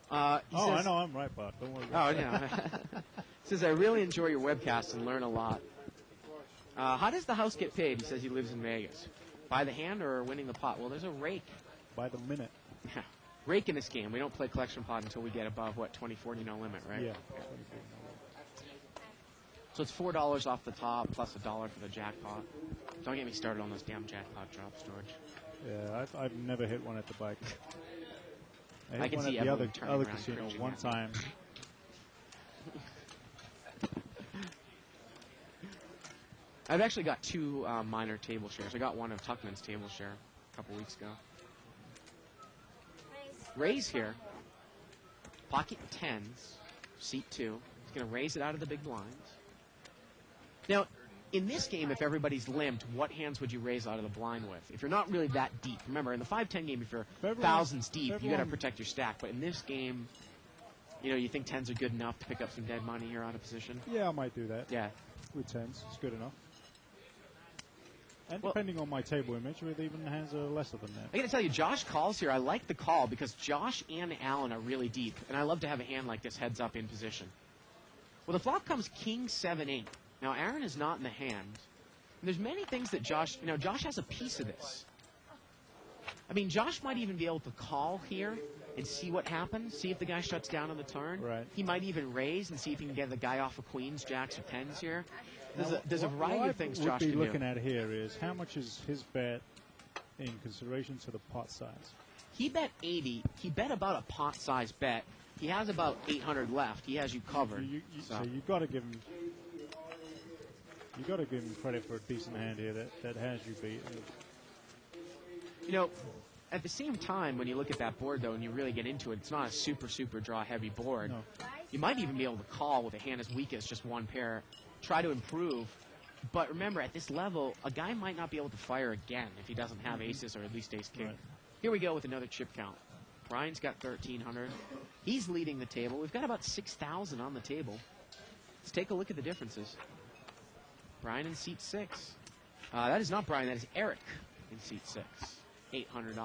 [SPEAKER 4] I know I'm right, Bob. Don't worry about
[SPEAKER 2] it. Says, I really enjoy your webcast and learn a lot. How does the house get paid? He says he lives in Vegas. By the hand or winning the pot? Well, there's a rake.
[SPEAKER 4] By the minute.
[SPEAKER 2] Yeah. Rake in this game. We don't play collection pot until we get above, 2040 no limit, right?
[SPEAKER 4] Yeah.
[SPEAKER 2] So it's $4 off the top plus $1 for the jackpot. Don't get me started on those damn jackpot drops, George.
[SPEAKER 4] Yeah, I've never hit one at the bike.
[SPEAKER 2] I can see
[SPEAKER 4] the
[SPEAKER 2] Evelyn turning
[SPEAKER 4] other
[SPEAKER 2] around
[SPEAKER 4] casino
[SPEAKER 2] cringing
[SPEAKER 4] one
[SPEAKER 2] at me.
[SPEAKER 4] time.
[SPEAKER 2] I've actually got two minor table shares. I got one of Tuckman's table share a couple weeks ago. Raise here. Pocket tens. Seat 2. He's going to raise it out of the big blinds. Now, in this game, if everybody's limped, what hands would you raise out of the blind with? If you're not really that deep. Remember, in the 5-10 game, if you're thousands deep, you got to protect your stack. But in this game, you think tens are good enough to pick up some dead money here out of position?
[SPEAKER 4] Yeah, I might do that.
[SPEAKER 2] Yeah.
[SPEAKER 4] With tens, it's good enough. And depending on my table image, with even hands are lesser than that.
[SPEAKER 2] I got to tell you, Josh calls here. I like the call because Josh and Alan are really deep, and I love to have a hand like this heads up in position. Well, the flop comes King 7-8. Now, Aaron is not in the hand. And there's many things that Josh has a piece of this. I mean, Josh might even be able to call here and see what happens, see if the guy shuts down on the turn.
[SPEAKER 4] Right.
[SPEAKER 2] He might even raise and see if he can get the guy off of queens, jacks, or tens here. There's a variety of things Josh can do.
[SPEAKER 4] What we'd be looking at here is how much is his bet in consideration to the pot size?
[SPEAKER 2] He bet 80. He bet about a pot size bet. He has about 800 left. He has you covered.
[SPEAKER 4] So you've got to give him. You got to give him credit for a decent hand here that has you beat.
[SPEAKER 2] At the same time, when you look at that board, though, and you really get into it, it's not a super, super draw-heavy board.
[SPEAKER 4] No.
[SPEAKER 2] You might even be able to call with a hand as weak as just one pair, try to improve. But remember, at this level, a guy might not be able to fire again if he doesn't have aces or at least ace-king.
[SPEAKER 4] Right.
[SPEAKER 2] Here we go with another chip count. Brian's got 1,300. He's leading the table. We've got about 6,000 on the table. Let's take a look at the differences. Brian in seat 6. That is not Brian, that is Eric in seat 6. $800.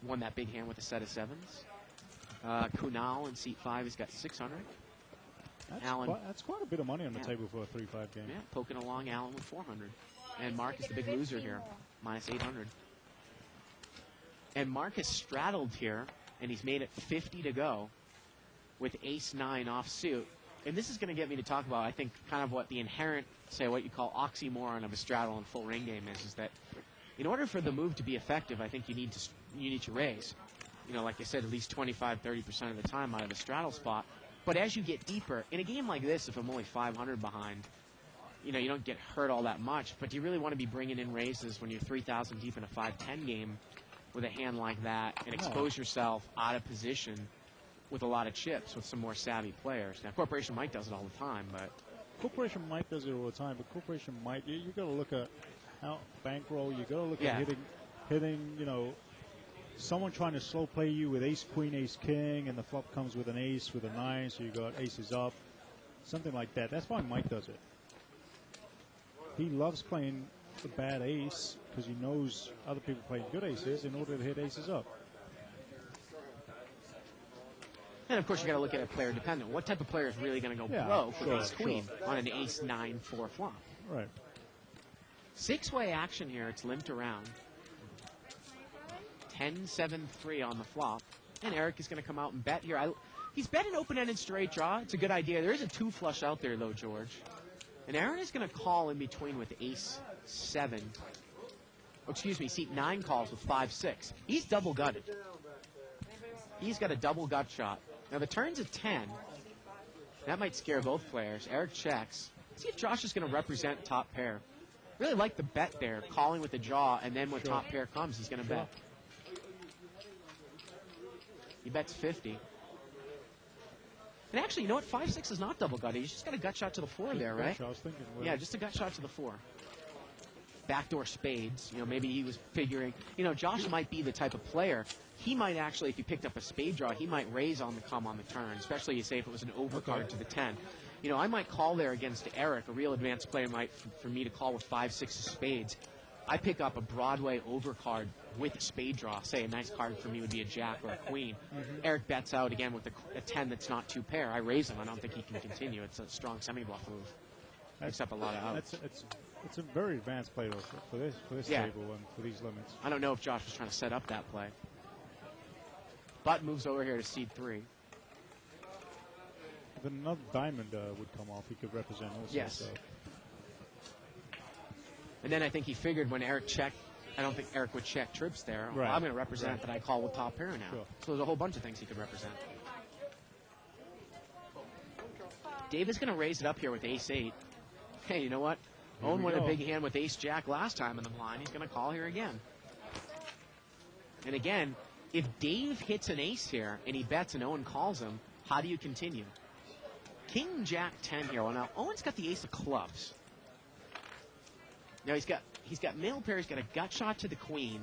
[SPEAKER 2] Won that big hand with a set of 7s. Kunal in seat 5 has got 600. Alan.
[SPEAKER 4] That's quite a bit of money on the table for a 3-5 game.
[SPEAKER 2] Yeah, poking along Alan with 400. And Mark is the big loser here, minus 800. And Mark has straddled here, and he's made it 50 to go with ace-9 offsuit. And this is going to get me to talk about, I think, kind of what the inherent, say, what you call oxymoron of a straddle and full ring game is that in order for the move to be effective, I think you need to raise. You know, like I said, at least 25-30% of the time out of the straddle spot. But as you get deeper, in a game like this, if I'm only 500 behind, you know, you don't get hurt all that much. But you really want to be bringing in raises when you're 3,000 deep in a 5-10 game with a hand like that and expose yourself out of position with a lot of chips with some more savvy players. Now, Corporation Mike does it all the time, but...
[SPEAKER 4] Corporation Mike does it all the time, but Corporation Mike, you got to look at how bankroll, you got to look at hitting, you know, someone trying to slow play you with ace, queen, ace, king, and the flop comes with an ace, with a 9, so you got aces up, something like that. That's why Mike does it. He loves playing the bad ace because he knows other people play good aces in order to hit aces up.
[SPEAKER 2] And, of course, you got to look at it player dependent. What type of player is really going to go broke with ace-queen on an ace-9-4 flop?
[SPEAKER 4] Right.
[SPEAKER 2] 6-way action here. It's limped around. 10-7-3 on the flop. And Eric is going to come out and bet here. He's betting open-ended straight draw. It's a good idea. There is a 2 flush out there, though, George. And Aaron is going to call in between with ace-7. Oh, excuse me, seat 9 calls with 5-6. He's double-gutted. He's got a double gut shot. Now, the turn's a 10. That might scare both players. Eric checks. Let's see if Josh is going to represent top pair. Really like the bet there, calling with the draw, and then when top pair comes, he's going to bet. He bets 50. And actually, you know what? 5-6 is not double gutted. He's just got a gut shot to the 4 there, right?
[SPEAKER 4] I was thinking,
[SPEAKER 2] yeah, just a gut shot to the 4. Backdoor spades. You know, maybe he was figuring, you know, Josh might be the type of player. He might actually, if he picked up a spade draw, he might raise on the come on the turn, especially, you say, if it was an overcard to the 10. You know, I might call there against Eric, a real advanced player might, for me to call with 5-6 of spades. I pick up a Broadway overcard with a spade draw. Say a nice card for me would be a jack or a queen. Eric bets out again with a 10 that's not 2 pair. I raise him. I don't think he can continue. It's a strong semi-bluff move. Picks up a lot of outs.
[SPEAKER 4] It's a very advanced play for this table and for these limits.
[SPEAKER 2] I don't know if Josh was trying to set up that play. Butt moves over here to seed 3.
[SPEAKER 4] If another diamond would come off, he could represent also.
[SPEAKER 2] Yes.
[SPEAKER 4] So.
[SPEAKER 2] And then I think he figured when Eric checked, I don't think Eric would check trips there.
[SPEAKER 4] Right.
[SPEAKER 2] Well, I'm going to represent that I call with top pair now.
[SPEAKER 4] Sure.
[SPEAKER 2] So there's a whole bunch of things he could represent. Dave is going to raise it up here with ace-8. Hey, you know what? Owen won a big hand with ace-jack last time in the blind. He's going to call here again. And again, if Dave hits an ace here and he bets and Owen calls him, how do you continue? King, jack, 10 here. Well, now Owen's got the ace of clubs. Now he's got middle pair. He's got a gut shot to the queen.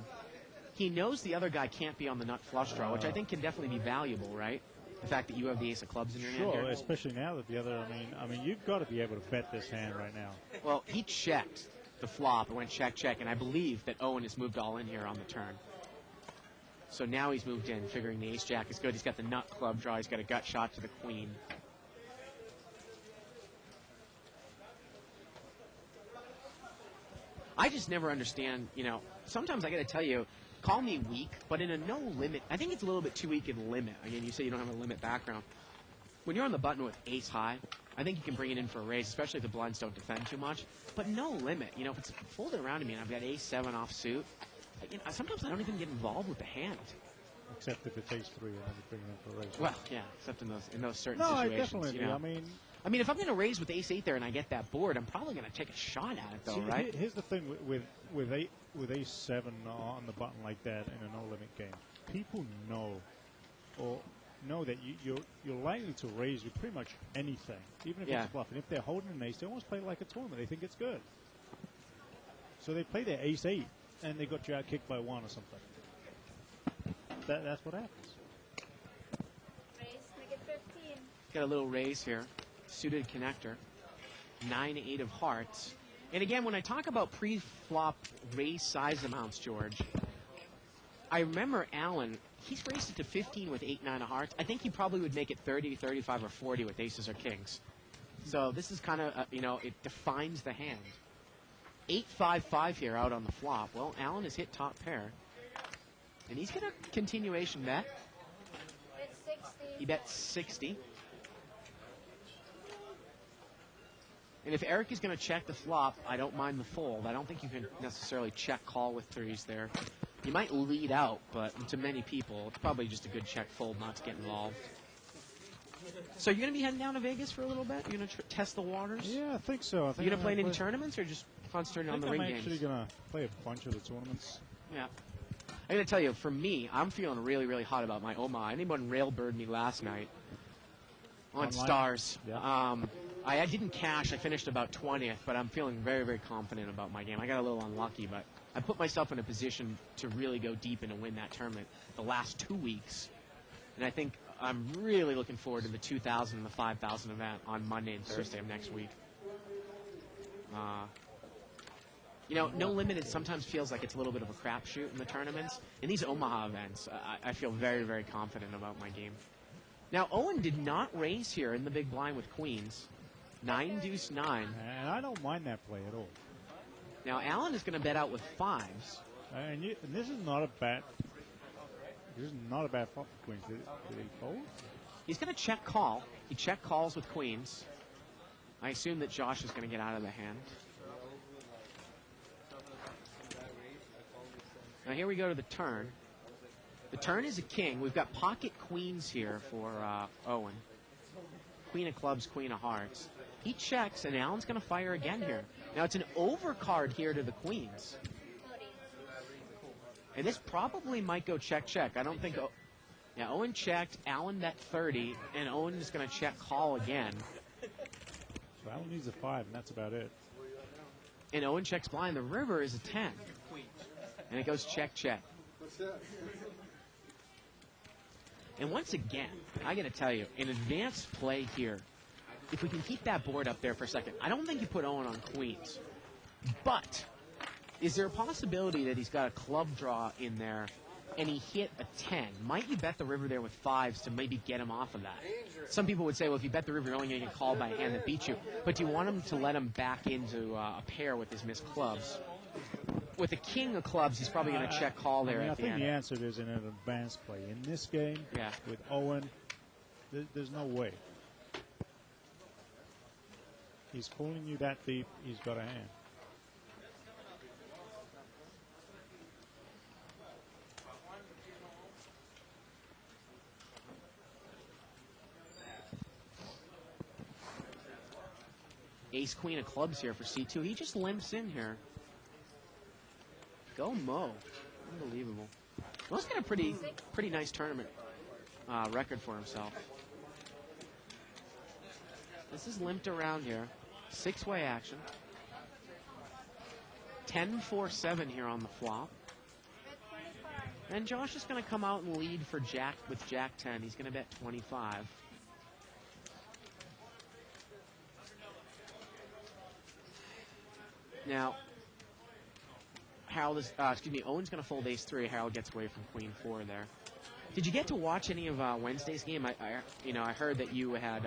[SPEAKER 2] He knows the other guy can't be on the nut flush draw, which I think can definitely be valuable, right? The fact that you have the ace of clubs in your hand here.
[SPEAKER 4] Sure, especially now that the other. I mean, you've got to be able to bet this hand right now.
[SPEAKER 2] Well, he checked the flop and went check, check, and I believe that Owen has moved all in here on the turn. So now he's moved in, figuring the ace-jack is good. He's got the nut club draw. He's got a gut shot to the queen. I just never understand, you know, sometimes I got to tell you, call me weak, but in a no limit, I think it's a little bit too weak in limit. Again, you say you don't have a limit background. When you're on the button with ace high, I think you can bring it in for a raise, especially if the blinds don't defend too much. But no limit. You know, if it's folded around to me and I've got ace-7 offsuit, you know, sometimes I don't even get involved with the hand.
[SPEAKER 4] Except if it's ace-3 and then you bring it in for a raise.
[SPEAKER 2] Well, yeah, except in those certain
[SPEAKER 4] no,
[SPEAKER 2] situations.
[SPEAKER 4] Definitely.
[SPEAKER 2] You know?
[SPEAKER 4] I
[SPEAKER 2] mean, if I'm going to raise with ace-8 there and I get that board, I'm probably going to take a shot at it, though,
[SPEAKER 4] see,
[SPEAKER 2] right?
[SPEAKER 4] Here's the thing with ace-7 on the button like that in a no-limit game. People know that you're likely to raise with pretty much anything, even if it's a bluff. And if they're holding an ace, they almost play it like a tournament. They think it's good. So they play their ace-8, and they got you out kicked by 1 or something. That's what happens.
[SPEAKER 2] got a little raise here. Suited connector. 9-8 of hearts. And again, when I talk about pre-flop raise size amounts, George, I remember Alan, he's raised it to 15 with 8-9 of hearts. I think he probably would make it 30, 35, or 40 with aces or kings. So this is kind of, it defines the hand. 8-5-5 here out on the flop. Well, Alan has hit top pair. And he's going to continuation bet.
[SPEAKER 5] It's 60.
[SPEAKER 2] He bets 60. And if Eric is going to check the flop, I don't mind the fold. I don't think you can necessarily check call with threes there. You might lead out, but to many people, it's probably just a good check fold not to get involved. So you're going to be heading down to Vegas for a little bit? You're going to test the waters?
[SPEAKER 4] Yeah, I think so. I think
[SPEAKER 2] You going to play in any
[SPEAKER 4] play-
[SPEAKER 2] tournaments or just concentrating on the
[SPEAKER 4] I'm
[SPEAKER 2] ring
[SPEAKER 4] actually
[SPEAKER 2] games?
[SPEAKER 4] going to play a bunch of the tournaments.
[SPEAKER 2] Yeah. I got to tell you, for me, I'm feeling really, really hot about my Omaha. Anyone railbird me last night on
[SPEAKER 4] Online?
[SPEAKER 2] Stars.
[SPEAKER 4] Yeah.
[SPEAKER 2] I didn't cash. I finished about 20th, but I'm feeling very, very confident about my game. I got a little unlucky, but I put myself in a position to really go deep and to win that tournament the last 2 weeks. And I think I'm really looking forward to the 2,000 and the 5,000 event on Monday and Thursday of next week. No limited sometimes feels like it's a little bit of a crapshoot in the tournaments. In these Omaha events, I feel very, very confident about my game. Now, Owen did not raise here in the big blind with queens. 9-deuce-9.
[SPEAKER 4] And I don't mind that play at all.
[SPEAKER 2] Now, Alan is going to bet out with fives.
[SPEAKER 4] And this is not a bad. This is not a bad flop for queens. Did he fold?
[SPEAKER 2] He's going to check call. He check calls with queens. I assume that Josh is going to get out of the hand. Now here we go to the turn. The turn is a king. We've got pocket queens here for Owen. Queen of clubs, queen of hearts. He checks, and Alan's going to fire again here. Now it's an overcard here to the queens. And this probably might go check-check. I don't think... Yeah, Owen checked, Alan bet 30, and Owen is going to check call again.
[SPEAKER 4] So Alan needs a 5, and that's about it.
[SPEAKER 2] And Owen checks blind. The river is a 10. And it goes check-check. And once again, I got to tell you, an advanced play here, if we can keep that board up there for a second, I don't think you put Owen on queens. But is there a possibility that he's got a club draw in there and he hit a 10? Might you bet the river there with fives to maybe get him off of that? Some people would say, well, if you bet the river, you're only going to get called by a hand that beats you. But do you want him to let him back into a pair with his missed clubs? With a king of clubs, he's probably going to check call there
[SPEAKER 4] I
[SPEAKER 2] at the
[SPEAKER 4] think
[SPEAKER 2] end.
[SPEAKER 4] the answer is in an advanced play. In this game,
[SPEAKER 2] Yeah.
[SPEAKER 4] with Owen, there's no way. He's calling you that deep, he's got a hand.
[SPEAKER 2] Ace queen of clubs here for C2. He just limps in here. Go Mo. Unbelievable. Mo's got a pretty nice tournament record for himself. This is limped around here. 6-way action. 10-4-7 here on the flop. And Josh is going to come out and lead for Jack with Jack 10. He's going to bet 25. Now, Harold is, Owen's going to fold ace 3. Harold gets away from queen 4 there. Did you get to watch any of Wednesday's game? I heard that you had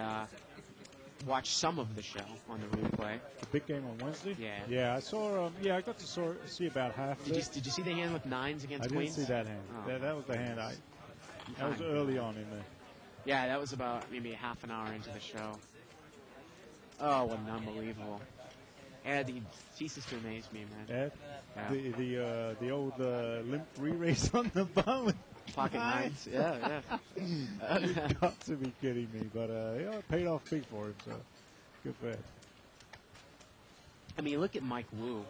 [SPEAKER 2] watched some of the show on the replay.
[SPEAKER 4] The big game on Wednesday?
[SPEAKER 2] Yeah.
[SPEAKER 4] Yeah, I saw. I got to see about half of it.
[SPEAKER 2] Did you see the hand with nines against
[SPEAKER 4] I didn't
[SPEAKER 2] queens?
[SPEAKER 4] see that hand.
[SPEAKER 2] Oh.
[SPEAKER 4] That was the hand. That was early on in the.
[SPEAKER 2] Yeah, that was about maybe a half an hour into the show. Oh, what an unbelievable. Ed, he ceases to amaze me, man.
[SPEAKER 4] Ed,
[SPEAKER 2] Yeah.
[SPEAKER 4] the old limp re-race on the bum with
[SPEAKER 2] Pocket nines. Yeah.
[SPEAKER 4] You got to be kidding me, but it paid off big for him, so good bet.
[SPEAKER 2] I mean, look at Mike Wu.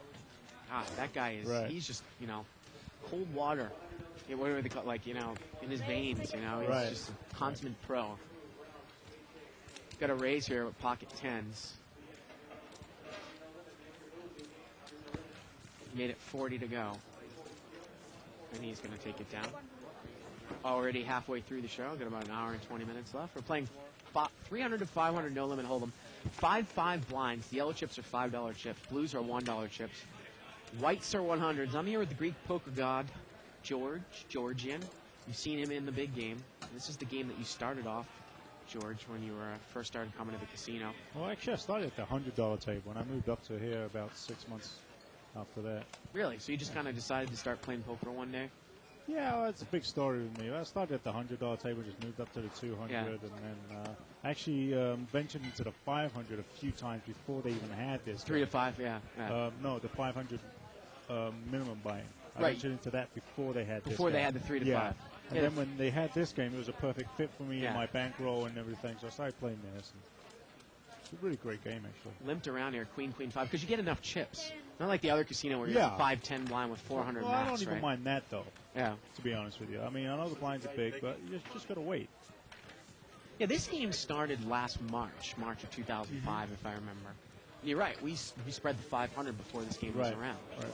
[SPEAKER 2] God, that guy is,
[SPEAKER 4] Right.
[SPEAKER 2] he's just, cold water. Yeah, what do they call, in his veins, He's
[SPEAKER 4] Right.
[SPEAKER 2] just a consummate pro. Got a raise here with pocket tens. Made it 40 to go. And he's going to take it down. Already halfway through the show. Got about an hour and 20 minutes left. We're playing 300 to 500 no limit hold'em. 5-5 blinds. The yellow chips are $5 chips. Blues are $1 chips. Whites are 100s. I'm here with the Greek poker god, Georgian. You've seen him in the big game. This is the game that you started off, George, when you were first started coming to the casino.
[SPEAKER 4] Well, actually, I started at the $100 table, and I moved up to here about 6 months after that.
[SPEAKER 2] Really? So you just kind of decided to start playing poker one day?
[SPEAKER 4] Yeah, well, it's a big story with me. I started at the $100 table, just moved up to the 200,
[SPEAKER 2] Yeah.
[SPEAKER 4] and then actually ventured into the 500 a few times before they even had this.
[SPEAKER 2] 3 to 5, yeah.
[SPEAKER 4] No, the 500 minimum buy-in. I
[SPEAKER 2] Right.
[SPEAKER 4] ventured into that before they had this.
[SPEAKER 2] Before they
[SPEAKER 4] game.
[SPEAKER 2] had the 3 to
[SPEAKER 4] Yeah.
[SPEAKER 2] 5.
[SPEAKER 4] And
[SPEAKER 2] Yeah,
[SPEAKER 4] then when they had this game, it was a perfect fit for me
[SPEAKER 2] Yeah.
[SPEAKER 4] and my bankroll and everything, so I started playing this. And it's a really great game, actually.
[SPEAKER 2] limped around here, queen, 5, because you get enough chips. Not like the other casino where you're
[SPEAKER 4] Yeah.
[SPEAKER 2] 5-10 blind with 400
[SPEAKER 4] Well, I
[SPEAKER 2] max,
[SPEAKER 4] don't even
[SPEAKER 2] right?
[SPEAKER 4] mind that, though,
[SPEAKER 2] Yeah.
[SPEAKER 4] to be honest with you. I mean, I know the blinds are big, but you just got to wait.
[SPEAKER 2] Yeah, this game started last March of 2005, if I remember. You're right. We spread the 500 before this game was around.
[SPEAKER 4] Right.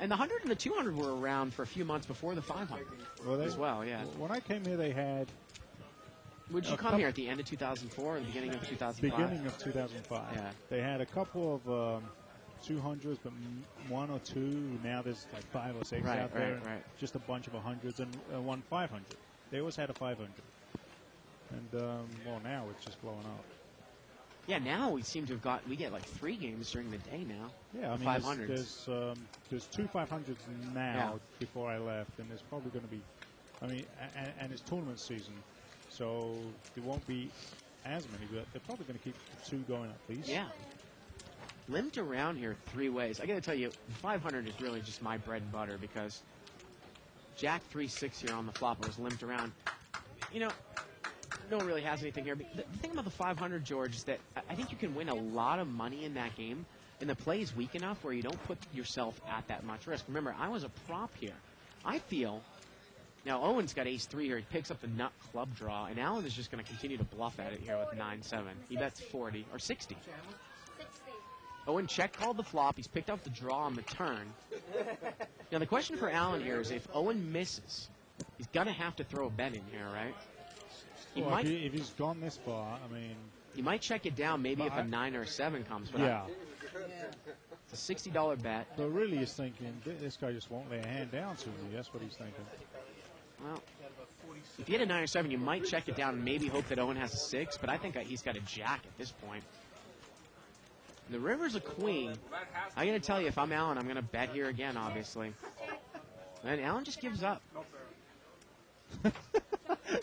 [SPEAKER 2] And the 100 and the 200 were around for a few months before the 500 as well, yeah.
[SPEAKER 4] When I came here, they had
[SPEAKER 2] Would you come here at the end of 2004 or the beginning of 2005?
[SPEAKER 4] beginning of 2005.
[SPEAKER 2] Yeah.
[SPEAKER 4] They had a couple of 200s, but one or two. Now there's like 5 or 6
[SPEAKER 2] Right,
[SPEAKER 4] out there.
[SPEAKER 2] right, right.
[SPEAKER 4] Just a bunch of 100s and one 500. They always had a 500. And, well, now it's just blowing up.
[SPEAKER 2] Yeah, now we seem to have we get like 3 games during the day now.
[SPEAKER 4] Yeah, I mean,
[SPEAKER 2] 500s.
[SPEAKER 4] there's 2 500s now
[SPEAKER 2] Yeah.
[SPEAKER 4] before I left, and there's probably going to be, I mean, and it's tournament season, so there won't be as many, but they're probably going to keep 2 going at least.
[SPEAKER 2] Yeah. Limped around here 3 ways. I got to tell you, 500 is really just my bread and butter because Jack 3-6 here on the flop was limped around. You know, no one really has anything here. But the thing about the 500, George, is that I think you can win a lot of money in that game, and the play is weak enough where you don't put yourself at that much risk. Remember, I was a prop here. I feel, now Owen's got ace-3 here. He picks up the nut club draw, and Alan is just going to continue to bluff at it here with 9-7. He bets 40, or 60.
[SPEAKER 5] 60.
[SPEAKER 2] Owen check called the flop. He's picked up the draw on the turn. Now, the question for Alan here is if Owen misses, he's going to have to throw a bet in here, right? He
[SPEAKER 4] Well,
[SPEAKER 2] might
[SPEAKER 4] if he's gone this far, I mean,
[SPEAKER 2] he might check it down maybe
[SPEAKER 4] But
[SPEAKER 2] if a 9 or a 7 comes. But
[SPEAKER 4] yeah.
[SPEAKER 2] it's a $60 bet.
[SPEAKER 4] But really, he's thinking, this guy just won't lay a hand down to me. That's what he's thinking.
[SPEAKER 2] Well, if you hit a 9 or 7, you might check it down and maybe hope that Owen has a 6, but I think he's got a jack at this point. The river's a queen. I got to tell you, if I'm Alan, I'm going to bet here again, obviously. And Alan just gives up.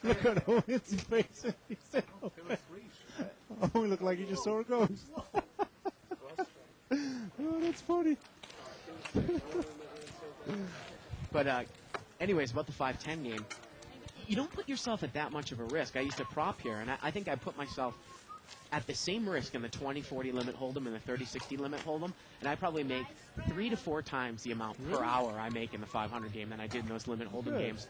[SPEAKER 4] Look at Owen's face. He said, Owen looked like he just saw a ghost. Oh, that's funny.
[SPEAKER 2] But anyways, about the 5-10 game, you don't put yourself at that much of a risk. I used to prop here, and I think I put myself at the same risk in the 20-40 limit hold'em and the 30-60 limit hold'em, and I probably make 3 to 4 times the amount per hour I make in the 500 game than I did in those limit hold'em
[SPEAKER 4] Good.
[SPEAKER 2] games.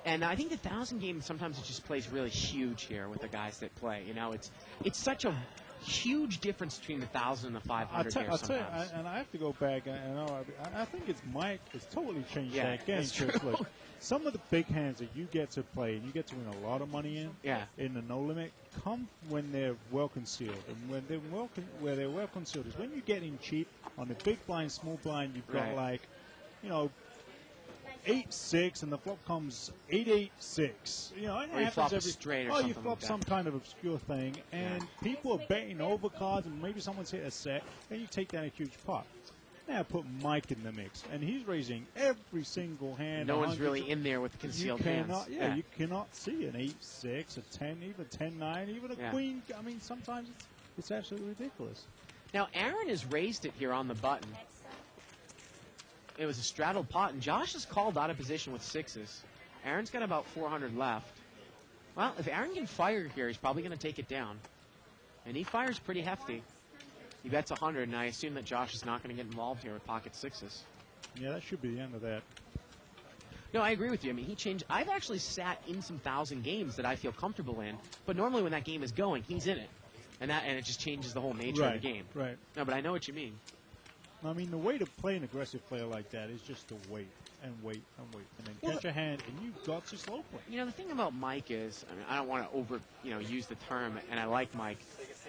[SPEAKER 2] And I think the 1,000 game, sometimes it just plays really huge here with the guys that play. You know, it's such a huge difference between the 1,000 and the 500 here
[SPEAKER 4] I'll tell you,
[SPEAKER 2] sometimes.
[SPEAKER 4] and I have to go back, and I think it's Mike. It's totally changed
[SPEAKER 2] Yeah,
[SPEAKER 4] that game.
[SPEAKER 2] that's
[SPEAKER 4] 'cause,
[SPEAKER 2] true.
[SPEAKER 4] look, some of the big hands that you get to play and you get to win a lot of money in the no limit come when they're well concealed, and when they're well concealed is when you get in cheap on the big blind, small blind. You've got
[SPEAKER 2] Right.
[SPEAKER 4] like, you know, 8-6, and the flop comes 8-8-6. You know, it
[SPEAKER 2] Or you
[SPEAKER 4] happens
[SPEAKER 2] flop a
[SPEAKER 4] every
[SPEAKER 2] straight or
[SPEAKER 4] oh, you
[SPEAKER 2] something
[SPEAKER 4] flop
[SPEAKER 2] like that.
[SPEAKER 4] some kind of obscure thing, and people are betting over cards, and maybe someone's hit a set, and you take down a huge pot. Now put Mike in the mix, and he's raising every single hand.
[SPEAKER 2] No one's
[SPEAKER 4] 100s.
[SPEAKER 2] really in there with the concealed hands.
[SPEAKER 4] You cannot see an 8-6, a 10, even 10-9, even a
[SPEAKER 2] Yeah.
[SPEAKER 4] queen. I mean, sometimes it's absolutely ridiculous.
[SPEAKER 2] Now, Aaron has raised it here on the button. It was a straddled pot, and Josh is called out of position with 6s. Aaron's got about 400 left. Well, if Aaron can fire here, he's probably going to take it down. And he fires pretty hefty. He bets 100, and I assume that Josh is not going to get involved here with pocket 6s.
[SPEAKER 4] Yeah, that should be the end of that.
[SPEAKER 2] No, I agree with you. I mean, he changed. I've actually sat in some 1,000 games that I feel comfortable in, but normally when that game is going, he's in it. And it just changes the whole nature of the game.
[SPEAKER 4] Right.
[SPEAKER 2] No, but I know what you mean.
[SPEAKER 4] I mean, the way to play an aggressive player like that is just to wait and wait and wait, and then catch a hand, and you've got to slow play.
[SPEAKER 2] You know, the thing about Mike is, I mean, I don't want to use the term, and I like Mike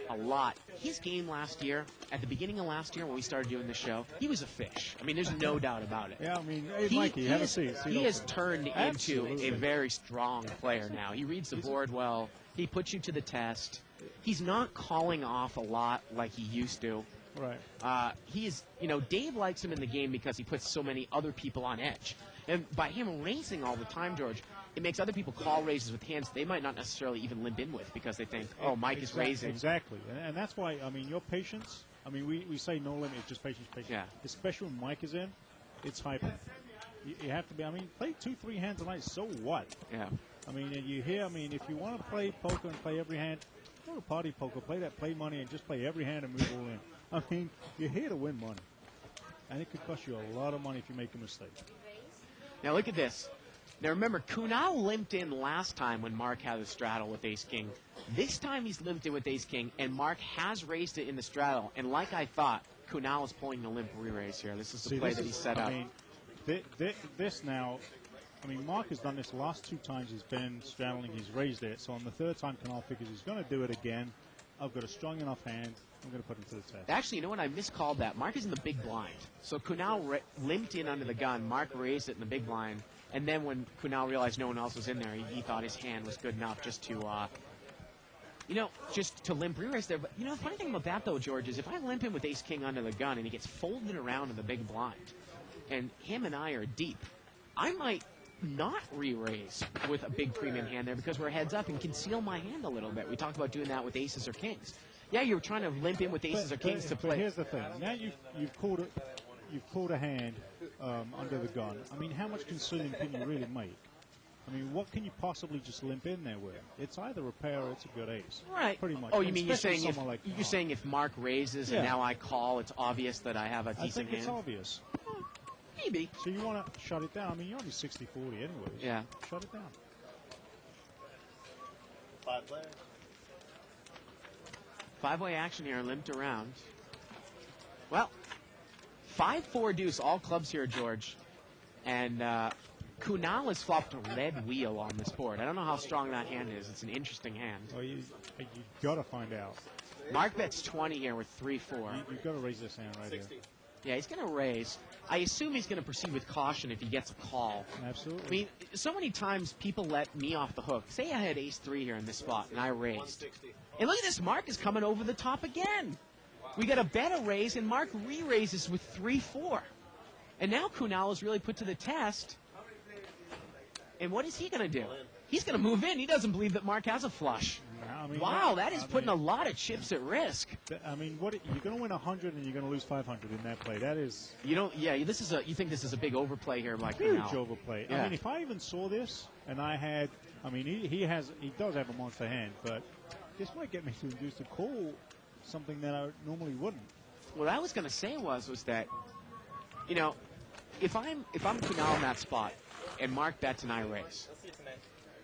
[SPEAKER 2] a lot. His game last year, at the beginning of last year when we started doing the show, he was a fish. I mean, there's no doubt about it.
[SPEAKER 4] Yeah, I mean, hey, Mikey, have a seat.
[SPEAKER 2] He has turned into
[SPEAKER 4] Absolutely.
[SPEAKER 2] a very strong player now. He reads the board well. He puts you to the test. He's not calling off a lot like he used to.
[SPEAKER 4] Right.
[SPEAKER 2] He is, Dave likes him in the game because he puts so many other people on edge. And by him racing all the time, George, it makes other people call raises with hands they might not necessarily even limp in with because they think, oh, Mike is raising.
[SPEAKER 4] Exactly. And that's why, I mean, your patience, I mean, we say no limit, it's just patience, patience.
[SPEAKER 2] Yeah.
[SPEAKER 4] Especially when Mike is in, it's hyper. You have to be, I mean, play 2-3 hands a night, so what?
[SPEAKER 2] Yeah.
[SPEAKER 4] I mean, if you want to play poker and play every hand, go to party poker, play that play money and just play every hand and move all in. I mean, you're here to win money. And it could cost you a lot of money if you make a mistake.
[SPEAKER 2] Now look at this. Now remember, Kunal limped in last time when Mark had the straddle with ace-king. This time he's limped in with ace-king, and Mark has raised it in the straddle. And like I thought, Kunal is pulling the limp re-raise here. This is the play that he set up.
[SPEAKER 4] I mean, this now, I mean, Mark has done this the last 2 times he's been straddling, he's raised it. So on the 3rd time, Kunal figures he's going to do it again. I've got a strong enough hand. I'm going to put him to the test.
[SPEAKER 2] Actually, you know what? I miscalled that. Mark is in the big blind. So Kunal limped in under the gun. Mark raised it in the big blind. And then when Kunal realized no one else was in there, he thought his hand was good enough just to, just to limp re-raise there. But, the funny thing about that, though, George, is if I limp him with ace-king under the gun and he gets folded around in the big blind, and him and I are deep, I might not re-raise with a big premium hand there because we're heads up and conceal my hand a little bit. We talked about doing that with aces or kings. Yeah, you're trying to limp in with aces or kings to play.
[SPEAKER 4] But here's the thing. Now you've called a hand under the gun. I mean, how much concealing can you really make? I mean, what can you possibly just limp in there with? It's either a pair or it's a good ace.
[SPEAKER 2] Right.
[SPEAKER 4] Pretty much.
[SPEAKER 2] Oh, you mean you're
[SPEAKER 4] Especially
[SPEAKER 2] saying
[SPEAKER 4] someone like
[SPEAKER 2] if Mark raises and now I call, it's obvious that I have a decent
[SPEAKER 4] I think
[SPEAKER 2] hand?
[SPEAKER 4] it's obvious.
[SPEAKER 2] Maybe.
[SPEAKER 4] So you want to shut it down. I mean, you're only 60-40 anyways.
[SPEAKER 2] Yeah.
[SPEAKER 4] Shut it down.
[SPEAKER 6] 5 players.
[SPEAKER 2] 5-way action here, limped around. Well, 5-4 deuce, all clubs here, George. And Kunal has flopped a red wheel on this board. I don't know how strong that hand is. It's an interesting hand.
[SPEAKER 4] Well, you got to find out.
[SPEAKER 2] Mark bets 20 here with 3-4.
[SPEAKER 4] You've got to raise this hand right
[SPEAKER 6] 60.
[SPEAKER 4] here.
[SPEAKER 2] Yeah, he's going to raise. I assume he's going to proceed with caution if he gets a call.
[SPEAKER 4] Absolutely.
[SPEAKER 2] I mean, so many times people let me off the hook. Say I had ace-3 here in this spot, and I raised.
[SPEAKER 6] 160.
[SPEAKER 2] And look at this. Mark is coming over the top again. We got a bet a raise, and Mark re-raises with 3-4. And now Kunal is really put to the test. And what is he going to do? He's going to move in. He doesn't believe that Mark has a flush.
[SPEAKER 4] I mean,
[SPEAKER 2] Wow, that is putting a lot of chips at risk.
[SPEAKER 4] I mean, you're going to win 100 and you're going to lose 500 in that play. That is
[SPEAKER 2] You don't. Yeah, you think this is a big overplay here, by
[SPEAKER 4] huge
[SPEAKER 2] Kunal?
[SPEAKER 4] overplay.
[SPEAKER 2] Yeah.
[SPEAKER 4] I mean, if I even saw this and I had, I mean, he does have a monster hand, but this might get me to induce a call, something that I normally wouldn't.
[SPEAKER 2] What I was going to say was that, if I'm Kunal in that spot and Mark bets and I raise,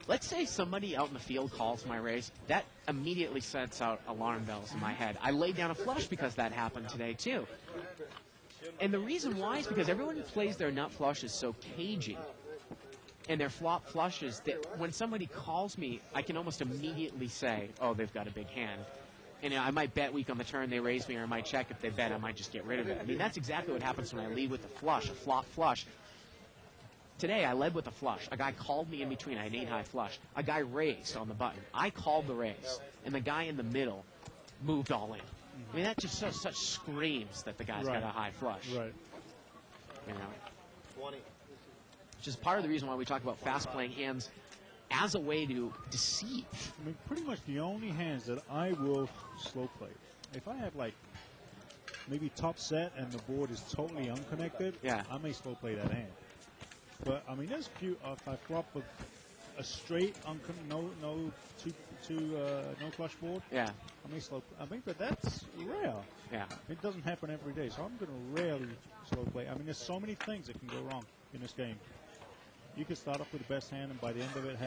[SPEAKER 2] let's say somebody out in the field calls my raise, that immediately sets out alarm bells in my head. I laid down a flush because that happened today too. And the reason why is because everyone who plays their nut flushes so cagey and their flop flushes that when somebody calls me, I can almost immediately say, oh, they've got a big hand. And I might bet weak on the turn, they raise me, or I might check. If they bet, I might just get rid of it. I mean, that's exactly what happens when I lead with a flush, a flop flush. Today, I led with a flush. A guy called me in between. I had an 8-high flush. A guy raised on the button. I called the raise, and the guy in the middle moved all in. I mean, that just such screams that the guy's got a high flush.
[SPEAKER 4] Right.
[SPEAKER 6] 20.
[SPEAKER 2] Which is part of the reason why we talk about fast-playing hands as a way to deceive.
[SPEAKER 4] I mean, pretty much the only hands that I will slow play. If I have, like, maybe top set and the board is totally unconnected, I may slow play that hand. But, I mean, there's a few, if I flop with a straight, no flush board, I may slow I mean, but that's rare.
[SPEAKER 2] Yeah.
[SPEAKER 4] It doesn't happen every day, so I'm going to rarely slow play. I mean, there's so many things that can go wrong in this game. You can start off with the best hand, and by the end of it,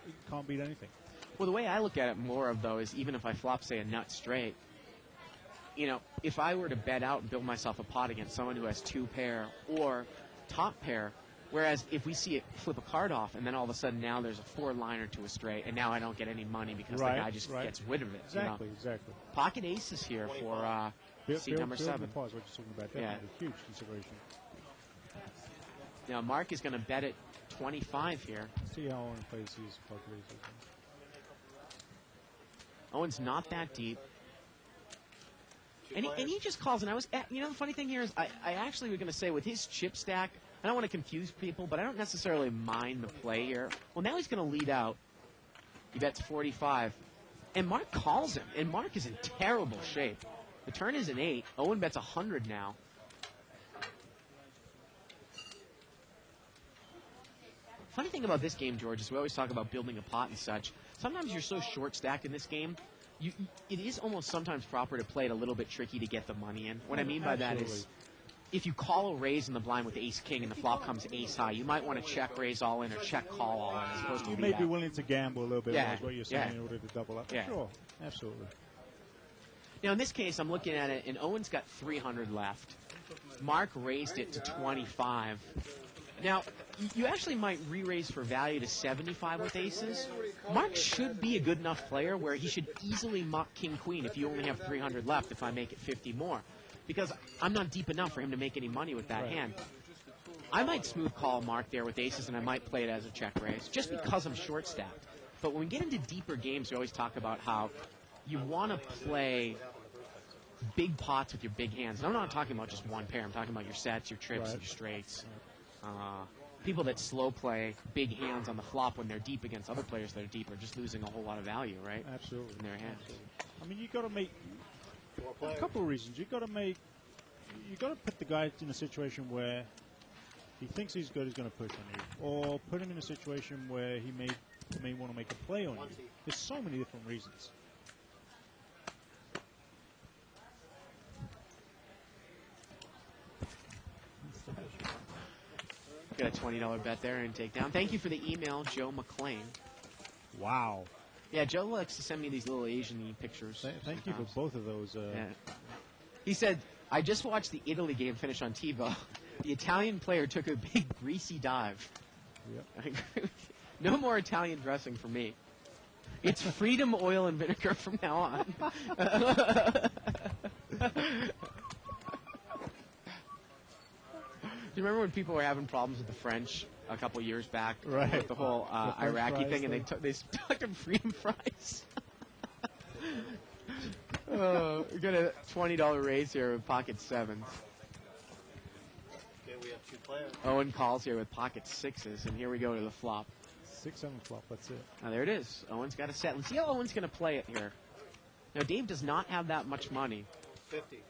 [SPEAKER 4] you can't beat anything.
[SPEAKER 2] Well, the way I look at it more of, though, is even if I flop, say, a nut straight, you know, if I were to bet out and build myself a pot against someone who has 2 pair or top pair, whereas if we see it flip a card off and then all of a sudden now there's a 4-liner to a straight and now I don't get any money because the guy just gets rid of it.
[SPEAKER 4] Exactly,
[SPEAKER 2] you know?
[SPEAKER 4] exactly.
[SPEAKER 2] Pocket aces here for seat number 7.
[SPEAKER 4] Pause, what you're talking about. Definitely a huge consideration.
[SPEAKER 2] Now Mark is going to bet at 25 here.
[SPEAKER 4] See how Owen plays these pocket aces.
[SPEAKER 2] Owen's not that deep. And he just calls, and I was, you know, the funny thing here is I actually was going to say with his chip stack, I don't want to confuse people, but I don't necessarily mind the play here. Well, now he's going to lead out. He bets 45. And Mark calls him, and Mark is in terrible shape. The turn is an 8. Owen bets 100 now. Funny thing about this game, George, is we always talk about building a pot and such. Sometimes you're so short-stacked in this game, it is almost sometimes proper to play it a little bit tricky to get the money in. What I mean by that is, if you call a raise in the blind with ace-king and the flop comes ace-high, you might want to check raise all in or check call all in as opposed to
[SPEAKER 4] you may be willing to gamble a little bit, is what you're saying, in order to double up.
[SPEAKER 2] Yeah.
[SPEAKER 4] Sure, absolutely.
[SPEAKER 2] Now, in this case, I'm looking at it, and Owen's got 300 left. Mark raised it to 25. Now, you actually might re-raise for value to 75 with aces. Mark should be a good enough player where he should easily muck king-queen if you only have 300 left if I make it 50 more. Because I'm not deep enough for him to make any money with that hand. I might smooth call Mark there with aces, and I might play it as a check raise, just because I'm short-stacked. But when we get into deeper games, we always talk about how you want to play big pots with your big hands. And I'm not talking about just one pair. I'm talking about your sets, your trips, and your straights. People that slow play big hands on the flop when they're deep against other players that are deep are just losing a whole lot of value, right?
[SPEAKER 4] Absolutely.
[SPEAKER 2] In their hands.
[SPEAKER 4] I mean, you got to make a couple of reasons. You got to put the guy in a situation where he thinks he's good, he's going to push on you, or put him in a situation where he may want to make a play on you. There's so many different reasons.
[SPEAKER 2] Got a $20 bet there and take down. Thank you for the email, Joe McClain.
[SPEAKER 4] Wow.
[SPEAKER 2] Yeah, Joe likes to send me these little Asian Pictures.
[SPEAKER 4] Thank you for both of those.
[SPEAKER 2] Yeah. He said, I just watched the Italy game finish on TiVo. The Italian player took a big greasy dive.
[SPEAKER 4] Yep.
[SPEAKER 2] No more Italian dressing for me. It's freedom oil and vinegar from now on. Do you remember when people were having problems with the French a couple years back?
[SPEAKER 4] Right.
[SPEAKER 2] With the whole
[SPEAKER 4] The
[SPEAKER 2] Iraqi thing, and
[SPEAKER 4] thing.
[SPEAKER 2] they stuck them freedom fries. We got a $20 raise here with pocket 7s.
[SPEAKER 3] Okay, we have 2 players.
[SPEAKER 2] Owen calls here with pocket 6s, and here we go to the flop.
[SPEAKER 4] 6-7 flop, that's it.
[SPEAKER 2] Now there it is. Owen's got a set. Let's see how Owen's going to play it here. Now Dave does not have that much money.
[SPEAKER 3] 50.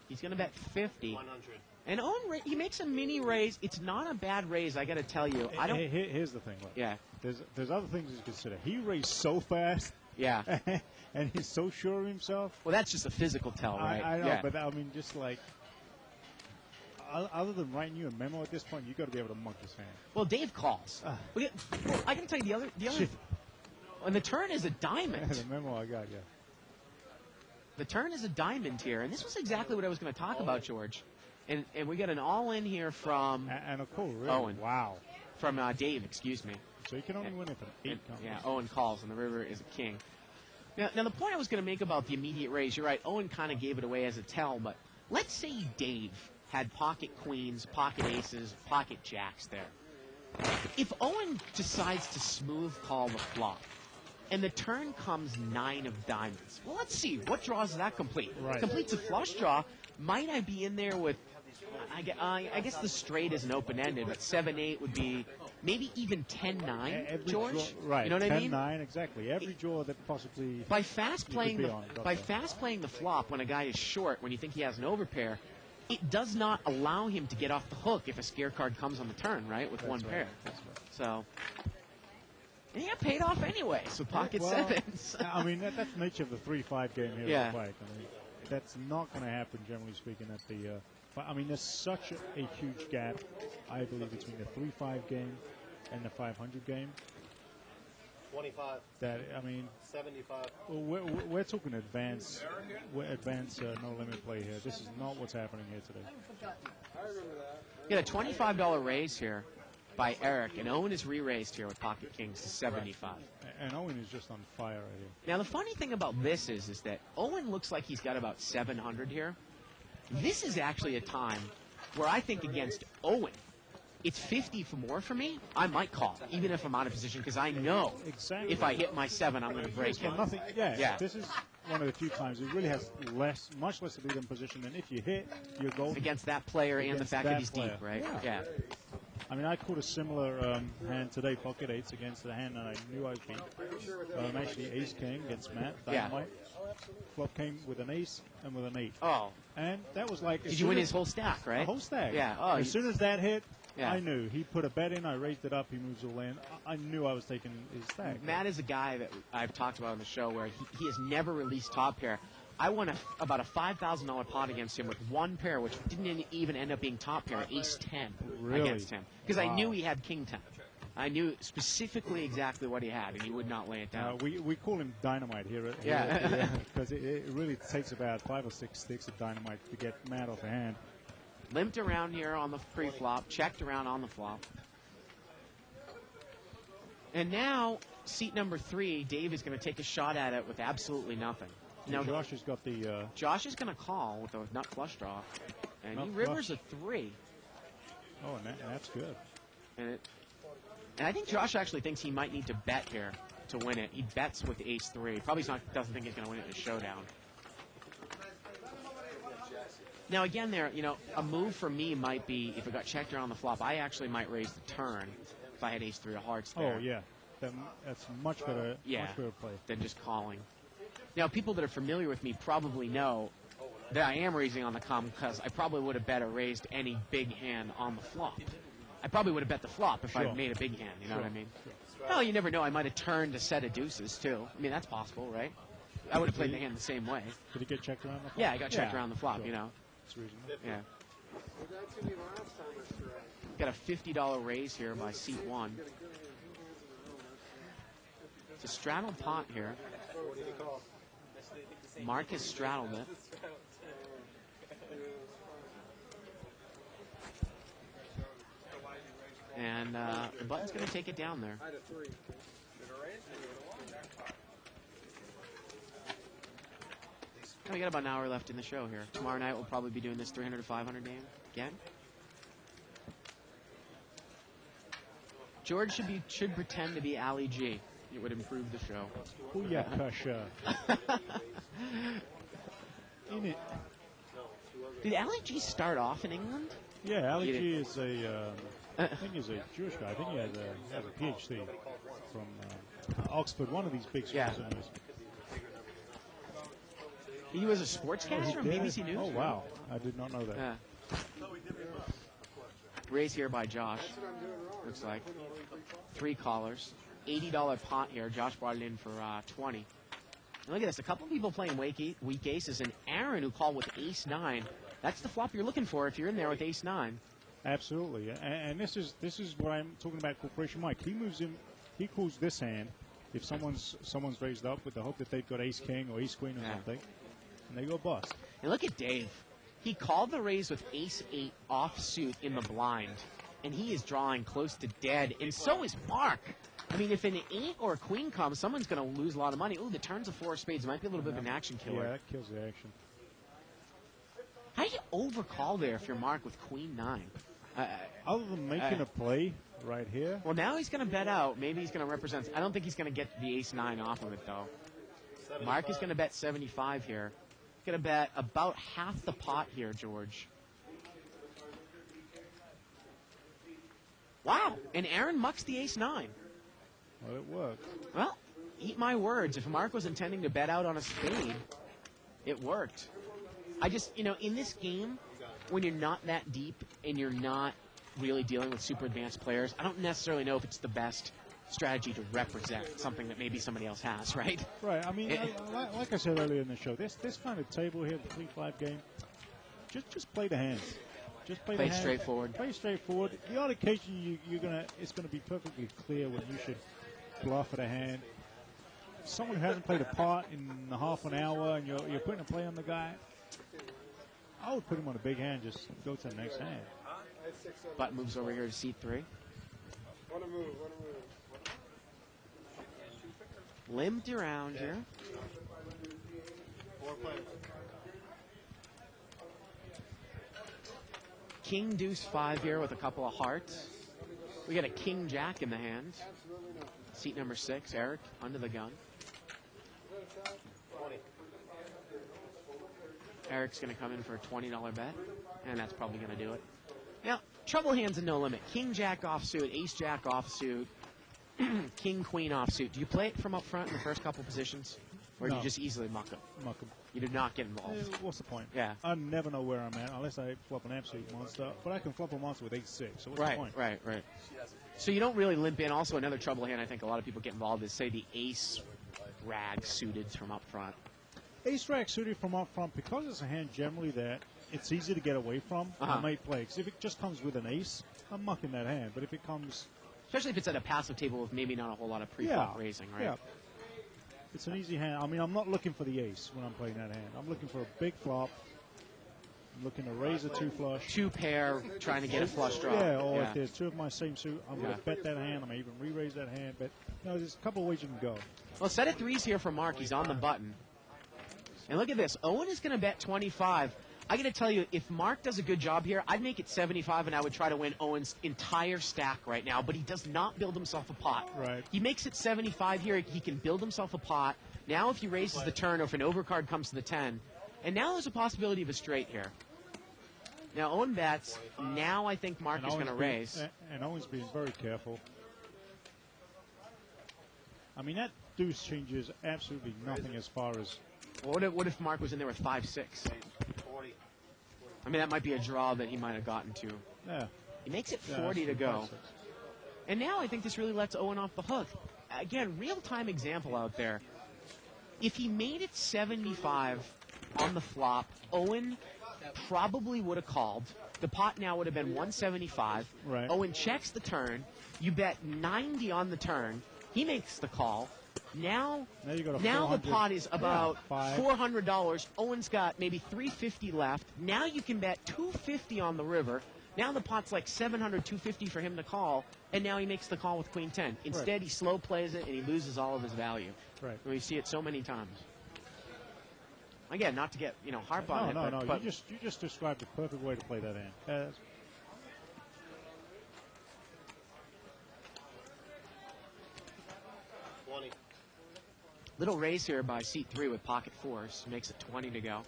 [SPEAKER 2] He's going to bet 50.
[SPEAKER 3] 100.
[SPEAKER 2] And Owen, he makes a mini raise. It's not a bad raise, I got to tell you. I don't.
[SPEAKER 4] Here's the thing. Look.
[SPEAKER 2] Yeah.
[SPEAKER 4] There's other things to consider. He raised so fast.
[SPEAKER 2] Yeah.
[SPEAKER 4] And he's so sure of himself.
[SPEAKER 2] Well, that's just a physical tell, right?
[SPEAKER 4] I know,
[SPEAKER 2] yeah.
[SPEAKER 4] but I mean, just like, other than writing you a memo at this point, you got to be able to monk his hand.
[SPEAKER 2] Well, Dave calls. Well, I got to tell you the other. And the turn is a diamond.
[SPEAKER 4] The memo I got, yeah.
[SPEAKER 2] The turn is a diamond here, and this was exactly what I was going to talk about, George. And we got an all-in here from
[SPEAKER 4] And a call, really.
[SPEAKER 2] Owen.
[SPEAKER 4] Wow.
[SPEAKER 2] From Dave, excuse me.
[SPEAKER 4] So you can only win if an 8 comes.
[SPEAKER 2] Yeah, Owen calls, and the river is a king. Now, the point I was going to make about the immediate raise, you're right, Owen kind of gave it away as a tell, but let's say Dave had pocket queens, pocket aces, pocket jacks there. If Owen decides to smooth call the flop, and the turn comes 9 of diamonds, well, let's see, what draw does that complete?
[SPEAKER 4] Right.
[SPEAKER 2] Completes a flush draw. Might I be in there with, I guess the straight isn't open-ended, but 7-8 would be maybe even 10-9, George?
[SPEAKER 4] Right,
[SPEAKER 2] You know what I mean?
[SPEAKER 4] 10-9, exactly. Every draw that possibly...
[SPEAKER 2] By fast playing
[SPEAKER 4] be
[SPEAKER 2] the
[SPEAKER 4] on,
[SPEAKER 2] by fast playing the flop when a guy is short, when you think he has an overpair, it does not allow him to get off the hook if a scare card comes on the turn, right, with one pair.
[SPEAKER 4] That's right.
[SPEAKER 2] So, and he got paid off anyways with pocket
[SPEAKER 4] Well,
[SPEAKER 2] sevens.
[SPEAKER 4] I mean, that's the nature of the 3-5 game here
[SPEAKER 2] Yeah.
[SPEAKER 4] at the Pike. I mean, that's not going to happen, generally speaking, at the... but, I mean, there's such a huge gap, I believe, between the 3-5 game and the 500 game.
[SPEAKER 6] 25,
[SPEAKER 4] that, I mean,
[SPEAKER 6] 75.
[SPEAKER 4] well, we're talking advanced no limit play here. This is not what's happening here today.
[SPEAKER 2] Get a $25 raise here by Eric, and Owen is re-raised here with Pocket Kings to 75.
[SPEAKER 4] And Owen is just on fire right here.
[SPEAKER 2] Now, the funny thing about this is that Owen looks like he's got about 700 here. This is actually a time where I think against Owen, it's 50 for more for me. I might call, even if I'm out of position, because I know
[SPEAKER 4] Exactly.
[SPEAKER 2] if I hit my 7, I'm going to break
[SPEAKER 4] It's
[SPEAKER 2] it.
[SPEAKER 4] got nothing. Yeah,
[SPEAKER 2] Yeah.
[SPEAKER 4] This is one of the few times it really has much less to do than position. And if you hit, you're golden.
[SPEAKER 2] Against that player and the
[SPEAKER 4] Against
[SPEAKER 2] fact that
[SPEAKER 4] that
[SPEAKER 2] he's
[SPEAKER 4] player.
[SPEAKER 2] deep, right?
[SPEAKER 4] Yeah.
[SPEAKER 2] Yeah.
[SPEAKER 4] I mean, I caught a similar hand today, pocket eights against the hand that I knew I'd beat. Actually, ace king against Matt.
[SPEAKER 2] Yeah.
[SPEAKER 4] Dynamite. Flop came with an ace and with an 8.
[SPEAKER 2] Oh,
[SPEAKER 4] And that was like.
[SPEAKER 2] did you win his whole stack, right?
[SPEAKER 4] The whole stack.
[SPEAKER 2] Yeah. Oh,
[SPEAKER 4] as soon as that hit,
[SPEAKER 2] Yeah.
[SPEAKER 4] I knew. He put a bet in, I raised it up, he moves all in. I knew I was taking his stack.
[SPEAKER 2] Matt is a guy that I've talked about on the show where he has never released top pair. I won about a $5,000 pot against him with one pair, which didn't even end up being top pair, ace 10
[SPEAKER 4] Really?
[SPEAKER 2] against him. Because I
[SPEAKER 4] Wow.
[SPEAKER 2] knew he had king 10. I knew specifically exactly what he had, and he would not lay it down.
[SPEAKER 4] We call him dynamite here.
[SPEAKER 2] Yeah.
[SPEAKER 4] Because it really takes about 5 or 6 sticks of dynamite to get Matt off a hand.
[SPEAKER 2] Limped around here on the pre-flop, checked around on the flop. And now, seat number 3, Dave is going to take a shot at it with absolutely nothing. Now,
[SPEAKER 4] Josh has got the.
[SPEAKER 2] Josh is going to call with a nut flush draw, and he
[SPEAKER 4] Nut
[SPEAKER 2] rivers
[SPEAKER 4] flush.
[SPEAKER 2] a 3.
[SPEAKER 4] Oh, and that's good.
[SPEAKER 2] And I think Josh actually thinks he might need to bet here to win it. He bets with ace 3. Probably doesn't think he's going to win it in a showdown. Now, again, a move for me might be, if it got checked around the flop, I actually might raise the turn if I had ace 3 of hearts there.
[SPEAKER 4] Oh, yeah. That's much better.
[SPEAKER 2] Yeah.
[SPEAKER 4] Much better play.
[SPEAKER 2] Than just calling. Now, people that are familiar with me probably know that I am raising on the come because I probably would have bet or raised any big hand on the flop. I probably would have bet the flop if I
[SPEAKER 4] Sure.
[SPEAKER 2] made a big hand, you know
[SPEAKER 4] Sure.
[SPEAKER 2] what I mean? Well, you never know. I might have turned a set of deuces, too. I mean, that's possible, right? I would have played the hand the same way.
[SPEAKER 4] Did he get checked around the flop?
[SPEAKER 2] Yeah, I got checked around the flop,
[SPEAKER 4] sure.
[SPEAKER 2] you know.
[SPEAKER 4] It's reasonable.
[SPEAKER 2] Yeah. Got a $50 raise here by seat 1. It's a straddled pot here. Mark has straddled it. And the button's going to take it down there. We got about an hour left in the show here. Tomorrow night we'll probably be doing this 300 to 500 game again. George should pretend to be Ali G. It would improve the show.
[SPEAKER 4] Booyah, Kasha. In it.
[SPEAKER 2] Did Ali G start off in England?
[SPEAKER 4] Yeah, Ali
[SPEAKER 2] He
[SPEAKER 4] G is I think he's a Jewish guy. I think he has a PhD from Oxford, one of these big schools.
[SPEAKER 2] Yeah.
[SPEAKER 4] anyways.
[SPEAKER 2] He was a sportscaster on
[SPEAKER 4] Yeah.
[SPEAKER 2] BBC News.
[SPEAKER 4] Oh, wow. I did not know that.
[SPEAKER 2] Yeah. Raise here by Josh. Looks like 3 callers. $80 pot here. Josh brought it in for 20. And look at this. A couple people playing weak aces, and Aaron who called with ace 9. That's the flop you're looking for if you're in there with ace 9.
[SPEAKER 4] Absolutely. And this is what I'm talking about. Corporation Mike. He moves in. He calls this hand if someone's raised up with the hope that they've got ace king or ace queen or
[SPEAKER 2] Yeah.
[SPEAKER 4] something, and they go bust.
[SPEAKER 2] And look at Dave. He called the raise with ace 8 offsuit in the blind, and he is drawing close to dead, and so is Mark. I mean, if an 8 or a queen comes, someone's going to lose a lot of money. Ooh, the turn's a 4 of spades. It might be a little bit of an action killer.
[SPEAKER 4] Yeah, that kills the action.
[SPEAKER 2] How do you overcall there if you're Mark with queen 9?
[SPEAKER 4] Other than making a play right here,
[SPEAKER 2] Well, now he's going to bet out. Maybe he's going to represent. I don't think he's going to get the ace 9 off of it, though. Mark is going to bet 75 here. Going to bet about half the pot here, George. Wow. And Aaron mucks the ace 9.
[SPEAKER 4] well, it worked.
[SPEAKER 2] Well, eat my words. If Mark was intending to bet out on a spade, it worked. I just, in this game, when you're not that deep and you're not really dealing with super advanced players, I don't necessarily know if it's the best strategy to represent something that maybe somebody else has, right?
[SPEAKER 4] Right. I mean, like I said earlier in the show, this kind of table here, the 3-5 game, just play the hands. Just play
[SPEAKER 2] Play
[SPEAKER 4] the hands.
[SPEAKER 2] straightforward.
[SPEAKER 4] Play straightforward. The odd occasion it's gonna be perfectly clear when you should bluff of the hand. Someone who hasn't played a pot in a half an hour and you're putting a play on the guy, I would put him on a big hand, just go to the next hand.
[SPEAKER 2] Button moves over here to seat 3. Limped around here. King deuce 5 here with a couple of hearts. We got a king jack in the hand. Seat number 6, Eric under the gun. Eric's going to come in for a $20 bet, and that's probably going to do it. Now, trouble hands and no limit. King jack offsuit, ace jack offsuit, king queen offsuit. Do you play it from up front in the first couple positions, or do
[SPEAKER 4] No.
[SPEAKER 2] you just easily muck them?
[SPEAKER 4] Muck 'em.
[SPEAKER 2] You do not get involved.
[SPEAKER 4] What's the point?
[SPEAKER 2] Yeah.
[SPEAKER 4] I never know where I'm at unless I flop an absolute monster. But I can flop a monster with 8-6. So what's the
[SPEAKER 2] Right,
[SPEAKER 4] point?
[SPEAKER 2] right, right. So you don't really limp in. Also, another trouble hand I think a lot of people get involved is, say, the ace rag suited from up front.
[SPEAKER 4] Ace rack suited from up front, because it's a hand generally that it's easy to get away from, I might play. Because if it just comes with an ace, I'm mucking that hand. But if it comes...
[SPEAKER 2] Especially if it's at a passive table with maybe not a whole lot of pre-flop raising, right?
[SPEAKER 4] Yeah. It's an easy hand. I mean, I'm not looking for the ace when I'm playing that hand. I'm looking for a big flop. I'm looking to raise a 2-flush.
[SPEAKER 2] 2 pair, trying to get a flush draw.
[SPEAKER 4] Yeah, or if there's 2 of my same suit, I'm going
[SPEAKER 2] Yeah.
[SPEAKER 4] to bet that hand. I may even re-raise that hand. But there's a couple of ways you can go.
[SPEAKER 2] Well, set of 3s here for Mark. He's on the button. And look at this. Owen is going to bet 25. I got to tell you, if Mark does a good job here, I'd make it 75, and I would try to win Owen's entire stack right now. But he does not build himself a pot.
[SPEAKER 4] Right.
[SPEAKER 2] He makes it 75 here. He can build himself a pot. Now if he raises the turn or if an overcard comes to the 10, and now there's a possibility of a straight here. Now Owen bets. Now I think Mark is going to raise.
[SPEAKER 4] And Owen's being very careful. I mean, that deuce changes absolutely nothing as far as...
[SPEAKER 2] What if Mark was in there with 5-6? I mean, that might be a draw that he might have gotten to.
[SPEAKER 4] Yeah.
[SPEAKER 2] He makes it
[SPEAKER 4] Yeah,
[SPEAKER 2] 40 to go.
[SPEAKER 4] 5-6.
[SPEAKER 2] And now I think this really lets Owen off the hook. Again, real-time example out there. If he made it 75 on the flop, Owen probably would have called. The pot now would have been 175.
[SPEAKER 4] Right.
[SPEAKER 2] Owen checks the turn. You bet 90 on the turn. He makes the call. Now
[SPEAKER 4] you got a
[SPEAKER 2] the
[SPEAKER 4] 400
[SPEAKER 2] pot is about
[SPEAKER 4] five.
[SPEAKER 2] $400. Owen's got maybe $350 left. Now you can bet $250 on the river. Now the pot's like $700, $250 for him to call, and now he makes the call with Queen 10. Instead, he slow plays it, and he loses all of his value.
[SPEAKER 4] Right.
[SPEAKER 2] We see it so many times. Again, not to get harp on it.
[SPEAKER 4] No.
[SPEAKER 2] But
[SPEAKER 4] You just described the perfect way to play that hand.
[SPEAKER 2] little raise here by seat 3 with pocket 4s makes it 20 to go.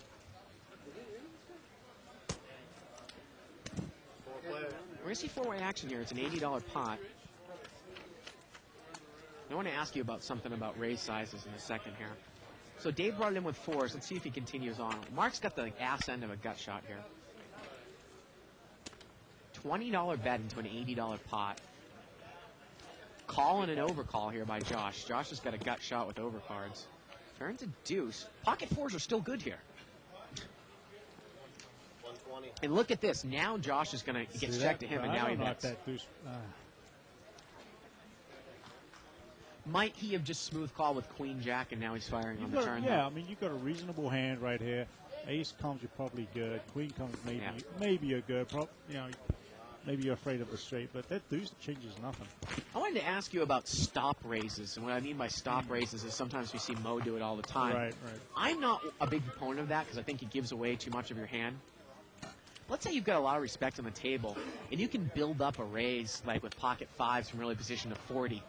[SPEAKER 2] We're going to see 4-way action here. It's an $80 pot. I want to ask you about something about raise sizes in a second here. So Dave brought it in with 4s. Let's see if he continues on. Mark's got the ass end of a gut shot here. $20 bet into an $80 pot. Call and an overcall here by Josh. Josh has got a gut shot with overcards. Turns a deuce. Pocket 4s are still good here. And look at this. Now Josh is going to get checked to him, and now he bets.
[SPEAKER 4] That deuce.
[SPEAKER 2] Might he have just smooth call with Queen Jack, and now he's firing on the turn?
[SPEAKER 4] Yeah, I mean, you've got a reasonable hand right here. Ace comes, you're probably good. Queen comes, maybe you're good. Maybe you're afraid of the straight, but that deuce changes nothing.
[SPEAKER 2] I wanted to ask you about stop raises, and what I mean by stop raises is sometimes we see Mo do it all the time.
[SPEAKER 4] Right.
[SPEAKER 2] I'm not a big proponent of that because I think it gives away too much of your hand. Let's say you've got a lot of respect on the table, and you can build up a raise, like with pocket 5s from early position to 40.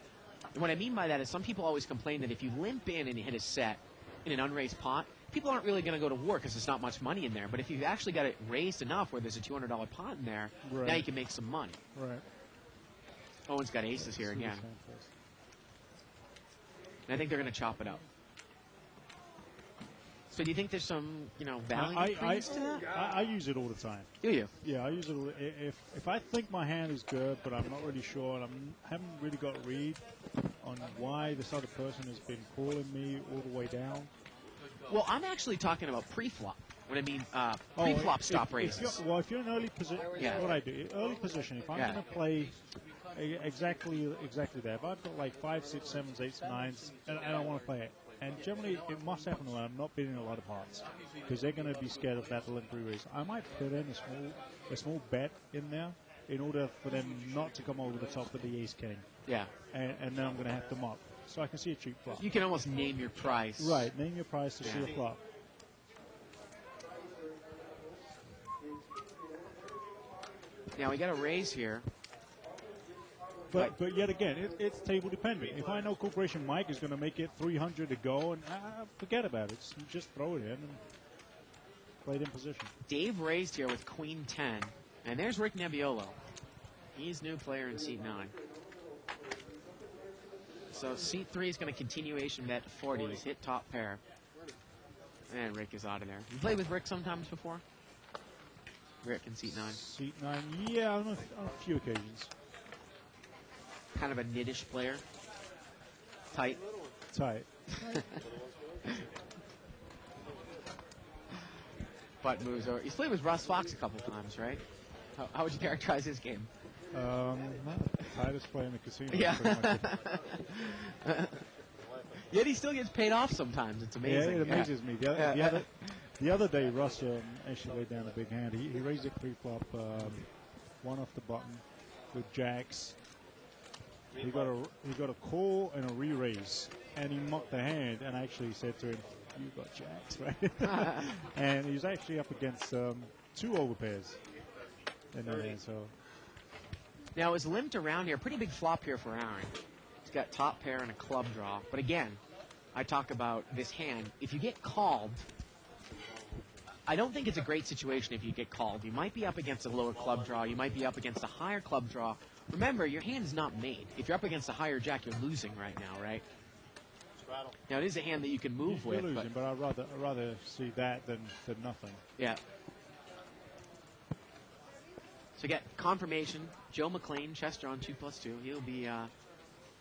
[SPEAKER 2] And what I mean by that is some people always complain that if you limp in and you hit a set in an unraised pot, people aren't really going to go to war because there's not much money in there. But if you've actually got it raised enough where there's a $200 pot in there, now you can make some money.
[SPEAKER 4] Right.
[SPEAKER 2] Owen's got aces here again. And I think they're going to chop it up. So do you think there's some, value credence to that?
[SPEAKER 4] I use it all the time.
[SPEAKER 2] Do you?
[SPEAKER 4] Yeah, I use it. If I think my hand is good, but I'm not really sure, and I haven't really got a read on why this other person has been calling me all the way down.
[SPEAKER 2] Well, I'm actually talking about pre-flop. What I mean, pre-flop stop raises.
[SPEAKER 4] If you're in early position, what I do, early position, if I'm going to play Exactly that. If I've got like 5, 6, 7s, 8s, 9s, and I don't want to play it, and generally it must happen when I'm not bidding a lot of hearts, because they're going to be scared of that limp re-raise. I might put in a small bet in there in order for them not to come over the top of the ace king,
[SPEAKER 2] Yeah.
[SPEAKER 4] and then I'm going to have them up, so I can see a cheap flop.
[SPEAKER 2] You can almost name your price.
[SPEAKER 4] Right, name your price to see a flop.
[SPEAKER 2] Now we got a raise here.
[SPEAKER 4] But yet again, it's table dependent. If I know Corporation Mike is going to make it 300 to go, and forget about it. Just throw it in and play it in position.
[SPEAKER 2] Dave raised here with Queen 10. And there's Rick Nebbiolo. He's new player in seat 9. So seat 3 is going to continuation bet 40. He's hit top pair. And Rick is out of there. You played with Rick sometimes before? Rick in seat 9.
[SPEAKER 4] Seat 9, yeah, on a few occasions.
[SPEAKER 2] Kind of a nittish player. Tight.
[SPEAKER 4] Tight.
[SPEAKER 2] Butt moves over. He's played with Russ Fox a couple times, right? How would you characterize his game?
[SPEAKER 4] Not the tightest player in the casino.
[SPEAKER 2] Yeah.
[SPEAKER 4] pretty much.
[SPEAKER 2] Yet he still gets paid off sometimes. It's amazing.
[SPEAKER 4] Yeah, it amazes me. The other day, Russ actually laid down a big hand. He raised it pre-flop, one off the button with jacks. He got a call and a re-raise, and he mocked the hand and actually said to him, "You got jacks, right?" And he was actually up against 2 overpairs in that hand. So
[SPEAKER 2] Now, it's limped around here. Pretty big flop here for Aaron. He's got top pair and a club draw. But again, I talk about this hand. If you get called, I don't think it's a great situation if you get called. You might be up against a lower club draw. You might be up against a higher club draw. Remember, your hand is not made. If you're up against a higher jack, you're losing right now, right? Now, it is a hand that you can move
[SPEAKER 4] you're
[SPEAKER 2] with.
[SPEAKER 4] losing, but I'd rather see that than nothing.
[SPEAKER 2] Yeah. So you get confirmation. Joe McLean, Chester on 2+2. He'll be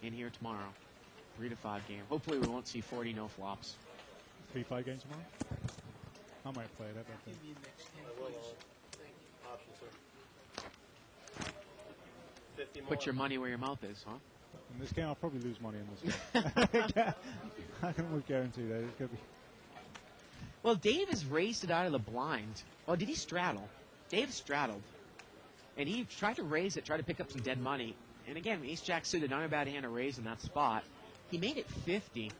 [SPEAKER 2] in here tomorrow. 3 to 5 game. Hopefully we won't see 40 no flops.
[SPEAKER 4] 3-5 games tomorrow? I might play that.
[SPEAKER 3] Give me next hand, please.
[SPEAKER 2] Put your money where your mouth is, huh?
[SPEAKER 4] In this game, I'll probably lose money in this game. I can almost guarantee that. It's going to be.
[SPEAKER 2] Well, Dave has raised it out of the blind. Oh, did he straddle? Dave straddled. And he tried to raise it, tried to pick up some dead money. And again, ace-jack suited, not a bad hand to raise in that spot. He made it 50.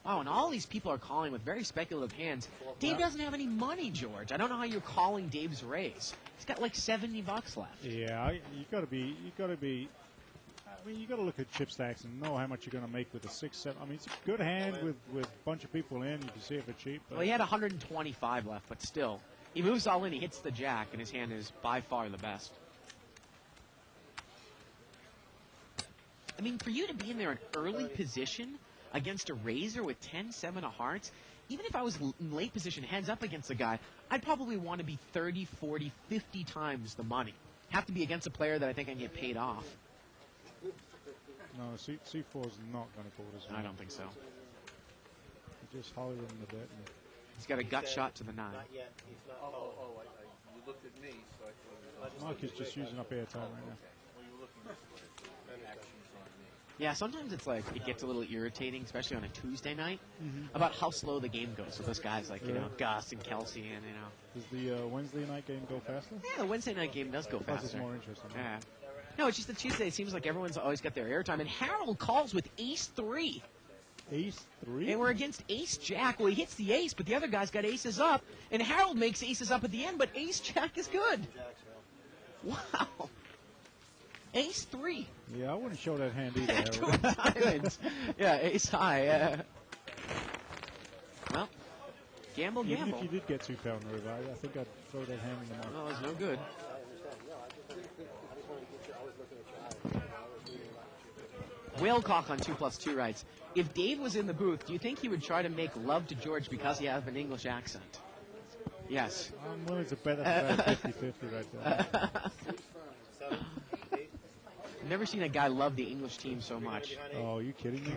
[SPEAKER 2] Wow, and all these people are calling with very speculative hands. Dave doesn't have any money, George. I don't know how you're calling Dave's raise. He's got like $70 left.
[SPEAKER 4] Yeah, you got to be. I mean, you got to look at chip stacks and know how much you're going to make with a 6, 7. I mean, it's a good hand with a bunch of people in. You can see it for cheap.
[SPEAKER 2] Well, he had 125 left, but still, he moves all in. He hits the jack, and his hand is by far the best. I mean, for you to be in there in early position against a raiser with 10-7 of hearts, even if I was in late position heads up against a guy, I'd probably want to be 30, 40, 50 times the money. Have to be against a player that I think I can get paid off.
[SPEAKER 4] No, C4 is not going to call this one.
[SPEAKER 2] I don't think so.
[SPEAKER 4] You just holly him a bit.
[SPEAKER 2] He's got a gut shot to the 9.
[SPEAKER 3] You looked at me, so I thought
[SPEAKER 4] Mark is just using up airtime right now.
[SPEAKER 3] well, you were looking this way. Actions on me.
[SPEAKER 2] Yeah, sometimes it's like, it gets a little irritating, especially on a Tuesday night, about how slow the game goes. So those guys like, Gus and Kelsey and,
[SPEAKER 4] Does the Wednesday night game go faster?
[SPEAKER 2] Yeah, the Wednesday night game does go
[SPEAKER 4] Plus
[SPEAKER 2] faster.
[SPEAKER 4] it's more interesting.
[SPEAKER 2] Yeah. No, it's just the Tuesday. It seems like everyone's always got their airtime. And Harold calls with ace-3.
[SPEAKER 4] Ace-3?
[SPEAKER 2] And we're against ace-jack. Well, he hits the ace, but the other guy's got aces up. And Harold makes aces up at the end, but ace-jack is good. Wow. Ace-3.
[SPEAKER 4] Yeah, I wouldn't show that hand either,
[SPEAKER 2] Two
[SPEAKER 4] Harold.
[SPEAKER 2] diamonds. Yeah, ace-high. Well, gamble.
[SPEAKER 4] Even if you did get 2 pound river, I think I'd throw that hand in the market.
[SPEAKER 2] Well, it's no good. Whalecock on 2+2 writes, if Dave was in the booth, do you think he would try to make love to George because he has an English accent? Yes.
[SPEAKER 4] I'm willing to bet that's about 50-50 right there.
[SPEAKER 2] I've never seen a guy love the English team so much.
[SPEAKER 4] Oh, are you kidding me?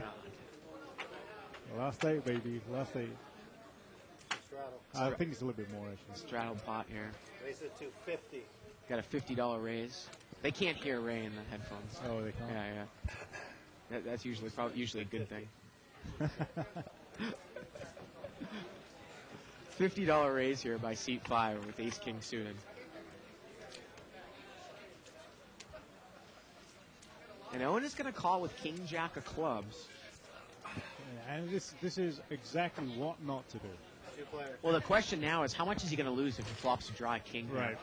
[SPEAKER 4] Last 8, baby. Last 8. I think it's a little bit more, actually.
[SPEAKER 2] Straddled pot here.
[SPEAKER 3] Raise it to 50.
[SPEAKER 2] Got a $50 raise. They can't hear Ray in the headphones.
[SPEAKER 4] Oh, they can't.
[SPEAKER 2] Yeah. That's usually a good thing. $50 raise here by seat 5 with Ace King suited. And Owen is going to call with King Jack of clubs.
[SPEAKER 4] And this is exactly what not to do.
[SPEAKER 2] Well, the question now is how much is he going to lose if he flops a dry king?
[SPEAKER 4] Right.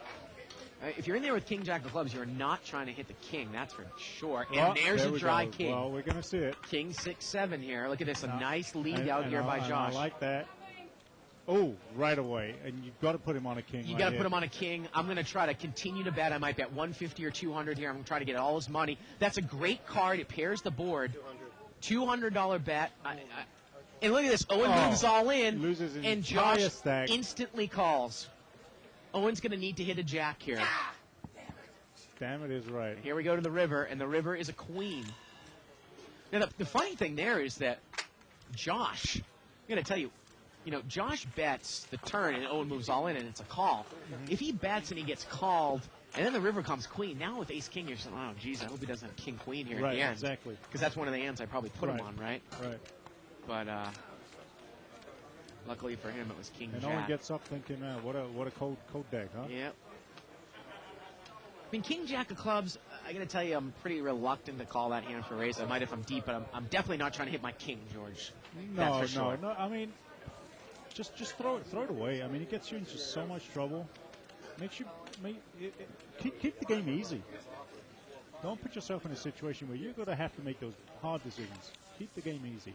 [SPEAKER 2] If you're in there with King Jack of clubs, you're not trying to hit the king. That's for sure.
[SPEAKER 4] Oh,
[SPEAKER 2] And there's
[SPEAKER 4] there
[SPEAKER 2] a
[SPEAKER 4] we
[SPEAKER 2] dry
[SPEAKER 4] go.
[SPEAKER 2] king.
[SPEAKER 4] Well, we're going to see it.
[SPEAKER 2] King 6-7 here. Look at this. A nice lead
[SPEAKER 4] And-
[SPEAKER 2] out
[SPEAKER 4] and
[SPEAKER 2] here by
[SPEAKER 4] and
[SPEAKER 2] Josh.
[SPEAKER 4] I like that. Oh, right away. And you've got to put him on a king.
[SPEAKER 2] You
[SPEAKER 4] right
[SPEAKER 2] got to
[SPEAKER 4] here.
[SPEAKER 2] put him on a king. I'm going to try to continue to bet. I might bet 150 or 200 here. I'm going to try to get all his money. That's a great card. It pairs the board. $200 bet. And look at this. Owen moves all in.
[SPEAKER 4] Loses his
[SPEAKER 2] and
[SPEAKER 4] entire
[SPEAKER 2] Josh
[SPEAKER 4] stack.
[SPEAKER 2] instantly calls. Owen's going to need to hit a jack here.
[SPEAKER 4] Damn, it is right.
[SPEAKER 2] Here we go to the river, and the river is a queen. Now, the funny thing there is that Josh, I'm going to tell you, Josh bets the turn, and Owen moves all in, and it's a call.
[SPEAKER 4] Mm-hmm.
[SPEAKER 2] If he bets and he gets called, and then the river comes queen, now with ace-king, you're saying, oh, geez, I hope he doesn't have king-queen here
[SPEAKER 4] Right,
[SPEAKER 2] at the end.
[SPEAKER 4] exactly.
[SPEAKER 2] Because that's one of the hands I probably put him on, right?
[SPEAKER 4] Right.
[SPEAKER 2] But luckily for him, it was king
[SPEAKER 4] And
[SPEAKER 2] jack.
[SPEAKER 4] Owen gets up thinking, what a cold deck, huh?
[SPEAKER 2] Yep. I mean, king jack of clubs, I got to tell you, I'm pretty reluctant to call that hand for raise. I might if I'm deep, but I'm definitely not trying to hit my king, George. That's for sure.
[SPEAKER 4] No. I mean, just throw it away. I mean, it gets you into so much trouble. Keep the game easy. Don't put yourself in a situation where you're going to have to make those hard decisions. Keep the game easy.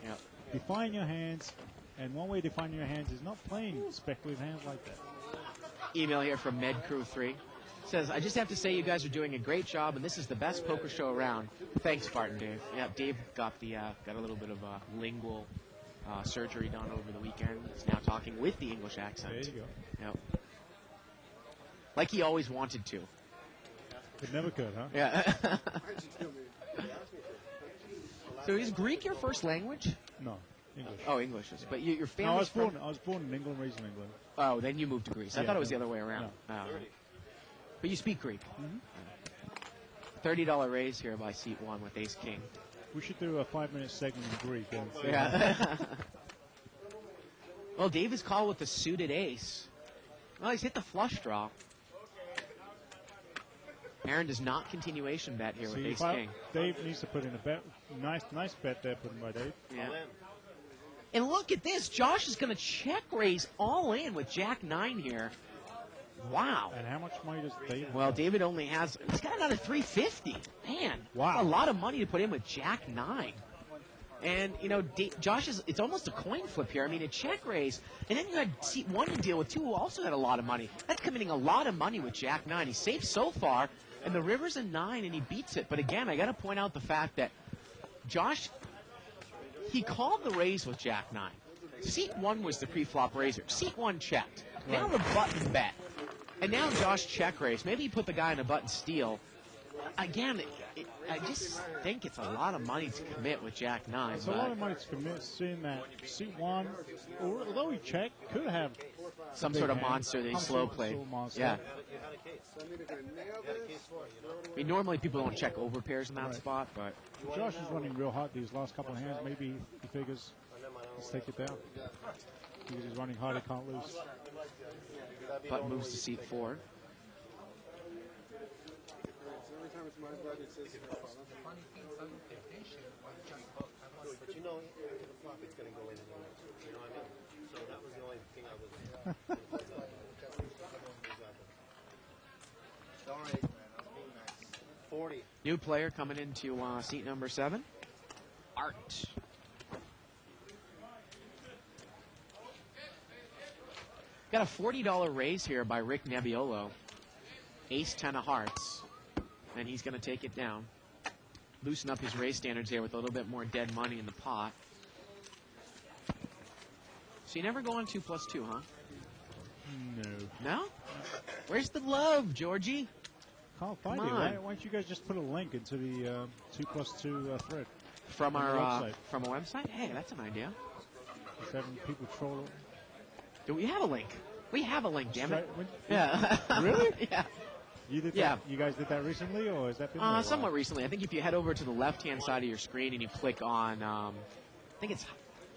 [SPEAKER 2] Yep.
[SPEAKER 4] Define your hands, and one way to define your hands is not playing speculative hands like that.
[SPEAKER 2] Email here from MedCrew3. Says, I just have to say you guys are doing a great job, and this is the best poker show around. Thanks, Spartan Dave. Yeah, Dave got a little bit of lingual surgery done over the weekend. He's now talking with the English accent.
[SPEAKER 4] There you go.
[SPEAKER 2] Yep. Like he always wanted to.
[SPEAKER 4] It never could, huh?
[SPEAKER 2] Yeah. So is Greek your first language?
[SPEAKER 4] No, English.
[SPEAKER 2] Oh, English is. But your
[SPEAKER 4] No,
[SPEAKER 2] family's from...
[SPEAKER 4] I was born in England, raised in England.
[SPEAKER 2] Oh, then you moved to Greece. I
[SPEAKER 4] Yeah,
[SPEAKER 2] thought it was
[SPEAKER 4] no.
[SPEAKER 2] the other way around.
[SPEAKER 4] No.
[SPEAKER 2] Oh, right. But you speak Greek. $30 raise here by seat 1 with ace king.
[SPEAKER 4] We should do a 5-minute segment in Greek. And
[SPEAKER 2] Yeah. Well, David's called with the suited ace. Well, he's hit the flush draw. Aaron does not continuation bet here with
[SPEAKER 4] See,
[SPEAKER 2] ace king.
[SPEAKER 4] Dave needs to put in a bet. Nice bet there put in by Dave.
[SPEAKER 2] Yeah. And look at this. Josh is going to check raise all in with jack 9 here. Wow.
[SPEAKER 4] And how much money does Dave have?
[SPEAKER 2] Well, David only has, he's got another 350. Man.
[SPEAKER 4] Wow.
[SPEAKER 2] A lot of money to put in with jack 9. And, Josh it's almost a coin flip here. I mean, a check raise. And then you had seat 1 to deal with, too, who also had a lot of money. That's committing a lot of money with jack 9. He's safe so far. And the river's a 9, and he beats it. But, again, I got to point out the fact that Josh, he called the raise with jack 9. Seat 1 was the pre-flop raiser. Seat 1 checked. Now the button bet. And now Josh check raise. Maybe he put the guy in a button steal. Again, I just think it's a lot of money to commit with jack 9.
[SPEAKER 4] It's a lot of money to commit, seeing that seat 1, although he checked, could have
[SPEAKER 2] some
[SPEAKER 4] big
[SPEAKER 2] sort of
[SPEAKER 4] hand.
[SPEAKER 2] monster that he
[SPEAKER 4] Some
[SPEAKER 2] slow
[SPEAKER 4] sort
[SPEAKER 2] played.
[SPEAKER 4] of monster.
[SPEAKER 2] Yeah. I mean, normally people don't check over pairs in that
[SPEAKER 4] Right.
[SPEAKER 2] spot, but
[SPEAKER 4] Josh is running real hot these last couple of hands. Maybe he figures, let's take it down. Because he's running hard, he can't lose.
[SPEAKER 2] button moves to seat 4.
[SPEAKER 6] But you know, after the flop, it's going to go in. You know what I mean? So that was the only thing I was. All right, man. I was being nice. 40.
[SPEAKER 2] New player coming into seat number 7. Art. Got a $40 raise here by Rick Nebbiolo. Ace 10 of hearts. And he's going to take it down. Loosen up his raise standards here with a little bit more dead money in the pot. So you never go on 2+2, huh?
[SPEAKER 4] No.
[SPEAKER 2] No? Where's the love, Georgie?
[SPEAKER 4] Can't find
[SPEAKER 2] Come
[SPEAKER 4] it.
[SPEAKER 2] on.
[SPEAKER 4] Why don't you guys just put a link into the 2+2 thread?
[SPEAKER 2] From
[SPEAKER 4] On the
[SPEAKER 2] our
[SPEAKER 4] website.
[SPEAKER 2] from a website? Hey, that's an idea.
[SPEAKER 4] Just having people troll it.
[SPEAKER 2] Do we have a link? We have a link, damn it.
[SPEAKER 4] Straight- when-
[SPEAKER 2] Yeah.
[SPEAKER 4] Really?
[SPEAKER 2] Yeah.
[SPEAKER 4] You did
[SPEAKER 2] Yeah.
[SPEAKER 4] that? You guys did that recently, or has that been there a while?
[SPEAKER 2] Somewhat recently. I think if you head over to the left-hand side of your screen and you click on, I think it's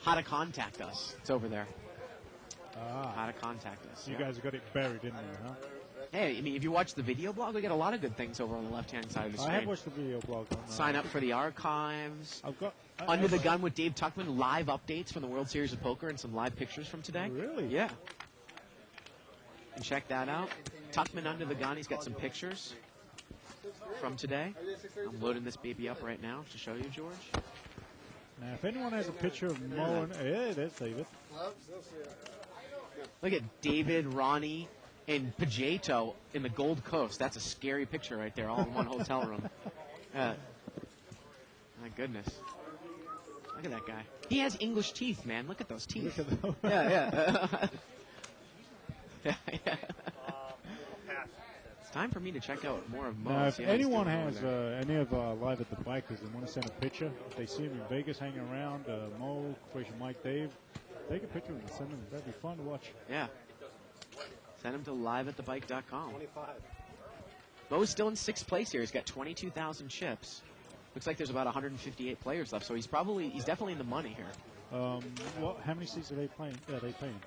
[SPEAKER 2] how to contact us. It's over there. How
[SPEAKER 4] Ah,
[SPEAKER 2] to contact us.
[SPEAKER 4] you
[SPEAKER 2] yeah.
[SPEAKER 4] guys got it buried in there, huh?
[SPEAKER 2] Hey, I mean, if you watch the video blog, we got a lot of good things over on the left-hand side of the
[SPEAKER 4] I
[SPEAKER 2] screen.
[SPEAKER 4] have watched the video blog. On,
[SPEAKER 2] Sign up for the archives.
[SPEAKER 4] I've got
[SPEAKER 2] Under the Gun with Dave Tuckman, live updates from the World Series of Poker and some live pictures from today.
[SPEAKER 4] Really?
[SPEAKER 2] Yeah. And check that out. Tuckman Under the Gun, he's got some pictures from today. I'm loading this baby up right now to show you, George.
[SPEAKER 4] Now, if anyone has a picture of Mo, and yeah, there's David.
[SPEAKER 2] Look at David, Ronnie, and Pajeto in the Gold Coast. That's a scary picture right there, all in one hotel room. My goodness. Look at that guy. He has English teeth, man. Look at those teeth.
[SPEAKER 4] Look at those.
[SPEAKER 2] Yeah. Yeah. It's time for me to check out more of Mo.
[SPEAKER 4] Now, if
[SPEAKER 2] see how he's
[SPEAKER 4] anyone
[SPEAKER 2] doing over
[SPEAKER 4] has
[SPEAKER 2] there.
[SPEAKER 4] any of Live at the Bikers and want to send a picture, if they see him in Vegas hanging around, Mo, Croatian Mike, Dave, take a picture and send them. That'd be fun to watch.
[SPEAKER 2] Yeah. Send him to liveatthebike.com.
[SPEAKER 6] 25.
[SPEAKER 2] Mo's still in sixth place here. He's got 22,000 chips. Looks like there's about 158 players left, so he's definitely in the money here.
[SPEAKER 4] How many seats are they playing? Yeah, they playing.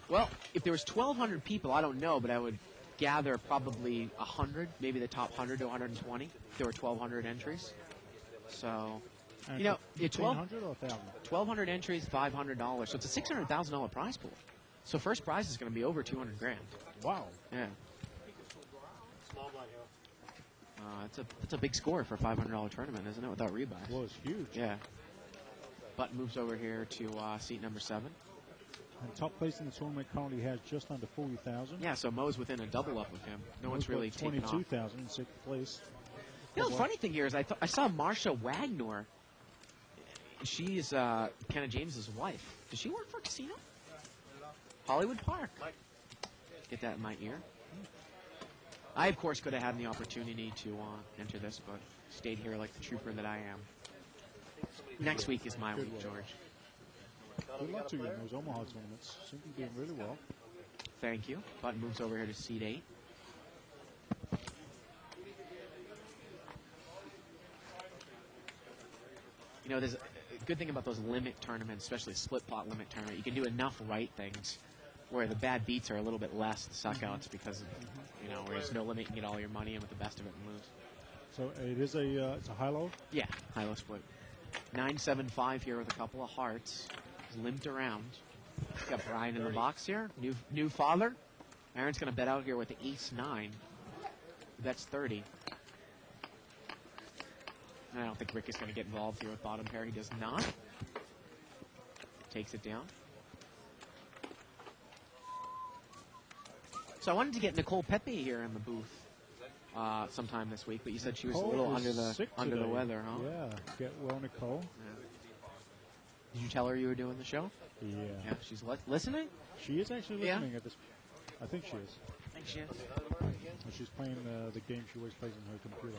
[SPEAKER 2] Well, if there was 1,200 people, I don't know, but I would gather probably 100, maybe the top 100 to 120. If there were 1,200 entries. So,
[SPEAKER 4] And
[SPEAKER 2] you know, it's
[SPEAKER 4] 1,500 or 1,000?
[SPEAKER 2] 1,200 entries, $500. So it's a $600,000 prize pool. So first prize is going to be over 200 grand.
[SPEAKER 4] Wow.
[SPEAKER 2] Yeah.
[SPEAKER 6] Small blind here.
[SPEAKER 2] That's a big score for a $500 tournament, isn't it, without rebuys?
[SPEAKER 4] Well, it's huge.
[SPEAKER 2] Yeah. Button moves over here to seat number 7.
[SPEAKER 4] And top place in the tournament currently has just under 40,000.
[SPEAKER 2] Yeah, so Mo's within a double up of him. No one's really taken off.
[SPEAKER 4] 22,000 in sixth place.
[SPEAKER 2] You know, the funny thing here is I saw Marsha Wagner. She is Kenna James's wife. Does she work for a casino? Hollywood Park. Get that in my ear. I, of course, could have had the opportunity to enter this, but stayed here like the trooper that I am. Next week is my week, George.
[SPEAKER 4] Good luck to you in those Omaha tournaments. Seem to be doing really well.
[SPEAKER 2] Thank you. Button moves over here to seat 8. You know, there's a good thing about those limit tournaments, especially split pot limit tournament. You can do enough right things where the bad beats are a little bit less the suckouts because of, you know, where there's no limit, you can get all your money in with the best of it and lose.
[SPEAKER 4] So it is it's a high-low?
[SPEAKER 2] Yeah, high-low split. 9-7-5 here with a couple of hearts. He's limped around. He's got Brian in the box here. New father. Aaron's going to bet out here with the ace-9. That's 30. And I don't think Rick is going to get involved here with bottom pair. He does not. Takes it down. So I wanted to get Nicole Pepe here in the booth sometime this week, but you said she was a little under the weather, huh?
[SPEAKER 4] Yeah, get well, Nicole.
[SPEAKER 2] Yeah. Did you tell her you were doing the show?
[SPEAKER 4] Yeah.
[SPEAKER 2] Yeah, she's listening?
[SPEAKER 4] She is actually
[SPEAKER 2] Yeah.
[SPEAKER 4] listening at this. I think she is.
[SPEAKER 2] I think she is.
[SPEAKER 4] And she's playing the game she always plays on her computer.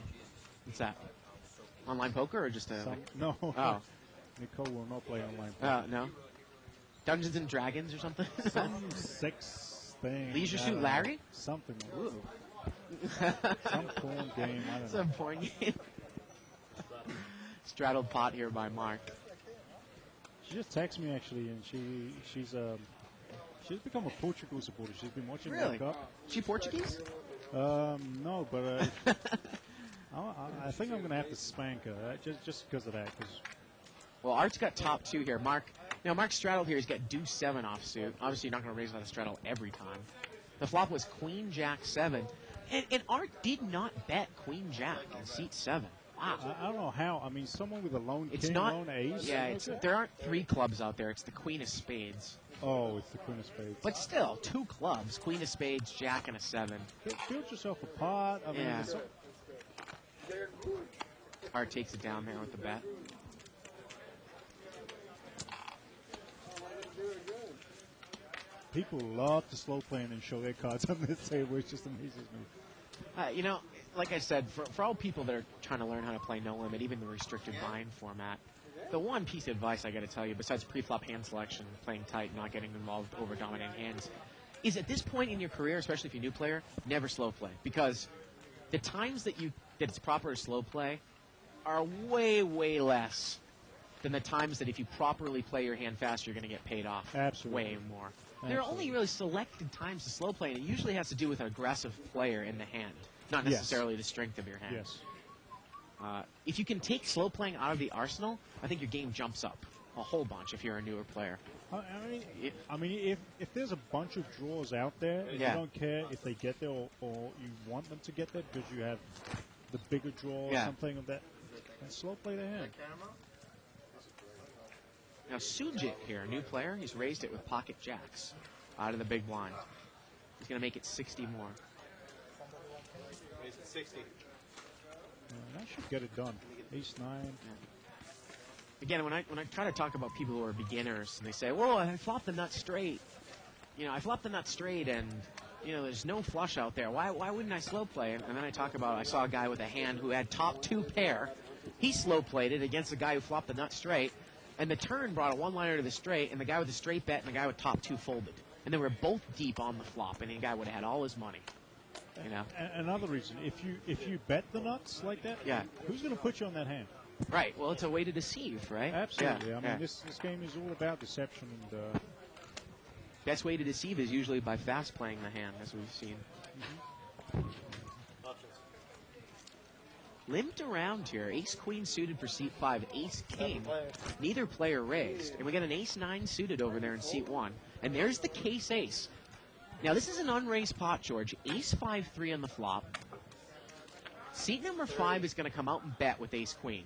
[SPEAKER 2] What's that? Online poker or just a...
[SPEAKER 4] No.
[SPEAKER 2] Oh.
[SPEAKER 4] Nicole will not play online.
[SPEAKER 2] No? Dungeons and Dragons or something?
[SPEAKER 4] Some sex thing.
[SPEAKER 2] Leisure
[SPEAKER 4] I
[SPEAKER 2] Suit
[SPEAKER 4] don't know.
[SPEAKER 2] Larry?
[SPEAKER 4] Something.
[SPEAKER 2] Ooh.
[SPEAKER 4] Some porn game. I don't know.
[SPEAKER 2] Some porn game. Straddled pot here by Mark.
[SPEAKER 4] She just texted me actually, and she's become a Portugal supporter. She's been watching the
[SPEAKER 2] Really?
[SPEAKER 4] Cup.
[SPEAKER 2] She Portuguese?
[SPEAKER 4] No, but I think I'm going to have to spank her just because of that.
[SPEAKER 2] Well, Art's got top 2 here. Mark straddled here. He's got deuce 7 offsuit. Obviously, you're not going to raise on a straddle every time. The flop was Queen Jack 7. And Art did not bet Queen Jack in seat 7. Wow.
[SPEAKER 4] I don't know how. I mean, someone with a lone
[SPEAKER 2] It's
[SPEAKER 4] king,
[SPEAKER 2] not.
[SPEAKER 4] lone ace.
[SPEAKER 2] Yeah,
[SPEAKER 4] okay.
[SPEAKER 2] there aren't 3 clubs out there. It's the Queen of Spades.
[SPEAKER 4] Oh, it's the Queen of Spades.
[SPEAKER 2] But still, 2 clubs: Queen of Spades, Jack, and a 7.
[SPEAKER 4] Build yourself a pot. I mean,
[SPEAKER 2] Yeah.
[SPEAKER 4] it's-
[SPEAKER 2] Art takes it down there with the bet.
[SPEAKER 4] people love to slow play and then show their cards on this table. It just amazes me.
[SPEAKER 2] You know, like I said, for all people that are trying to learn how to play no limit, even the restricted bind format, the one piece of advice I got to tell you, besides pre-flop hand selection, playing tight, not getting involved over dominant hands, is at this point in your career, especially if you're a new player, never slow play, because the times that it's proper slow play are way, way less than the times that if you properly play your hand fast, you're going to get paid off.
[SPEAKER 4] Absolutely.
[SPEAKER 2] Way more. There are only
[SPEAKER 4] Absolutely.
[SPEAKER 2] really selected times to slow play, and it usually has to do with an aggressive player in the hand, not
[SPEAKER 4] Yes.
[SPEAKER 2] necessarily the strength of your hand.
[SPEAKER 4] Yes.
[SPEAKER 2] If you can take slow playing out of the arsenal, I think your game jumps up a whole bunch if you're a newer player.
[SPEAKER 4] I mean, if there's a bunch of draws out there, and
[SPEAKER 2] Yeah.
[SPEAKER 4] you don't care if they get there or you want them to get there because you have the bigger draw or
[SPEAKER 2] Yeah.
[SPEAKER 4] something of that, and slow play the hand.
[SPEAKER 2] Now, Sujit here, a new player, he's raised it with pocket jacks out of the big blind. He's going to make it 60 more.
[SPEAKER 6] Raise it 60.
[SPEAKER 4] That should get it done. Ace 9.
[SPEAKER 2] Again, when I try to talk about people who are beginners and they say, "Well, I flopped the nut straight," I flopped the nut straight, and there's no flush out there. Why wouldn't I slow play? And then I talk about I saw a guy with a hand who had top 2 pair. He slow played it against the guy who flopped the nut straight, and the turn brought a one-liner to the straight, and the guy with the straight bet and the guy with top 2 folded, and they were both deep on the flop, and the guy would have had all his money.
[SPEAKER 4] Another reason, if you bet the nuts like that,
[SPEAKER 2] Yeah.
[SPEAKER 4] who's going to put you on that hand?
[SPEAKER 2] Right. Well, it's a way to deceive, right?
[SPEAKER 4] Absolutely.
[SPEAKER 2] Yeah,
[SPEAKER 4] I mean,
[SPEAKER 2] yeah.
[SPEAKER 4] this game is all about deception and.
[SPEAKER 2] Best way to deceive is usually by fast playing the hand, as we've seen.
[SPEAKER 6] Options.
[SPEAKER 2] Limped around here. Ace queen suited for seat 5. Ace king.
[SPEAKER 6] Player.
[SPEAKER 2] Neither player raised. And we got an ace 9 suited over there in seat 1. And there's the case ace. Now, this is an unraised pot, George. Ace 5-3 on the flop. Seat number 5 is going to come out and bet with ace queen.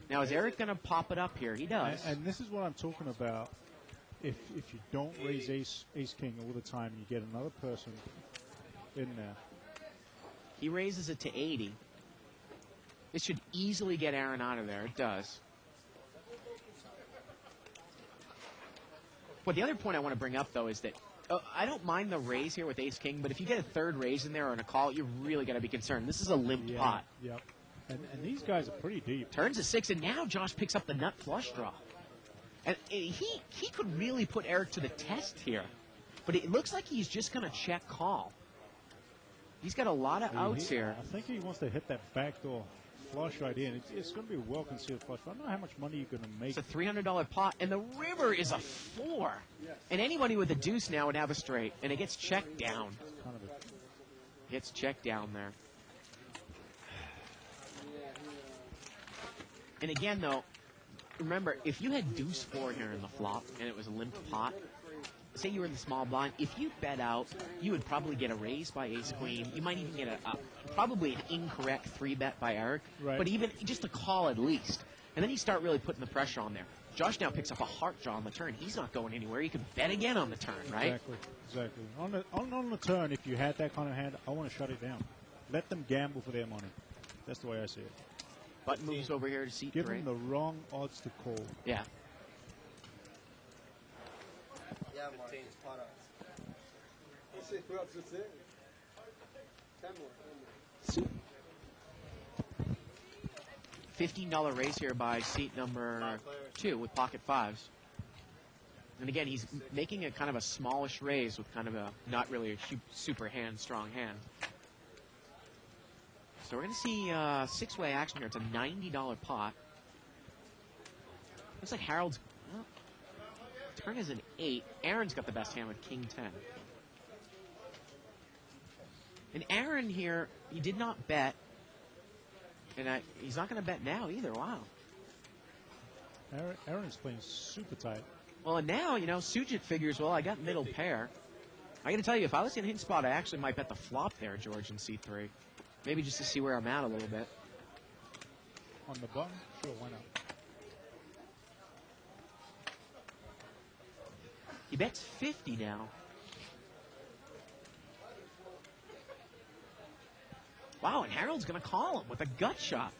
[SPEAKER 2] Now, is Eric going to pop it up here? He does.
[SPEAKER 4] And this is what I'm talking about. If you don't raise ace king all the time, you get another person in there.
[SPEAKER 2] He raises it to 80. This should easily get Aaron out of there. It does. Well, the other point I want to bring up, though, is that I don't mind the raise here with ace king, but if you get a third raise in there or in a call, you're really got to be concerned. This is a limp pot.
[SPEAKER 4] Yep. And these guys are pretty deep.
[SPEAKER 2] Turns to 6, and now Josh picks up the nut flush draw. And he could really put Eric to the test here. But it looks like he's just going to check call. He's got a lot of outs here.
[SPEAKER 4] I think he wants to hit that backdoor flush right in. It's going to be a well-concealed flush. I don't know how much money you're going to make.
[SPEAKER 2] It's a $300 pot, and the river is a 4. And anybody with a deuce now would have a straight, and it gets checked down.
[SPEAKER 4] Kind of a,
[SPEAKER 2] Gets checked down there. And again, though, remember, if you had deuce 4 here in the flop, and it was a limp pot, say you were in the small blind, if you bet out, you would probably get a raise by ace queen. You might even get probably an incorrect 3-bet by Eric,
[SPEAKER 4] Right.
[SPEAKER 2] but even just a call at least. And then you start really putting the pressure on there. Josh now picks up a heart draw on the turn. He's not going anywhere. You can bet again on the turn, right?
[SPEAKER 4] Exactly. On the turn, if you had that kind of hand, I want to shut it down. Let them gamble for their money. That's the way I see it.
[SPEAKER 2] Button moves over here to seat
[SPEAKER 4] Give
[SPEAKER 2] 3.
[SPEAKER 4] them the wrong odds to call.
[SPEAKER 2] Yeah.
[SPEAKER 6] Yeah, Mark. Pot odds.
[SPEAKER 2] $15 raise here by seat number 2 with pocket 5s. And again, he's making a kind of a smallish raise with kind of a not really a super strong hand. So we're going to see 6-way action here. It's a $90 pot. Looks like Harold's turn is an 8. Aaron's got the best hand with king 10. And Aaron here, he did not bet. And he's not going to bet now either. Wow.
[SPEAKER 4] Aaron's playing super tight.
[SPEAKER 2] Well, and now, Sujit figures, well, I got middle pair. I got to tell you, if I was in hit spot, I actually might bet the flop there, George, in C3. Maybe just to see where I'm at a little bit.
[SPEAKER 4] On the button? Sure, why not?
[SPEAKER 2] He bets 50 now. Wow, and Harold's going to call him with a gut shot.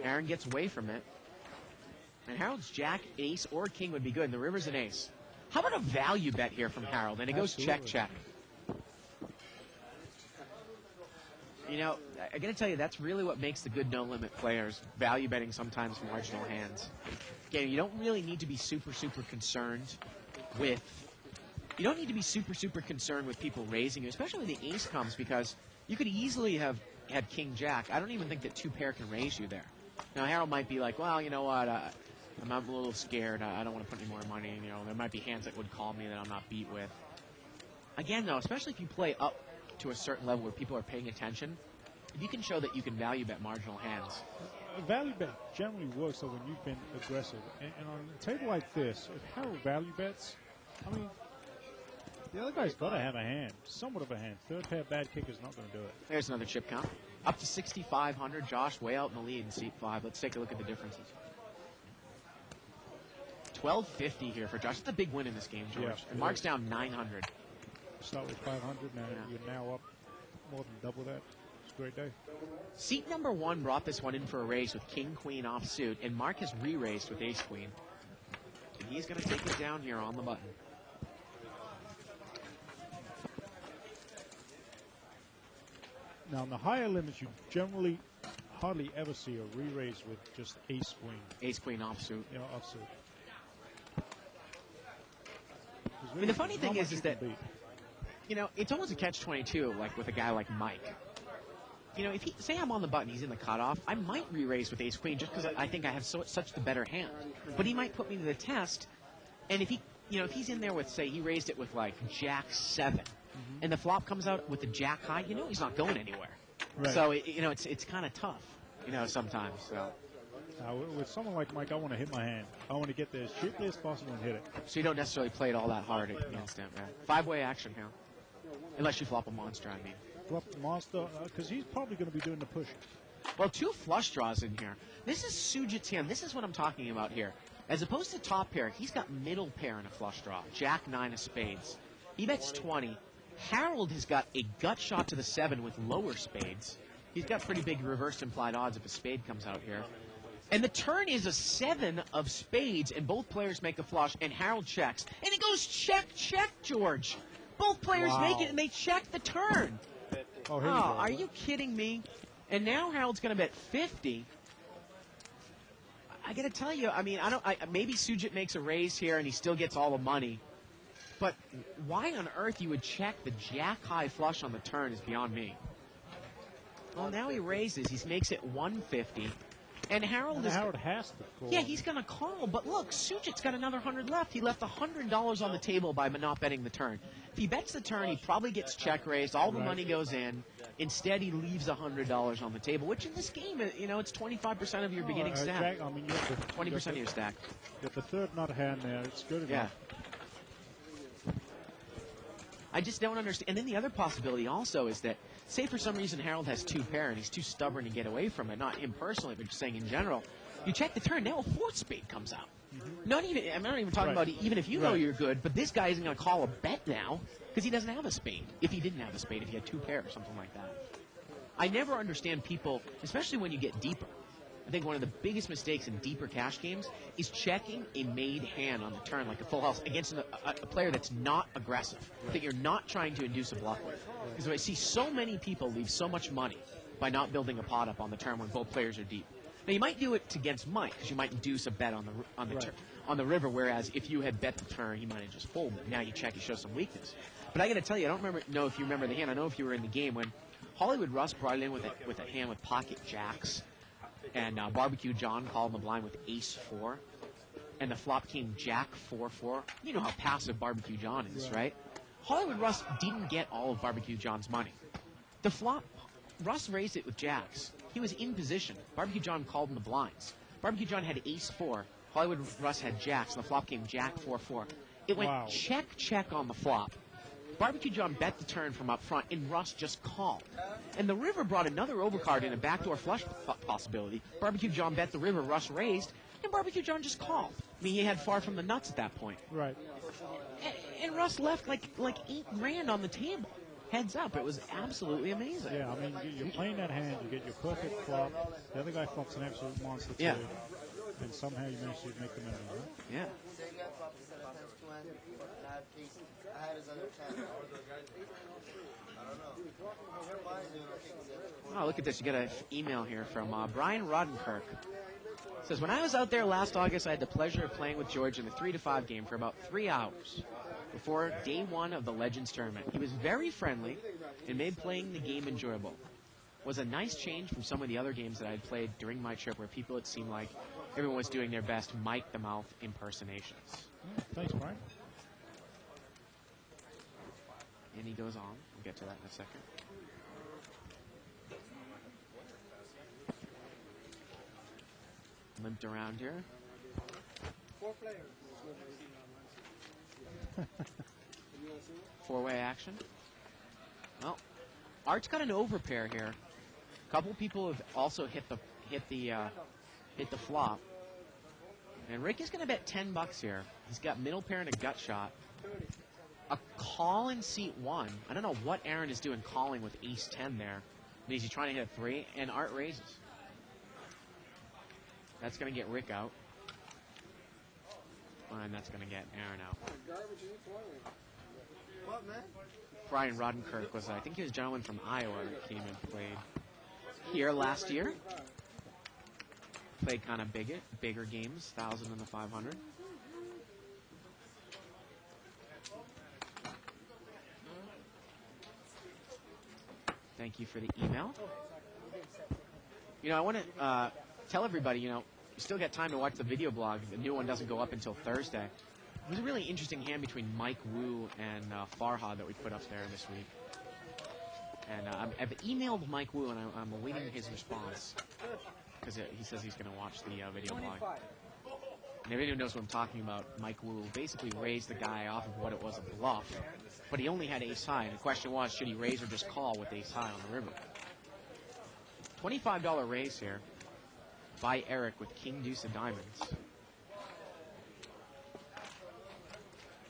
[SPEAKER 2] Aaron gets away from it. And Harold's jack, ace, or king would be good, and the river's an ace. How about a value bet here from Harold? And it goes check,
[SPEAKER 4] Absolutely.
[SPEAKER 2] check. I got to tell you, that's really what makes the good no-limit players, value betting sometimes marginal hands. Again, you don't really need to be super, super concerned with, you don't need to be super, super concerned with people raising you, especially when the ace comes, because you could easily have had king jack. I don't even think that 2 pair can raise you there. Now, Harold might be like, well, you know what, I'm a little scared. I don't want to put any more money in. You know, there might be hands that would call me that I'm not beat with. Again, though, especially if you play up to a certain level where people are paying attention, if you can show that you can value bet marginal hands.
[SPEAKER 4] A value bet generally works though when you've been aggressive. And on a table like this, if Harold value bets, I mean, the other guy's got to have a hand, somewhat of a hand. Third pair bad kick is not going to do it.
[SPEAKER 2] There's another chip count. Up to 6,500. Josh way out in the lead in seat 5. Let's take a look at the differences. 1250 here for Josh. That's a big win in this game, George.
[SPEAKER 4] Yeah,
[SPEAKER 2] And Mark's down 900.
[SPEAKER 4] Start with 500. Now
[SPEAKER 2] Yeah.
[SPEAKER 4] you're now up more than double that. It's a great day.
[SPEAKER 2] Seat number 1 brought this one in for a raise with king, queen offsuit, and Mark has re-raised with ace, queen. And he's going to take it down here on the button.
[SPEAKER 4] Now, in the higher limits, you generally hardly ever see a re-raise with just ace queen,
[SPEAKER 2] Ace, queen offsuit.
[SPEAKER 4] you know, offsuit.
[SPEAKER 2] I mean, the funny thing is that,
[SPEAKER 4] beat.
[SPEAKER 2] you know, it's almost a catch-22, like with a guy like Mike. You know, if he, say I'm on the button, he's in the cutoff, I might re-raise with ace queen just because I think I have such the better hand. But he might put me to the test, and if he, you know, if he's in there with, say, he raised it with like jack 7, and the flop comes out with the jack high, you know he's not going anywhere.
[SPEAKER 4] Right.
[SPEAKER 2] So you know, it's kind of tough, you know, sometimes. So
[SPEAKER 4] With someone like Mike, I want to hit my hand. I want to get there as cheaply as possible and hit it.
[SPEAKER 2] you don't necessarily play it all that hard against him, man. 5-way action here, unless you flop a monster. I mean.
[SPEAKER 4] Flop the monster, because he's probably going to be doing the push.
[SPEAKER 2] Well, 2 flush draws in here. This is Sujit's hand. This is what I'm talking about here. As opposed to top pair, he's got middle pair in a flush draw. Jack 9 of spades. He bets 20. Harold has got a gut shot to the 7 with lower spades. He's got pretty big reverse implied odds if a spade comes out here. And the turn is a 7 of spades, and both players make a flush, and Harold checks. And it goes check, check, George. Both players
[SPEAKER 4] Wow.
[SPEAKER 2] make it, and they check the turn.
[SPEAKER 4] Oh, here
[SPEAKER 2] Oh,
[SPEAKER 4] we go.
[SPEAKER 2] are you kidding me? And now Harold's going to bet 50. I got to tell you, I mean, maybe Sujit makes a raise here and he still gets all the money. But why on earth you would check the jack high flush on the turn is beyond me. Well, now he raises. He makes it 150. And Harold
[SPEAKER 4] And
[SPEAKER 2] is...
[SPEAKER 4] Harold has to call.
[SPEAKER 2] Yeah, he's going to call. But look, Sujit's got another 100 left. He left $100 on the table by not betting the turn. If he bets the turn, he probably gets check raised. All the
[SPEAKER 4] Right.
[SPEAKER 2] money goes in. Instead, he leaves $100 on the table, which in this game, you know, it's 25% of your beginning stack.
[SPEAKER 4] Jack, I mean, you have the,
[SPEAKER 2] 20% of your stack.
[SPEAKER 4] You have the third nut hand there. It's good
[SPEAKER 2] Yeah.
[SPEAKER 4] enough.
[SPEAKER 2] I just don't understand. And then the other possibility also is that, say for some reason Harold has 2 pair and he's too stubborn to get away from it, not him personally, but just saying in general, you check the turn, now a 4th spade comes out. I'm not even talking
[SPEAKER 4] Right.
[SPEAKER 2] about even if you know
[SPEAKER 4] Right.
[SPEAKER 2] you're good, but this guy isn't going to call a bet now because he doesn't have a spade. If he didn't have a spade, if he had 2 pair or something like that. I never understand people, especially when you get deeper. I think one of the biggest mistakes in deeper cash games is checking a made hand on the turn, like a full house, against a player that's not aggressive, that you're not trying to induce a bluff with. Because I see so many people leave so much money by not building a pot up on the turn when both players are deep. Now, you might do it against Mike, because you might induce a bet on the
[SPEAKER 4] Right.
[SPEAKER 2] on the river, whereas if you had bet the turn, he might have just folded. Now you check, he shows some weakness. But I got to tell you, I don't know if you remember the hand. I know if you were in the game when Hollywood Russ brought it in with a hand with pocket jacks, and Barbecue John called the blind with ace 4, and the flop came jack 4-4. You know how passive Barbecue John is, right? Hollywood Russ didn't get all of Barbecue John's money. The flop, Russ raised it with jacks. He was in position. Barbecue John called in the blinds. Barbecue John had ace 4. Hollywood Russ had jacks, and the flop came jack 4-4. It went
[SPEAKER 4] Wow.
[SPEAKER 2] check, check on the flop. Barbecue John bet the turn from up front, and Russ just called. And the river brought another overcard in a backdoor flush possibility. Barbecue John bet the river, Russ raised, and Barbecue John just called. I mean, he had far from the nuts at that point.
[SPEAKER 4] Right.
[SPEAKER 2] And Russ left like $8,000 on the table. Heads up, it was absolutely amazing.
[SPEAKER 4] Yeah, I mean, you're playing that hand, you get your perfect flop. The other guy flops an absolute monster too.
[SPEAKER 2] Yeah.
[SPEAKER 4] And somehow you manage to make the minimum, right?
[SPEAKER 2] Yeah.
[SPEAKER 6] Same guy flopped the 7 times 2 hands, and I had ace. I had his other 10. I don't know. Mine's doing okay 'cause he has a
[SPEAKER 2] Oh, look at this. You got an email here from Brian Rodenkirk. Says, when I was out there last August, I had the pleasure of playing with George in the 3-5 game for about 3 hours. before day one of the Legends tournament. He was very friendly and made playing the game enjoyable. Was a nice change from some of the other games that I had played during my trip where people, it seemed like everyone was doing their best Mike the Mouth impersonations.
[SPEAKER 4] Thanks, Brian.
[SPEAKER 2] And he goes on. We'll get to that in a second. Limped around here.
[SPEAKER 6] 4 players.
[SPEAKER 2] Four-way action. Well, Art's got an overpair here. A couple people have also hit the flop. And Rick is going to bet $10 here. He's got middle pair and a gut shot. A call in seat 1. I don't know what Aaron is doing calling with ace 10 there. Means he's trying to hit a 3, and Art raises. That's going to get Rick out. And that's going to get Aaron out.
[SPEAKER 6] What, man?
[SPEAKER 2] Brian Rodenkirk was, I think he was a gentleman from Iowa that came and played here last year. Played kind of bigger games, 1,000 and the 500. Thank you for the email. I want to tell everybody, you still got time to watch the video blog. The new one doesn't go up until Thursday. It was a really interesting hand between Mike Wu and Farhad that we put up there this week. And I've emailed Mike Wu, and I'm awaiting his response because he says he's going to watch the video blog. And everyone who knows what I'm talking about, Mike Wu basically raised the guy off of what it was a bluff, but he only had ace high, and the question was, should he raise or just call with ace high on the river? $25 raise here by Eric with king deuce of diamonds. And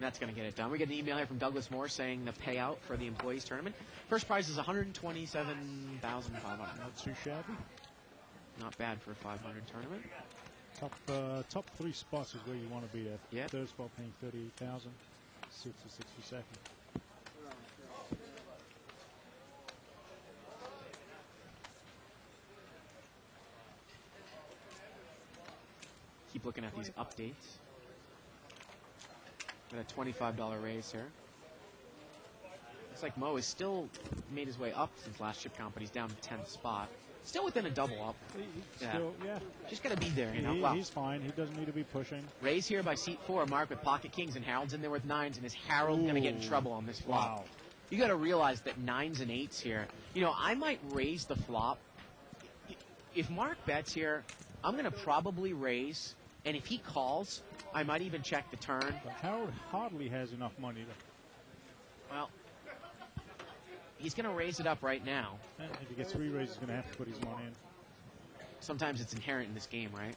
[SPEAKER 2] that's going to get it done. We get an email here from Douglas Moore saying the payout for the employees tournament. First prize is $127,500.
[SPEAKER 4] Not too shabby.
[SPEAKER 2] Not bad for a 500 tournament.
[SPEAKER 4] Top 3 spots is where you want to be at.
[SPEAKER 2] Yep.
[SPEAKER 4] Third spot paying $38,000. 62nd.
[SPEAKER 2] Keep looking at these updates. Got a $25 raise here. Looks like Mo has still made his way up since last chip count, but he's down to 10th spot. Still within a double up.
[SPEAKER 4] Still, yeah.
[SPEAKER 2] Just got to be there,
[SPEAKER 4] He's fine. He doesn't need to be pushing.
[SPEAKER 2] Raise here by seat 4, Mark with pocket kings, and Harold's in there with 9s, and is Harold going to get in trouble on this flop?
[SPEAKER 4] Wow.
[SPEAKER 2] You got to realize that 9s and 8s here. I might raise the flop. If Mark bets here, I'm going to probably raise, and if he calls, I might even check the turn.
[SPEAKER 4] But Harold hardly has enough money to.
[SPEAKER 2] Well, he's going to raise it up right now.
[SPEAKER 4] And if he gets 3 raises, he's going to have to put his money in.
[SPEAKER 2] Sometimes it's inherent in this game, right?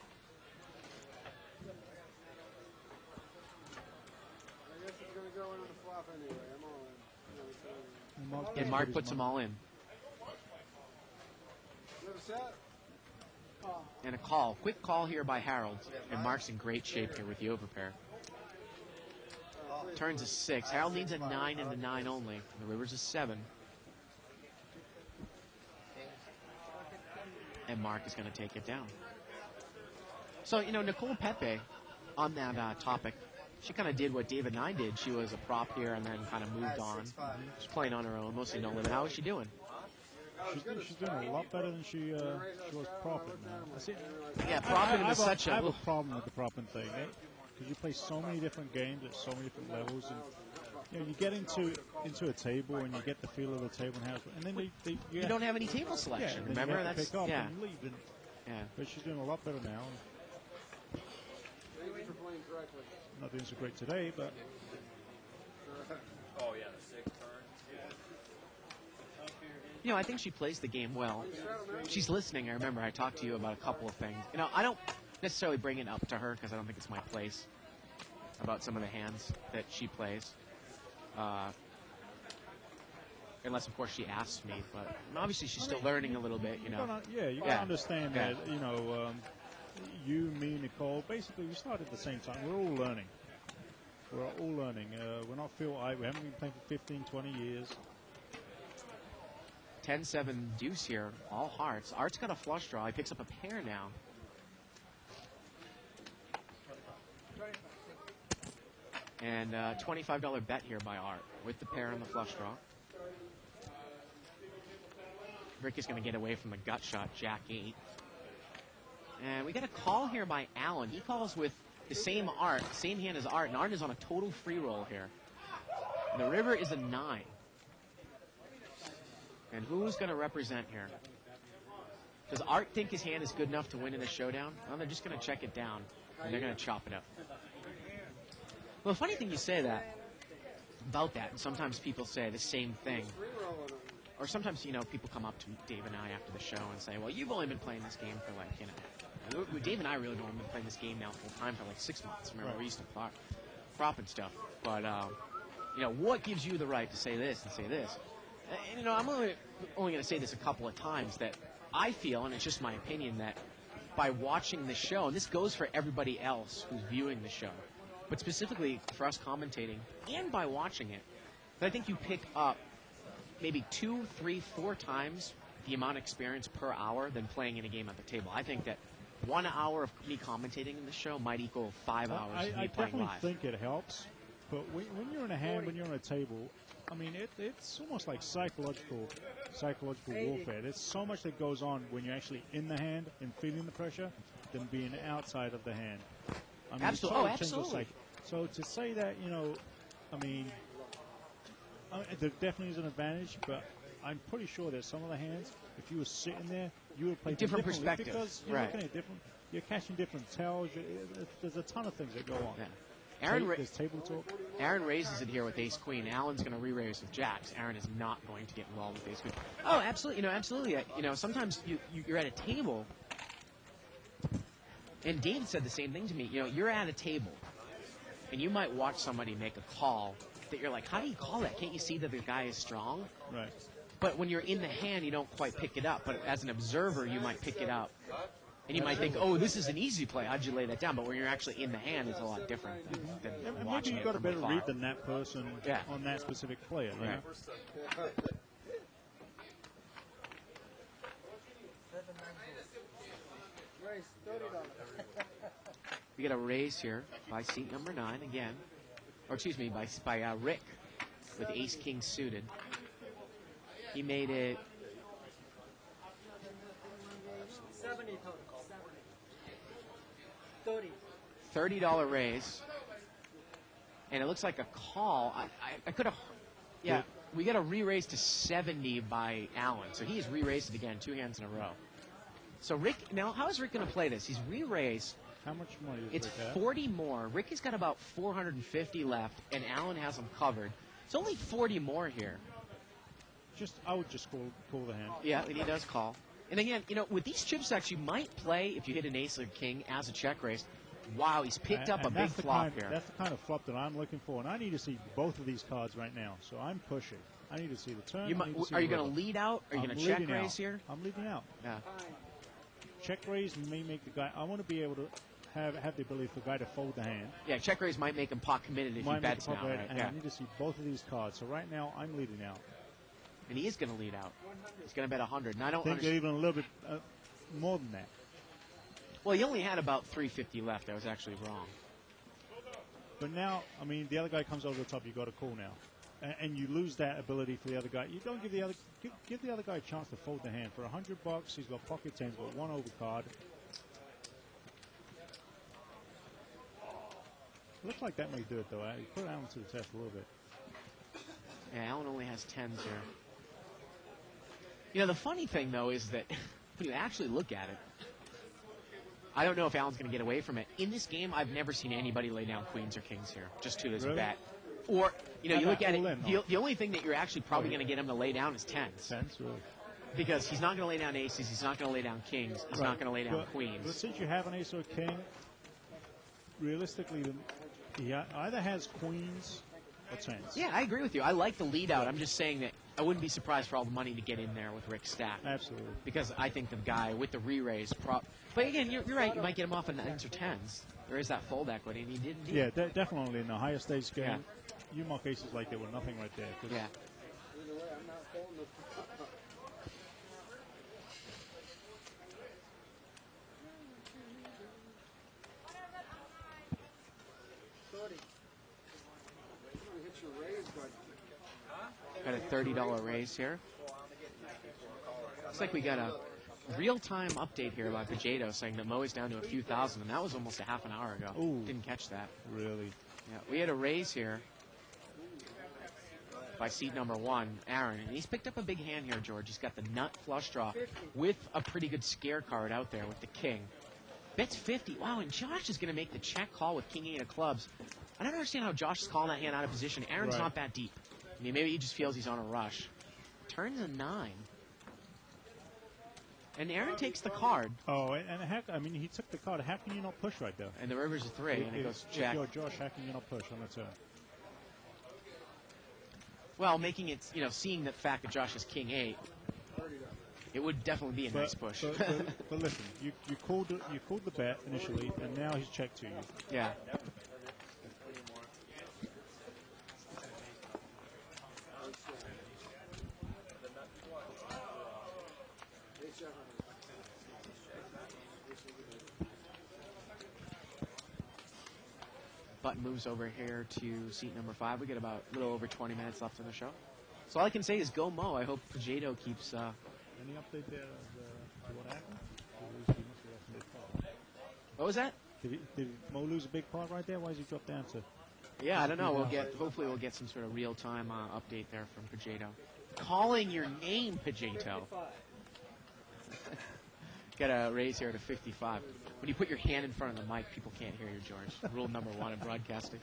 [SPEAKER 7] I guess it's going to go into the flop anyway. I'm all in.
[SPEAKER 2] And Mark puts them all in.
[SPEAKER 7] You have a set?
[SPEAKER 2] And a call. Quick call here by Harold. And Mark's in great shape here with the overpair. Turns a 6. Harold needs a 9 and a 9 only. The river's a 7. And Mark is going to take it down. So, Nicole Pepe, on that topic, she kind of did what David Nine did. She was a prop here and then kind of moved on. She's playing on her own, mostly no limit. How is she doing?
[SPEAKER 4] She's doing a lot better than she was propping now.
[SPEAKER 2] Yeah, propping is such
[SPEAKER 4] I have a problem with the propping thing, because you play so many different games at so many different levels, and you get into a table and you get the feel of the table and then
[SPEAKER 2] you don't have any table selection.
[SPEAKER 4] Yeah,
[SPEAKER 2] remember
[SPEAKER 4] you have to pick up
[SPEAKER 2] yeah.
[SPEAKER 4] and leave.
[SPEAKER 2] Yeah.
[SPEAKER 4] But she's doing a lot better now.
[SPEAKER 7] Thank you for playing correctly.
[SPEAKER 4] Not doing so great today, but
[SPEAKER 3] Oh, yeah, the 6 turn.
[SPEAKER 2] I think she plays the game well. She's listening. I remember I talked to you about a couple of things. I don't necessarily bring it up to her because I don't think it's my place about some of the hands that she plays. Unless, of course, she asks me. But obviously, she's still learning a little bit,
[SPEAKER 4] you gotta understand
[SPEAKER 2] Yeah.
[SPEAKER 4] that, you, me, Nicole, basically we started at the same time. We're all learning. We're all learning. We're not we haven't been playing for 15, 20 years.
[SPEAKER 2] 10-7 deuce here, all hearts. Art's got a flush draw. He picks up a pair now. And $25 bet here by Art with the pair and the flush draw. Rick is going to get away from the gut shot, Jack 8. And we got a call here by Allen. He calls with the same Art, same hand as Art, and Art is on a total free roll here. The river is a 9. And who's going to represent here? Does Art think his hand is good enough to win in a showdown? Well, they're just going to check it down, and they're going to chop it up. Well, the funny thing you say that, about that, and sometimes people say the same thing. Or sometimes, people come up to Dave and I after the show and say, well, you've only been playing this game for Dave and I really don't have been playing this game now full time for 6 months. Remember, we used to prop and stuff. But, what gives you the right to say this and say this? And, I'm only going to say this a couple of times, that I feel, and it's just my opinion, that by watching the show, and this goes for everybody else who's viewing the show, but specifically for us commentating, and by watching it, that I think you pick up maybe 2, 3, 4 times the amount of experience per hour than playing in a game at the table. I think that 1 hour of me commentating in the show might equal 5 hours of me
[SPEAKER 4] I
[SPEAKER 2] playing
[SPEAKER 4] definitely
[SPEAKER 2] live.
[SPEAKER 4] think it helps, but when you're in a hand, when you're on a table, I mean, it's almost like psychological warfare. There's so much that goes on when you're actually in the hand and feeling the pressure than being outside of the hand. I mean,
[SPEAKER 2] Absolutely.
[SPEAKER 4] it
[SPEAKER 2] Oh,
[SPEAKER 4] changes
[SPEAKER 2] absolutely.
[SPEAKER 4] So to say that, there definitely is an advantage, but I'm pretty sure that some of the hands, if you were sitting there, you would play
[SPEAKER 2] Different
[SPEAKER 4] them differently
[SPEAKER 2] perspective.
[SPEAKER 4] because you're
[SPEAKER 2] Right.
[SPEAKER 4] looking at different. You're catching different tells. There's a ton of things that go on.
[SPEAKER 2] Yeah.
[SPEAKER 4] There's table talk.
[SPEAKER 2] Aaron raises it here with ace queen. Alan's going to re-raise with jacks. Aaron is not going to get involved with ace queen. Oh, absolutely. Absolutely. Sometimes you're at a table, and David said the same thing to me. You're at a table, and you might watch somebody make a call that you're like, how do you call that? Can't you see that the guy is strong?
[SPEAKER 4] Right.
[SPEAKER 2] But when you're in the hand, you don't quite pick it up. But as an observer, you might pick it up. And you might think, oh, this is an easy play. How'd you lay that down? But when you're actually in the hand, it's a lot different than
[SPEAKER 4] And maybe
[SPEAKER 2] watching
[SPEAKER 4] you've
[SPEAKER 2] it
[SPEAKER 4] got a
[SPEAKER 2] from
[SPEAKER 4] better
[SPEAKER 2] afar.
[SPEAKER 4] read than that person
[SPEAKER 2] Yeah.
[SPEAKER 4] on that specific player. You
[SPEAKER 2] Right.
[SPEAKER 4] know?
[SPEAKER 6] Raise $30.
[SPEAKER 2] We get a raise here by seat number 9 again. Or excuse me, by Rick with ace king suited. He made it
[SPEAKER 6] 70 total. 30.
[SPEAKER 2] $30 raise. And it looks like a call. I could have... Yeah, we got a re-raise to 70 by Allen. So he's re-raised it again, 2 hands in a row. So Rick... Now, how is Rick going to play this? He's re-raised...
[SPEAKER 4] How much money is
[SPEAKER 2] It's
[SPEAKER 4] Rick at?
[SPEAKER 2] 40 more. Rick has got about 450 left, and Allen has them covered. It's only 40 more here.
[SPEAKER 4] I would just call the hand.
[SPEAKER 2] Yeah, and he does call. And again, with these chip stacks, you might play, if you hit an ace or king as a check raise. Wow, he's picked up a
[SPEAKER 4] And
[SPEAKER 2] big
[SPEAKER 4] that's the
[SPEAKER 2] flop
[SPEAKER 4] kind,
[SPEAKER 2] here.
[SPEAKER 4] That's the kind of flop that I'm looking for, and I need to see both of these cards right now. So I'm pushing. I need to see the turn.
[SPEAKER 2] Are you going to lead out? Are you going to check raise here?
[SPEAKER 4] I'm leading out.
[SPEAKER 2] Yeah.
[SPEAKER 4] Check raise may make the guy. I want to be able to have the ability for the guy to fold the hand.
[SPEAKER 2] Yeah, check raise might make him pot committed if he
[SPEAKER 4] Might make
[SPEAKER 2] bets
[SPEAKER 4] a
[SPEAKER 2] now,
[SPEAKER 4] pop bet,
[SPEAKER 2] right?
[SPEAKER 4] and
[SPEAKER 2] Yeah.
[SPEAKER 4] I need to see both of these cards. So right now I'm leading out.
[SPEAKER 2] And he is going to lead out. He's going to bet 100. And I don't
[SPEAKER 4] I think
[SPEAKER 2] understand.
[SPEAKER 4] even a little bit more than that.
[SPEAKER 2] Well, he only had about 350 left. I was actually wrong.
[SPEAKER 4] But now, I mean, the other guy comes over the top. You got to call now, and you lose that ability for the other guy. You don't give the other give the other guy a chance to fold the hand for $100. He's got pocket tens, got one overcard. Looks like that may do it though. You put Allen to the test a little bit.
[SPEAKER 2] Yeah, Allen only has 10s here. The funny thing, though, is that when you actually look at it, I don't know if Allen's going to get away from it. In this game, I've never seen anybody lay down queens or kings here, just 2 as a
[SPEAKER 4] Really?
[SPEAKER 2] bet. Or, you
[SPEAKER 4] How
[SPEAKER 2] look
[SPEAKER 4] about
[SPEAKER 2] at it,
[SPEAKER 4] all in, huh?
[SPEAKER 2] the only thing that you're actually probably going to get him to lay down is 10s.
[SPEAKER 4] Sense, really.
[SPEAKER 2] Because he's not going to lay down aces, he's not going to lay down kings, he's not going to lay down
[SPEAKER 4] But
[SPEAKER 2] queens.
[SPEAKER 4] since you have an ace or a king, realistically, he either has queens or tens.
[SPEAKER 2] Yeah, I agree with you. I like the lead out. I'm just saying that I wouldn't be surprised for all the money to get in there with Rick's stack.
[SPEAKER 4] Absolutely.
[SPEAKER 2] Because I think the guy with the re-raise but again, you're right. You might get him off in 9s or 10s. There is that fold equity, and he did indeed.
[SPEAKER 4] Yeah, definitely in the higher stakes game,
[SPEAKER 2] Yeah.
[SPEAKER 4] you mark aces like there were nothing right there. 'Cause
[SPEAKER 2] Yeah.
[SPEAKER 7] Either way, I'm not folding the
[SPEAKER 2] $30 raise here. Looks like we got a real-time update here by Pajeto saying that Mo is down to a few thousand, and that was almost a half an hour ago.
[SPEAKER 4] Ooh.
[SPEAKER 2] Didn't catch that.
[SPEAKER 4] Really?
[SPEAKER 2] Yeah, we had a raise here by seat number 1, Aaron, and he's picked up a big hand here, George. He's got the nut flush draw with a pretty good scare card out there with the king. Bets 50. Wow, and Josh is going to make the check call with king 8 of clubs. I don't understand how Josh is calling that hand out of position. Aaron's not that deep. I mean, maybe he just feels he's on a rush. Turns a 9. And Aaron takes the card.
[SPEAKER 4] Oh, and I mean, he took the card. How can you not push right there?
[SPEAKER 2] And the river's a 3, and it goes
[SPEAKER 4] If
[SPEAKER 2] check.
[SPEAKER 4] you're Josh, how can you not push on the turn?
[SPEAKER 2] Well, making it, seeing the fact that Josh is king 8, it would definitely be a nice push.
[SPEAKER 4] But listen, you called the bet initially, and now he's checked to you.
[SPEAKER 2] Yeah. Button moves over here to seat number 5. We get about a little over 20 minutes left in the show. So all I can say is go Mo. I hope Pajeto keeps...
[SPEAKER 4] Any update there to what happened? He must have lost a big pot.
[SPEAKER 2] What was that?
[SPEAKER 4] Did Mo lose a big pot right there? Why does he drop down to?
[SPEAKER 2] Yeah, I don't know. Hopefully we'll get some sort of real-time update there from Pajeto. Calling your name, Pajeto. Got a raise here to 55. When you put your hand in front of the mic, people can't hear you, George. Rule number 1 in broadcasting.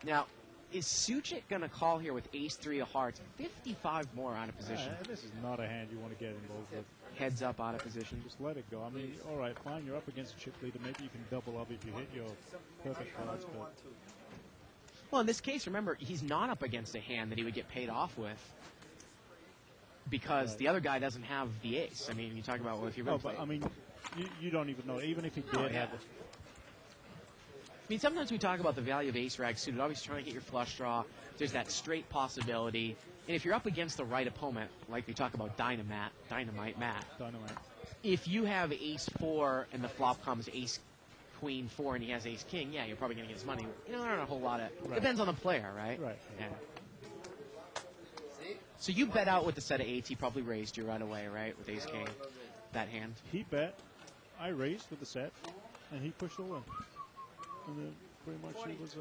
[SPEAKER 2] Now, is Suchit going to call here with ace-3 of hearts? 55 more out of position.
[SPEAKER 4] This is not a hand you want to get involved with.
[SPEAKER 2] Heads up out of position.
[SPEAKER 4] Just let it go. I mean, all right, fine. You're up against a chip leader. Maybe you can double up if you hit your perfect cards. But
[SPEAKER 2] well, in this case, remember, he's not up against a hand that he would get paid off with because the other guy doesn't have the ace. I mean, you talk about, well, if you really
[SPEAKER 4] but I mean, you don't even know. Even if he did have it.
[SPEAKER 2] I mean, sometimes we talk about the value of ace rag suited. Obviously, trying to get your flush draw. There's that straight possibility. And if you're up against the right opponent, like we talk about Dynamite Matt. If you have ace 4 and the flop comes ace queen 4 and he has ace king, yeah, you're probably going to get his money. There aren't a whole lot of... Depends on the player, right?
[SPEAKER 4] Right.
[SPEAKER 2] Yeah. So you bet out with the set of 8s. He probably raised you right away, right, with ace king, that hand.
[SPEAKER 4] He bet. I raised with the set, and he pushed all in. And then pretty much he was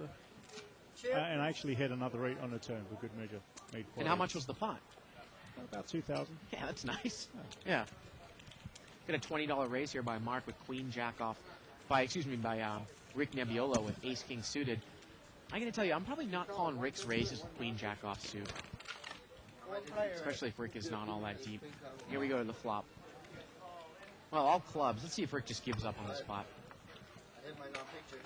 [SPEAKER 4] and I actually hit another 8 on the turn for good measure. Made
[SPEAKER 2] and how much was the pot?
[SPEAKER 4] About 2,000.
[SPEAKER 2] Yeah, that's nice. Yeah. Got a $20 raise here by Mark with queen jack off. By Rick Nebbiolo with ace king suited. I got to tell you, I'm probably not calling Rick's raises with queen jack off suit. Especially if Rick is not all that deep. Here we go to the flop. Well, all clubs. Let's see if Rick just gives up on the spot.
[SPEAKER 6] I hit my non-picture.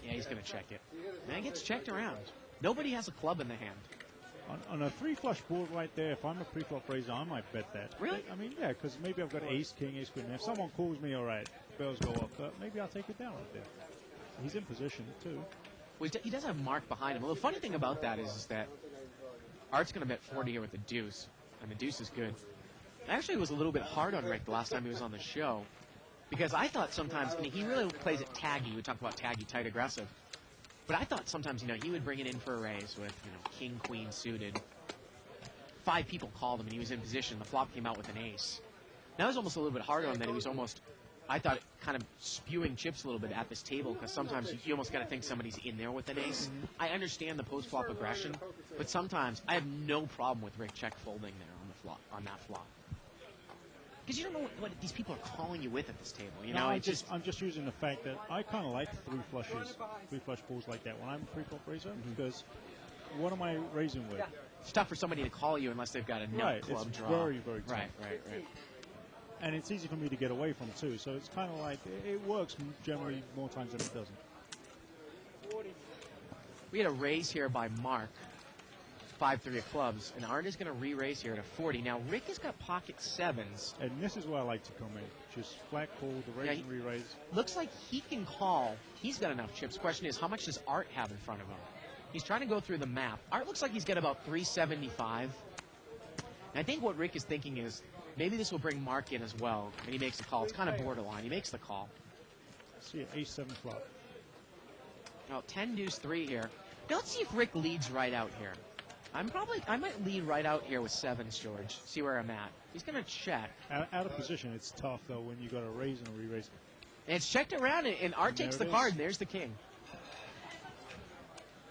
[SPEAKER 2] Yeah, he's going to check it. And it gets checked around. Nobody has a club in the hand.
[SPEAKER 4] On a 3-flush board right there, if I'm a pre-flop raiser, I might bet that.
[SPEAKER 2] Really?
[SPEAKER 4] I mean, yeah, because maybe I've got ace, king, ace, queen. If someone calls me, all right, bells go up. But maybe I'll take it down right there. He's in position, too.
[SPEAKER 2] Well, he does have Mark behind him. Well, the funny thing about that is that Art's going to bet 40 here with the deuce, and the deuce is good. I actually was a little bit hard on Rick the last time he was on the show, because I thought sometimes, he really plays it taggy. We talked about taggy, tight, aggressive. But I thought sometimes, he would bring it in for a raise with, king, queen suited. 5 people called him, and he was in position. The flop came out with an ace. Now I was almost a little bit hard on that. He was almost, I thought, kind of spewing chips a little bit at this table, because sometimes you almost got to think somebody's in there with an ace. I understand the post-flop aggression, but sometimes I have no problem with Rick check folding there on the flop, on that flop. Because you don't know what these people are calling you with at this table.
[SPEAKER 4] I'm just using the fact that I kind of like 3-flush balls like that when I'm a pre-flop raiser, because what am I raising with?
[SPEAKER 2] It's tough for somebody to call you unless they've got a nut club
[SPEAKER 4] it's
[SPEAKER 2] draw.
[SPEAKER 4] Very, very tough.
[SPEAKER 2] Right.
[SPEAKER 4] And it's easy for me to get away from too, so it's kind of like it works generally more times than it doesn't.
[SPEAKER 2] We had a raise here by Mark. 5-3 of clubs, and Art is going to re-raise here to 40. Now, Rick has got pocket 7s.
[SPEAKER 4] And this is where I like to come in. Just flat call, the raise and re-raise.
[SPEAKER 2] Looks like he can call. He's got enough chips. Question is, how much does Art have in front of him? He's trying to go through the map. Art looks like he's got about 375. And I think what Rick is thinking is, Maybe this will bring Mark in as well, and he makes a call. It's kind of borderline. He makes the call.
[SPEAKER 4] See it, ace 7 flop.
[SPEAKER 2] Well, 10 deuce 3 here. Now let's see if Rick leads right out here. I might lead right out here with 7s, George. See where I'm at. He's going to check.
[SPEAKER 4] Out of position, it's tough though when you got a raise and a re-raise.
[SPEAKER 2] And it's checked around, and Art takes the
[SPEAKER 4] it
[SPEAKER 2] card,
[SPEAKER 4] is.
[SPEAKER 2] and there's the king.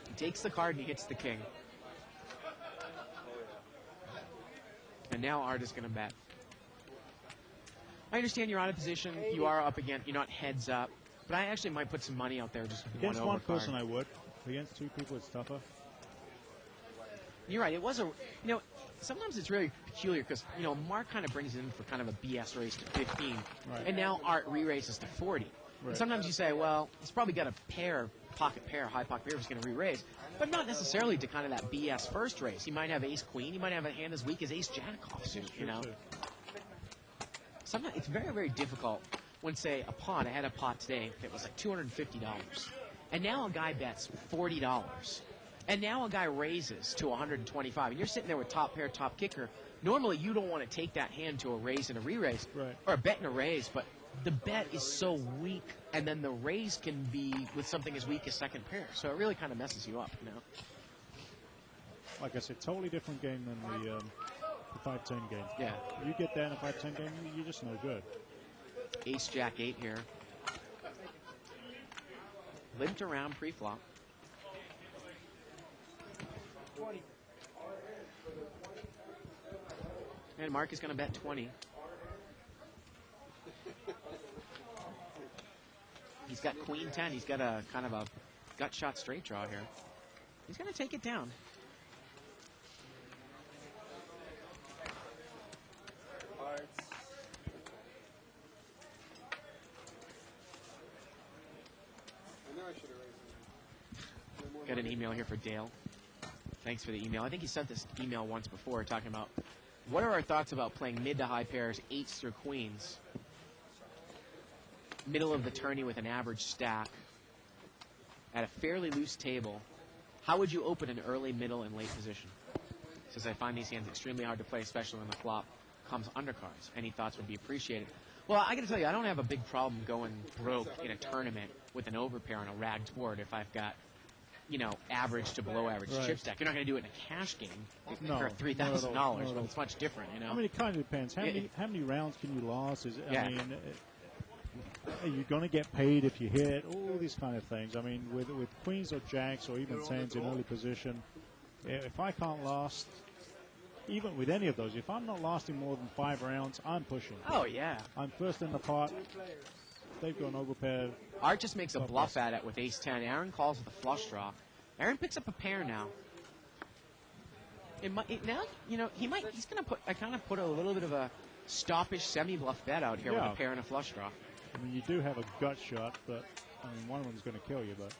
[SPEAKER 2] He takes the card, and he hits the king. And now Art is going to bet. I understand you're out of position. You are up again. You're not heads up. But I actually might put some money out there just with
[SPEAKER 4] Against
[SPEAKER 2] one
[SPEAKER 4] one
[SPEAKER 2] overcard.
[SPEAKER 4] person, I would. Against 2 people, it's tougher.
[SPEAKER 2] You're right. It was sometimes it's really peculiar because, Mark kind of brings it in for kind of a BS race to 15.
[SPEAKER 4] Right.
[SPEAKER 2] And now Art re-races to 40.
[SPEAKER 4] Right.
[SPEAKER 2] And sometimes you say, well, he's probably got a pocket pair, high pocket pair, he's going to re-raise. But not necessarily to kind of that BS first race. He might have ace-queen. He might have a hand as weak as ace-jack offsuit,
[SPEAKER 4] True.
[SPEAKER 2] Sometimes it's very, very difficult when, say, a pot, I had a pot today that was like $250. And now a guy bets $40. And now a guy raises to 125. And you're sitting there with top pair, top kicker. Normally, you don't want to take that hand to a raise and a re-raise.
[SPEAKER 4] Right.
[SPEAKER 2] Or a bet and a raise. But the bet is so weak. And then the raise can be with something as weak as second pair. So it really kind of messes you up,
[SPEAKER 4] Like I said, totally different game than the 5-10 game.
[SPEAKER 2] Yeah.
[SPEAKER 4] You get that in a 5-10 game, you're just no good.
[SPEAKER 2] Ace-jack-8 here. Limped around pre-flop. And Mark is going to bet 20. He's got queen 10. He's got a kind of a gut shot straight draw here. He's going to take it down. Got an email here for Dale. Thanks for the email. I think he sent this email once before talking about what are our thoughts about playing mid to high pairs, 8s through queens, middle of the tourney with an average stack at a fairly loose table. How would you open an early, middle, and late position? Says I find these hands extremely hard to play, especially when the flop comes undercards. Any thoughts would be appreciated. Well, I got to tell you, I don't have a big problem going broke in a tournament with an overpair on a ragged board if I've got, average to below average
[SPEAKER 4] Right.
[SPEAKER 2] chip stack. You're not going to do it in a cash game
[SPEAKER 4] No,
[SPEAKER 2] for
[SPEAKER 4] not at
[SPEAKER 2] $3,000,
[SPEAKER 4] all.
[SPEAKER 2] but it's much different,
[SPEAKER 4] I mean, it kind of depends. How many rounds can you last?
[SPEAKER 2] Yeah.
[SPEAKER 4] I mean, are you going to get paid if you hit? All these kind of things. I mean, with queens or jacks or even 10s in early position, if I can't last, even with any of those, if I'm not lasting more than 5 rounds, I'm pushing.
[SPEAKER 2] Oh, yeah.
[SPEAKER 4] I'm first in the pot. They've got an overpair.
[SPEAKER 2] Art just makes a bluff at it with ace-10. Aaron calls with a flush draw. Aaron picks up a pair now. He's going to put. I kind of put a little bit of a stoppish semi-bluff bet out here with a pair and a flush draw.
[SPEAKER 4] I mean, you do have a gut shot, but I mean, one of them's going to kill you. But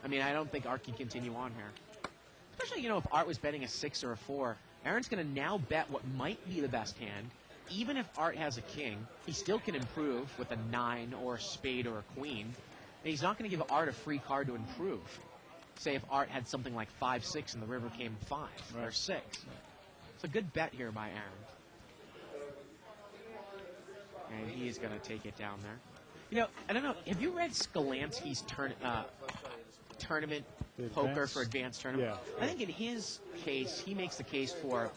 [SPEAKER 2] I mean, I don't think Art can continue on here. Especially, if Art was betting a 6 or a 4, Aaron's going to now bet what might be the best hand. Even if Art has a king, he still can improve with a 9 or a spade or a queen. And he's not going to give Art a free card to improve. Say if Art had something like 5-6 and the river came 5 or 6. It's a good bet here by Aaron. And he is going to take it down there. I don't know. Have you read Skalansky's tournament poker for advanced tournament?
[SPEAKER 4] Yeah.
[SPEAKER 2] I think in his case, he makes the case for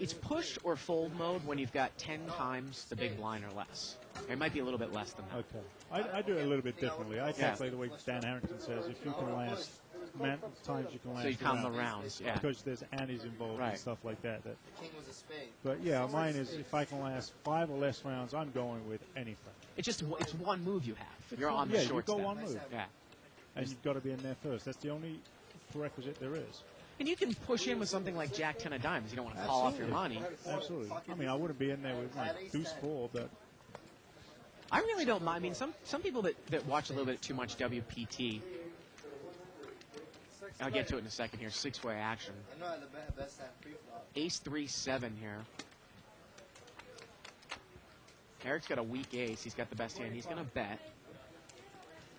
[SPEAKER 2] it's push or fold mode when you've got 10 times the big blind or less. It might be a little bit less than that.
[SPEAKER 4] okay, I do it a little bit differently. I can't play the way Dan Harrington says. If you can last amount of times you can last.
[SPEAKER 2] So you count the
[SPEAKER 4] around.
[SPEAKER 2] rounds, yeah.
[SPEAKER 4] Because there's antes involved
[SPEAKER 2] Right.
[SPEAKER 4] and stuff like that.
[SPEAKER 6] The king was a spade.
[SPEAKER 4] But yeah, mine is if I can last 5 or less rounds, I'm going with anything.
[SPEAKER 2] It's one move you have. You're on the
[SPEAKER 4] Yeah, you
[SPEAKER 2] short
[SPEAKER 4] go
[SPEAKER 2] step.
[SPEAKER 4] one move.
[SPEAKER 2] Yeah.
[SPEAKER 4] And you've got to be in there first. That's the only prerequisite there is.
[SPEAKER 2] And you can push in with something like Jack 10 of diamonds. You don't want to call off your money.
[SPEAKER 4] Absolutely. I mean, I wouldn't be in there with like deuce 4, but
[SPEAKER 2] I really don't mind. I mean, some people that watch a little bit too much WPT, I'll get to it in a second here, 6-way action.
[SPEAKER 6] I know I had the best hand pre-flop.
[SPEAKER 2] Ace 3-7 here. Eric's got a weak ace. He's got the best hand. He's going to bet.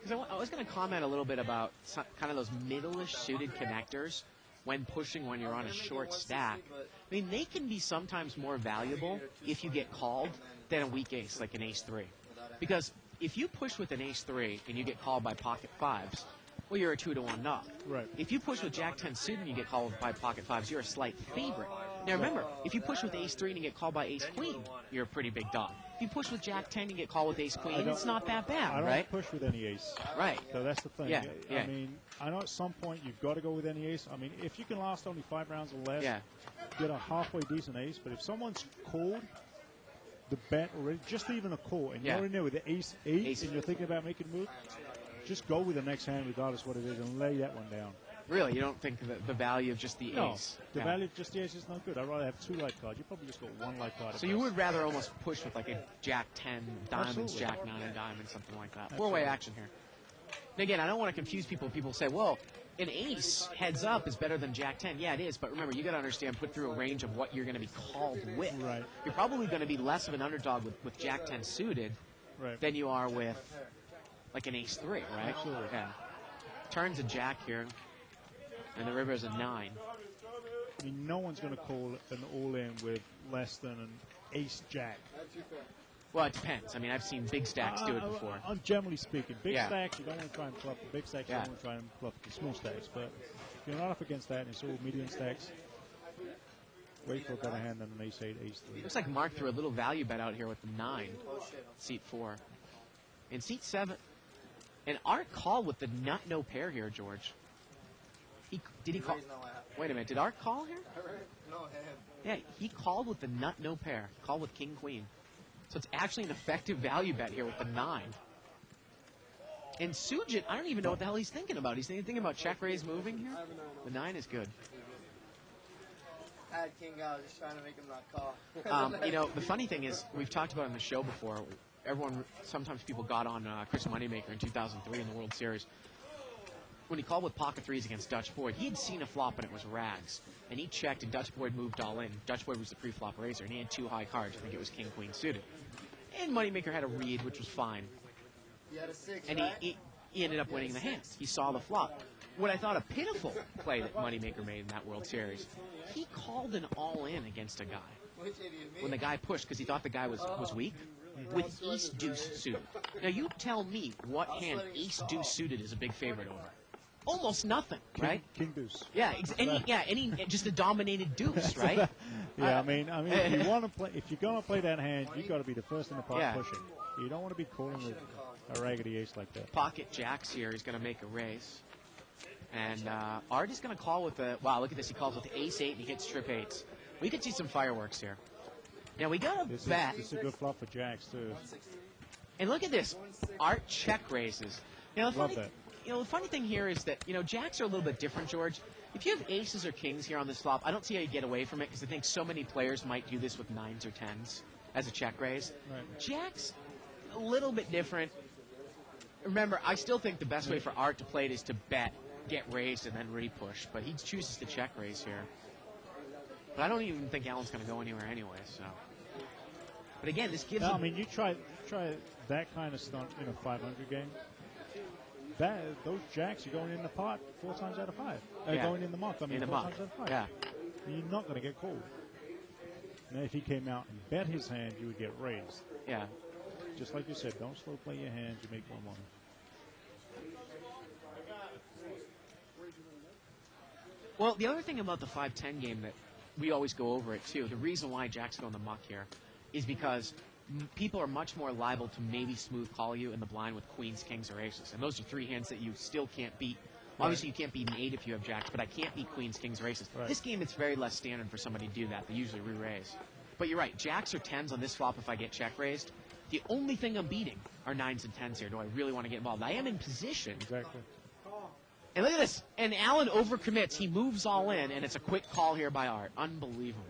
[SPEAKER 2] Because I was going to comment a little bit about kind of those middle-ish suited connectors. when pushing when you're on a short stack, I mean, they can be sometimes more valuable if you get called than a weak ace, like an ace-3. Because if you push with an ace-3 and you get called by pocket fives, well, you're a 2-to-1 knock.
[SPEAKER 4] Right.
[SPEAKER 2] If you push with Jack-10 suited and you get called by pocket fives, you're a slight favorite. Now remember, if you push with ace-3 and you get called by ace-queen, you're a pretty big dog. If you push with Jack-10 and you get called with ace-queen, it's not that
[SPEAKER 4] I
[SPEAKER 2] bad,
[SPEAKER 4] don't
[SPEAKER 2] right?
[SPEAKER 4] push with any ace.
[SPEAKER 2] Right.
[SPEAKER 4] So that's the thing.
[SPEAKER 2] Yeah, yeah.
[SPEAKER 4] I mean, I know at some point you've got to go with any ace. I mean, if you can last only 5 rounds or less,
[SPEAKER 2] Yeah.
[SPEAKER 4] get a halfway decent ace. But if someone's called the bet already, just even a call, and
[SPEAKER 2] Yeah.
[SPEAKER 4] you're in there with the ace-8,
[SPEAKER 2] Ace.
[SPEAKER 4] and you're thinking about making a move, just go with the next hand regardless what it is and lay that one down.
[SPEAKER 2] Really, you don't think the value of just the
[SPEAKER 4] No,
[SPEAKER 2] ace?
[SPEAKER 4] the
[SPEAKER 2] Yeah.
[SPEAKER 4] value of just the ace is not good. I'd rather have 2 light cards. You probably just got 1 light card.
[SPEAKER 2] So you would rather almost push with like a Jack-10 diamonds,
[SPEAKER 4] Absolutely.
[SPEAKER 2] Jack-9 diamonds, something like that. Four-way action here. And again, I don't want to confuse people. People say, well, an ace heads up is better than Jack-10. Yeah, it is. But remember, you got to understand, put through a range of what you're going to be called with.
[SPEAKER 4] Right.
[SPEAKER 2] You're probably going to be less of an underdog with Jack-10 suited
[SPEAKER 4] Right.
[SPEAKER 2] than you are with like an ace-3, right?
[SPEAKER 4] Absolutely.
[SPEAKER 2] Yeah. Turns a jack here, and the river is a 9.
[SPEAKER 4] I mean, no one's going to call an all-in with less than an ace-jack.
[SPEAKER 2] Well, it depends. I mean, I've seen big stacks do it before.
[SPEAKER 4] I'm generally speaking. Big
[SPEAKER 2] Yeah.
[SPEAKER 4] stacks, you don't want to try and bluff the big stacks,
[SPEAKER 2] Yeah.
[SPEAKER 4] you don't want to try and bluff the small stacks. But if you're not up against that and it's all medium stacks, wait for a better hand than an ace-8, ace-3.
[SPEAKER 2] Looks like Mark threw a little value bet out here with the 9. Seat 4. In seat 7, and Art called with the nut no pair here, George. Did he call? Wait a minute. Did Art call here?
[SPEAKER 6] No, him.
[SPEAKER 2] Yeah, he called with the nut no pair. Called with king queen. So it's actually an effective value bet here with the 9. And Sujit, I don't even know what the hell he's thinking about. He's thinking about check raise moving here. The 9 is good.
[SPEAKER 6] I had king out, just trying to make him not call.
[SPEAKER 2] You know, the funny thing is, we've talked about it on the show before. Sometimes people got on Chris Moneymaker in 2003 in the World Series. When he called with pocket threes against Dutch Boyd, he had seen a flop and it was rags. And he checked and Dutch Boyd moved all in. Dutch Boyd was the pre-flop raiser and he had 2 high cards. I think it was king, queen suited. And Moneymaker had a read, which was fine.
[SPEAKER 6] He had a 6,
[SPEAKER 2] And
[SPEAKER 6] right?
[SPEAKER 2] he ended up winning the hand. He saw the flop. What I thought a pitiful play that Moneymaker made in that World Series, he called an all-in against a guy.
[SPEAKER 6] Which idiot, me?
[SPEAKER 2] When the guy pushed because he thought the guy was weak with ace deuce suited. Now you tell me what hand ace deuce suited is a big favorite over. Almost nothing, right?
[SPEAKER 4] King deuce.
[SPEAKER 2] Yeah, any just a dominated deuce, right?
[SPEAKER 4] Yeah, I mean, if you want to play, if you're going to play that hand, you got to be the first in the pot
[SPEAKER 2] Yeah.
[SPEAKER 4] pushing. You don't want to be calling with a raggedy ace like that.
[SPEAKER 2] Pocket jacks here. He's going to make a raise. And Art is going to call with the, wow, look at this. He calls with ace-8 and he hits trip 8s. We could see some fireworks here. Now we got
[SPEAKER 4] This
[SPEAKER 2] a bet.
[SPEAKER 4] is a good flop for jacks too.
[SPEAKER 2] And look at this. Art check raises. Now, the
[SPEAKER 4] Love
[SPEAKER 2] funny,
[SPEAKER 4] that.
[SPEAKER 2] the funny thing here is that, jacks are a little bit different, George. If you have aces or kings here on this flop, I don't see how you get away from it because I think so many players might do this with 9s or 10s as a check raise.
[SPEAKER 4] Right.
[SPEAKER 2] Jacks, a little bit different. Remember, I still think the best way for Art to play it is to bet, get raised, and then re-push. But he chooses to check raise here. But I don't even think Allen's going to go anywhere anyway, so. But again, this gives
[SPEAKER 4] No, I
[SPEAKER 2] him...
[SPEAKER 4] mean, you try that kind of stunt in a 500 game. Those jacks are going in the pot 4 times out of 5.
[SPEAKER 2] Yeah.
[SPEAKER 4] Going in the muck. I mean,
[SPEAKER 2] in the
[SPEAKER 4] 4
[SPEAKER 2] muck.
[SPEAKER 4] times out of 5.
[SPEAKER 2] Yeah.
[SPEAKER 4] You're not going to get called. Now, if he came out and bet his hand, you would get raised.
[SPEAKER 2] Yeah.
[SPEAKER 4] Just like you said, don't slow play your hands. You make more money.
[SPEAKER 2] Well, the other thing about the 5-10 game that we always go over it too, the reason why jacks go in the muck here is because people are much more liable to maybe smooth call you in the blind with queens, kings, or aces. And those are 3 hands that you still can't beat. Obviously, you can't beat an 8 if you have jacks, but I can't beat queens, kings, or aces.
[SPEAKER 4] Right.
[SPEAKER 2] This game, it's very less standard for somebody to do that. They usually re-raise. But you're right, jacks or 10s on this flop if I get check raised. The only thing I'm beating are 9s and 10s here. Do I really want to get involved? I am in position.
[SPEAKER 4] Exactly.
[SPEAKER 2] And look at this. And Allen overcommits. He moves all in, and it's a quick call here by Art. Unbelievable.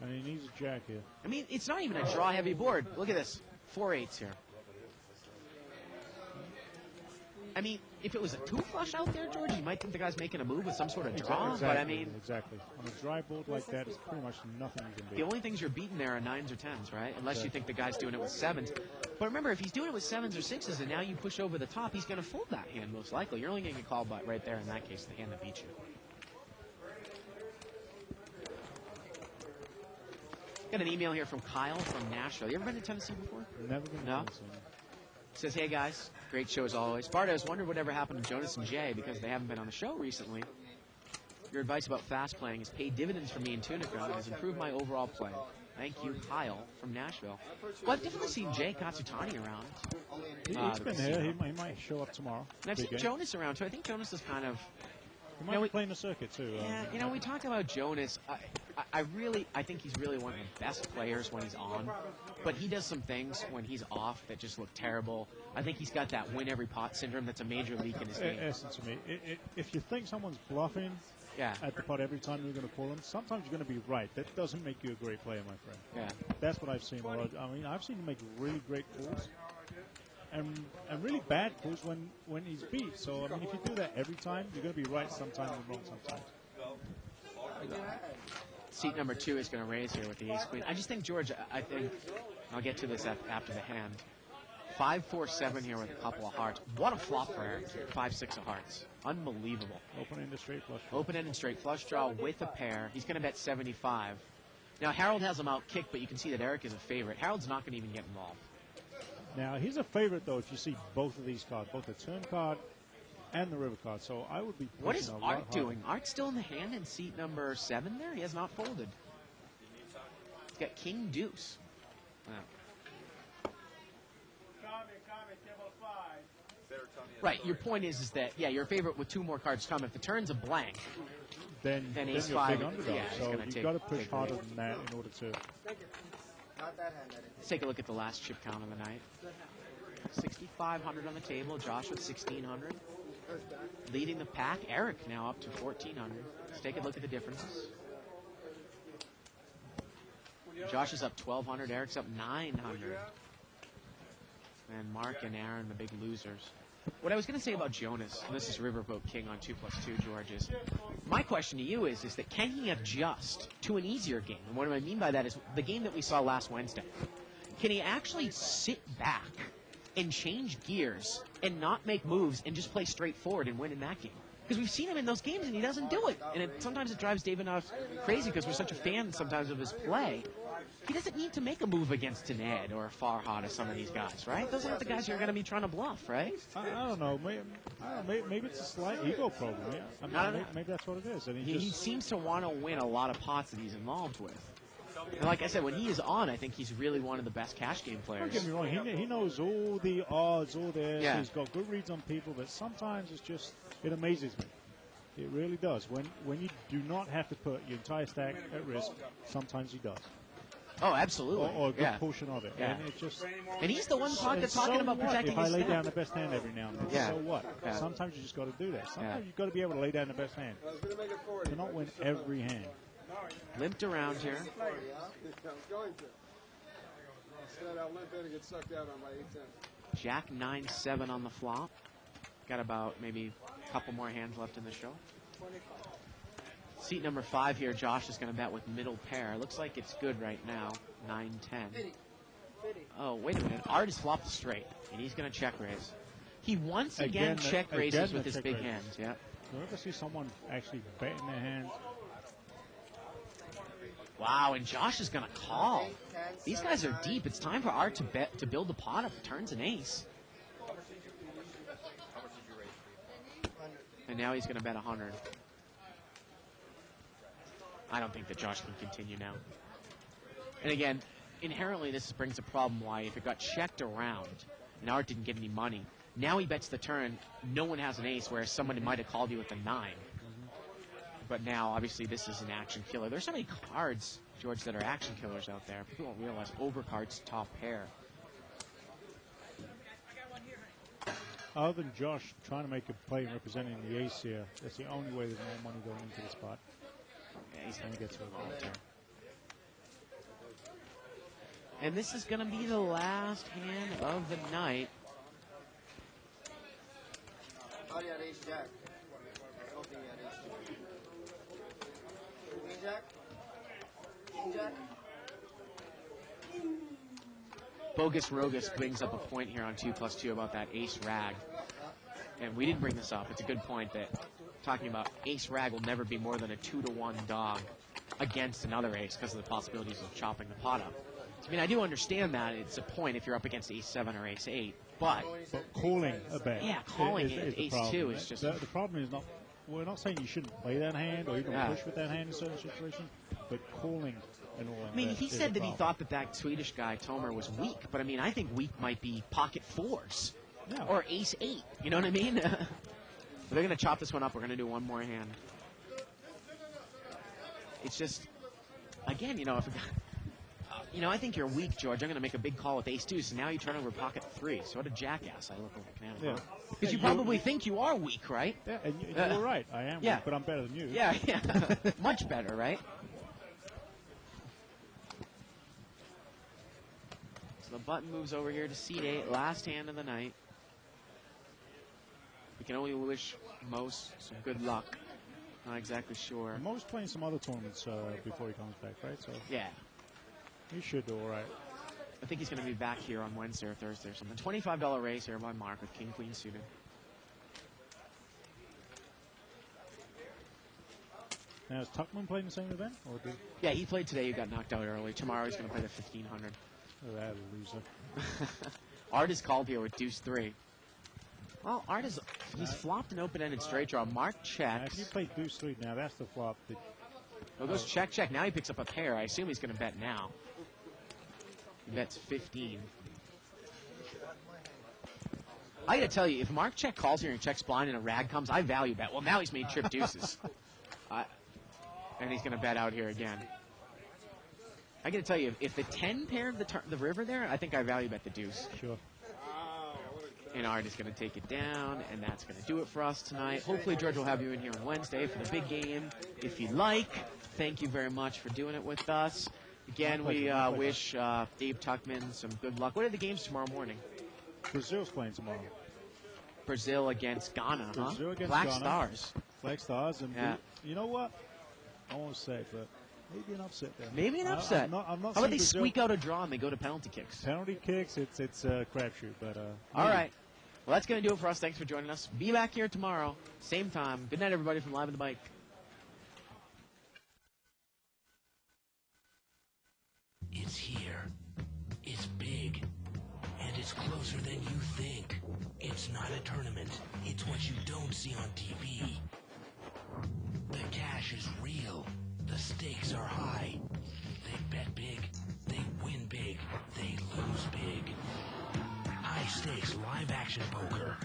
[SPEAKER 4] And he needs a jack here.
[SPEAKER 2] I mean, it's not even a draw-heavy board. Look at this. 4 8s here. I mean, if it was a 2 flush out there, George, you might think the guy's making a move with some sort of draw.
[SPEAKER 4] Exactly.
[SPEAKER 2] But, I mean,
[SPEAKER 4] Exactly. On a dry board like that, it's pretty much nothing you can
[SPEAKER 2] the
[SPEAKER 4] beat.
[SPEAKER 2] only things you're beating there are 9s or 10s, right? Unless you think the guy's doing it with 7s. But remember, if he's doing it with 7s or 6s and now you push over the top, he's going to fold that hand most likely. You're only going to get called by right there in that case, the hand that beats you. Got an email here from Kyle from Nashville. You ever been to Tennessee before?
[SPEAKER 4] Never been to
[SPEAKER 2] No?
[SPEAKER 4] Tennessee.
[SPEAKER 2] Says, hey guys, great show as always. Bartos, wondered whatever happened to Jonas and Jay because they haven't been on the show recently. Your advice about fast playing has paid dividends for me in Tunica and has improved my overall play. Thank you, Kyle from Nashville. Well, I've definitely seen Jay Katsutani around.
[SPEAKER 4] He's been here. He might show up tomorrow.
[SPEAKER 2] And I've
[SPEAKER 4] Big
[SPEAKER 2] seen
[SPEAKER 4] game.
[SPEAKER 2] Jonas around too. I think Jonas is kind of...
[SPEAKER 4] He might
[SPEAKER 2] You know,
[SPEAKER 4] be
[SPEAKER 2] we-
[SPEAKER 4] playing the circuit too.
[SPEAKER 2] Yeah, we talk about Jonas. I think he's really one of the best players when he's on, but he does some things when he's off that just look terrible. I think he's got that win every pot syndrome that's a major leak in his game.
[SPEAKER 4] Essence to me, if you think someone's bluffing
[SPEAKER 2] Yeah,
[SPEAKER 4] at the pot every time you're going to call them, sometimes you're going to be right. That doesn't make you a great player, my friend.
[SPEAKER 2] yeah.
[SPEAKER 4] That's what I've seen a lot. I mean, I've seen him make really great calls and really bad calls when he's beat. So, I mean, if you do that every time, you're going to be right sometimes and wrong sometimes.
[SPEAKER 2] Seat number 2 is going to raise here with the ace queen. I just think George. I think I'll get to this after the hand. 5-4-7 here with a couple of hearts. What a flop for Eric here. 5-6 of hearts. Unbelievable.
[SPEAKER 4] Open-ended straight flush.
[SPEAKER 2] Open-ended straight flush draw with a pair. He's going to bet 75. Now Harold has him out kicked, but you can see that Eric is a favorite. Harold's not going to even get involved.
[SPEAKER 4] Now, he's a favorite, though, if you see both of these cards, both the turn card and the river card. So I would be pushing
[SPEAKER 2] What is
[SPEAKER 4] a lot
[SPEAKER 2] Art
[SPEAKER 4] harder.
[SPEAKER 2] doing? Art's still in the hand in seat number 7 there? He has not folded. He's got King Deuce. Wow. Right, your point is that, yeah, your favorite with 2 more cards come. If the turn's a blank,
[SPEAKER 4] Then
[SPEAKER 2] Then
[SPEAKER 4] you're
[SPEAKER 2] ace
[SPEAKER 4] big
[SPEAKER 2] five,
[SPEAKER 4] underdog.
[SPEAKER 2] yeah, he's
[SPEAKER 4] so
[SPEAKER 2] gonna
[SPEAKER 4] you've
[SPEAKER 2] take-
[SPEAKER 4] got to push
[SPEAKER 2] take the
[SPEAKER 4] harder
[SPEAKER 2] lead.
[SPEAKER 4] than that in order to.
[SPEAKER 6] Not that hand, I didn't
[SPEAKER 2] let's take a look at the last chip count of the night. 6,500 on the table. Josh with 1,600. Leading the pack. Eric now up to 1,400. Let's take a look at the differences. Josh is up 1,200. Eric's up 900. And Mark and Aaron, the big losers. What I was going to say about Jonas, and this is Riverboat King on 2+2, George, is my question to you is that can he adjust to an easier game? And what I mean by that is the game that we saw last Wednesday. Can he actually sit back and change gears and not make moves and just play straight forward and win in that game? Because we've seen him in those games and he doesn't do it. And sometimes it drives David and I crazy because we're such a fan sometimes of his play. He doesn't need to make a move against an Ed or a Farhad or some of these guys, right? Those aren't the guys you're going to be trying to bluff, right?
[SPEAKER 4] I don't know. Maybe it's a slight ego problem. Yeah? I mean,
[SPEAKER 2] I don't know.
[SPEAKER 4] maybe that's what it is. And
[SPEAKER 2] He seems to want to win a lot of pots that he's involved with. And like I said, when he is on, I think he's really one of the best cash game
[SPEAKER 4] Don't
[SPEAKER 2] players.
[SPEAKER 4] get me wrong. He knows all the odds, all the.
[SPEAKER 2] Yeah.
[SPEAKER 4] He's got good reads on people, but sometimes it amazes me. It really does. When you do not have to put your entire stack at risk, sometimes he does.
[SPEAKER 2] Oh, absolutely.
[SPEAKER 4] Or a good
[SPEAKER 2] yeah.
[SPEAKER 4] portion of it.
[SPEAKER 2] Yeah.
[SPEAKER 4] And it just.
[SPEAKER 2] And he's the one talking
[SPEAKER 4] And
[SPEAKER 2] about
[SPEAKER 4] so what
[SPEAKER 2] protecting
[SPEAKER 4] if I
[SPEAKER 2] his
[SPEAKER 4] lay
[SPEAKER 2] stack.
[SPEAKER 4] down the best hand every now and then?
[SPEAKER 2] Yeah.
[SPEAKER 4] So what?
[SPEAKER 2] Yeah.
[SPEAKER 4] Sometimes you just got to do that. Sometimes
[SPEAKER 2] Yeah.
[SPEAKER 4] you've got to be able to lay down the best hand.
[SPEAKER 7] I was going to make it 40.
[SPEAKER 4] To not win every hand.
[SPEAKER 2] Limped around here.
[SPEAKER 7] I was going to. Instead, I'll limp in and get sucked out on my 8-10.
[SPEAKER 2] Jack 9-7 on the flop. Got about maybe a couple more hands left in the show. Seat number 5 here, Josh is going to bet with middle pair. Looks like it's good right now, 9-10. Oh, wait a minute. Art has flopped straight, and he's going to check raise. He once again check raises with his
[SPEAKER 4] check
[SPEAKER 2] big
[SPEAKER 4] raises.
[SPEAKER 2] hands. Yeah.
[SPEAKER 4] Do you ever see someone actually betting their hand?
[SPEAKER 2] Wow, and Josh is going to call. These guys are deep. It's time for Art to bet to build the pot if the turn's an ace. And now he's going to bet 100. I don't think that Josh can continue now. And again, inherently this brings a problem why if it got checked around and Art didn't get any money, now he bets the turn, no one has an ace, whereas somebody might have called you with a 9. But now, obviously, this is an action killer. There's so many cards, George, that are action killers out there. People don't realize overcards top pair.
[SPEAKER 4] Other than Josh trying to make a play and representing the ace here, that's the only way there's more money going into this pot.
[SPEAKER 2] Yeah, he's
[SPEAKER 4] And he gets involved here.
[SPEAKER 2] And this is going to be the last hand of the night.
[SPEAKER 6] Oh, yeah, ace jack. I don't think he had ace jack. Queen jack? King jack?
[SPEAKER 2] Bogus Rogus brings up a point here on 2+2 about that ace rag. And we didn't bring this up. It's a good point that talking about ace rag will never be more than a 2-to-1 dog. against another ace because of the possibilities of chopping the pot up. I mean, I do understand that it's a point if you're up against ace-7 or ace-8, but
[SPEAKER 4] calling a bet.
[SPEAKER 2] Yeah, calling
[SPEAKER 4] is
[SPEAKER 2] it
[SPEAKER 4] the
[SPEAKER 2] ace-2
[SPEAKER 4] problem.
[SPEAKER 2] is just...
[SPEAKER 4] The problem is not... We're not saying you shouldn't play that hand or even push with that hand in certain situations, but calling an all-in
[SPEAKER 2] I mean,
[SPEAKER 4] bet
[SPEAKER 2] he
[SPEAKER 4] is
[SPEAKER 2] said
[SPEAKER 4] the
[SPEAKER 2] that he
[SPEAKER 4] problem.
[SPEAKER 2] thought that Swedish guy, Tomer, was weak, but I mean, I think weak might be pocket 4s
[SPEAKER 4] No.
[SPEAKER 2] or ace-8, you know what I mean? They're going to chop this one up. We're going to do one more hand. It's just, again, if a guy, I think you're weak, George. I'm going to make a big call with ace-2, so now you turn over pocket 3. So what a jackass I look like now.
[SPEAKER 4] Yeah.
[SPEAKER 2] Because you
[SPEAKER 4] Yeah,
[SPEAKER 2] probably think you are weak, right?
[SPEAKER 4] Yeah, and you're right. I am
[SPEAKER 2] Yeah.
[SPEAKER 4] weak, but I'm better than you.
[SPEAKER 2] Yeah. Much better, right? So the button moves over here to seat 8, last hand of the night. We can only wish Mose some good luck. Not exactly sure.
[SPEAKER 4] And Mo's playing some other tournaments before he comes back, right? So
[SPEAKER 2] Yeah.
[SPEAKER 4] he should do all right.
[SPEAKER 2] I think he's going to be back here on Wednesday or Thursday or something. $25 raise here by Mark with King Queen suited.
[SPEAKER 4] Now, is Tuckman playing the same event? Or did
[SPEAKER 2] Yeah, he played today. He got knocked out early. Tomorrow he's going to play the 1500.
[SPEAKER 4] that loser?
[SPEAKER 2] Art is called here with deuce 3. Well, Art he's flopped an open-ended straight draw. Mark
[SPEAKER 4] Now, if you
[SPEAKER 2] checks.
[SPEAKER 4] play deuce 3, now that's the flop.
[SPEAKER 2] Well, goes check, check. Now he picks up a pair. I assume he's going to bet now. He bets 15. I got to tell you, if Mark check calls here and checks blind and a rag comes, I value bet. Well, now he's made trip deuces. And he's going to bet out here again. I got to tell you, if the 10 paired the river there, I think I value bet the deuce.
[SPEAKER 4] Sure.
[SPEAKER 2] And Art is going to take it down, and that's going to do it for us tonight. Hopefully, George will have you in here on Wednesday for the big game. If you'd like, thank you very much for doing it with us. Again, we wish Dave Tuckman some good luck. What are the games tomorrow morning?
[SPEAKER 4] Brazil's playing tomorrow.
[SPEAKER 2] Brazil against Ghana, huh?
[SPEAKER 4] Brazil against
[SPEAKER 2] Black
[SPEAKER 4] Ghana.
[SPEAKER 2] Stars.
[SPEAKER 4] Black Stars. And
[SPEAKER 2] Yeah.
[SPEAKER 4] you know what? I won't say it, but maybe an upset there.
[SPEAKER 2] Maybe an upset.
[SPEAKER 4] I'm not
[SPEAKER 2] How about
[SPEAKER 4] seeing
[SPEAKER 2] they
[SPEAKER 4] Brazil.
[SPEAKER 2] squeak out a draw and they go to penalty kicks?
[SPEAKER 4] Penalty kicks, it's a crapshoot. But
[SPEAKER 2] All right. Well, that's going to do it for us. Thanks for joining us. Be back here tomorrow, same time. Good night, everybody, from Live on the Bike.
[SPEAKER 1] It's here. It's big. And it's closer than you think. It's not a tournament. It's what you don't see on TV. The cash is real. The stakes are high. They bet big. They win big. They lose big. High stakes live action poker.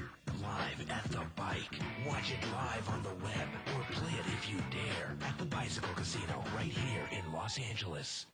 [SPEAKER 1] Live at the bike. Watch it live on the web or play it if you dare at the Bicycle Casino right here in Los Angeles.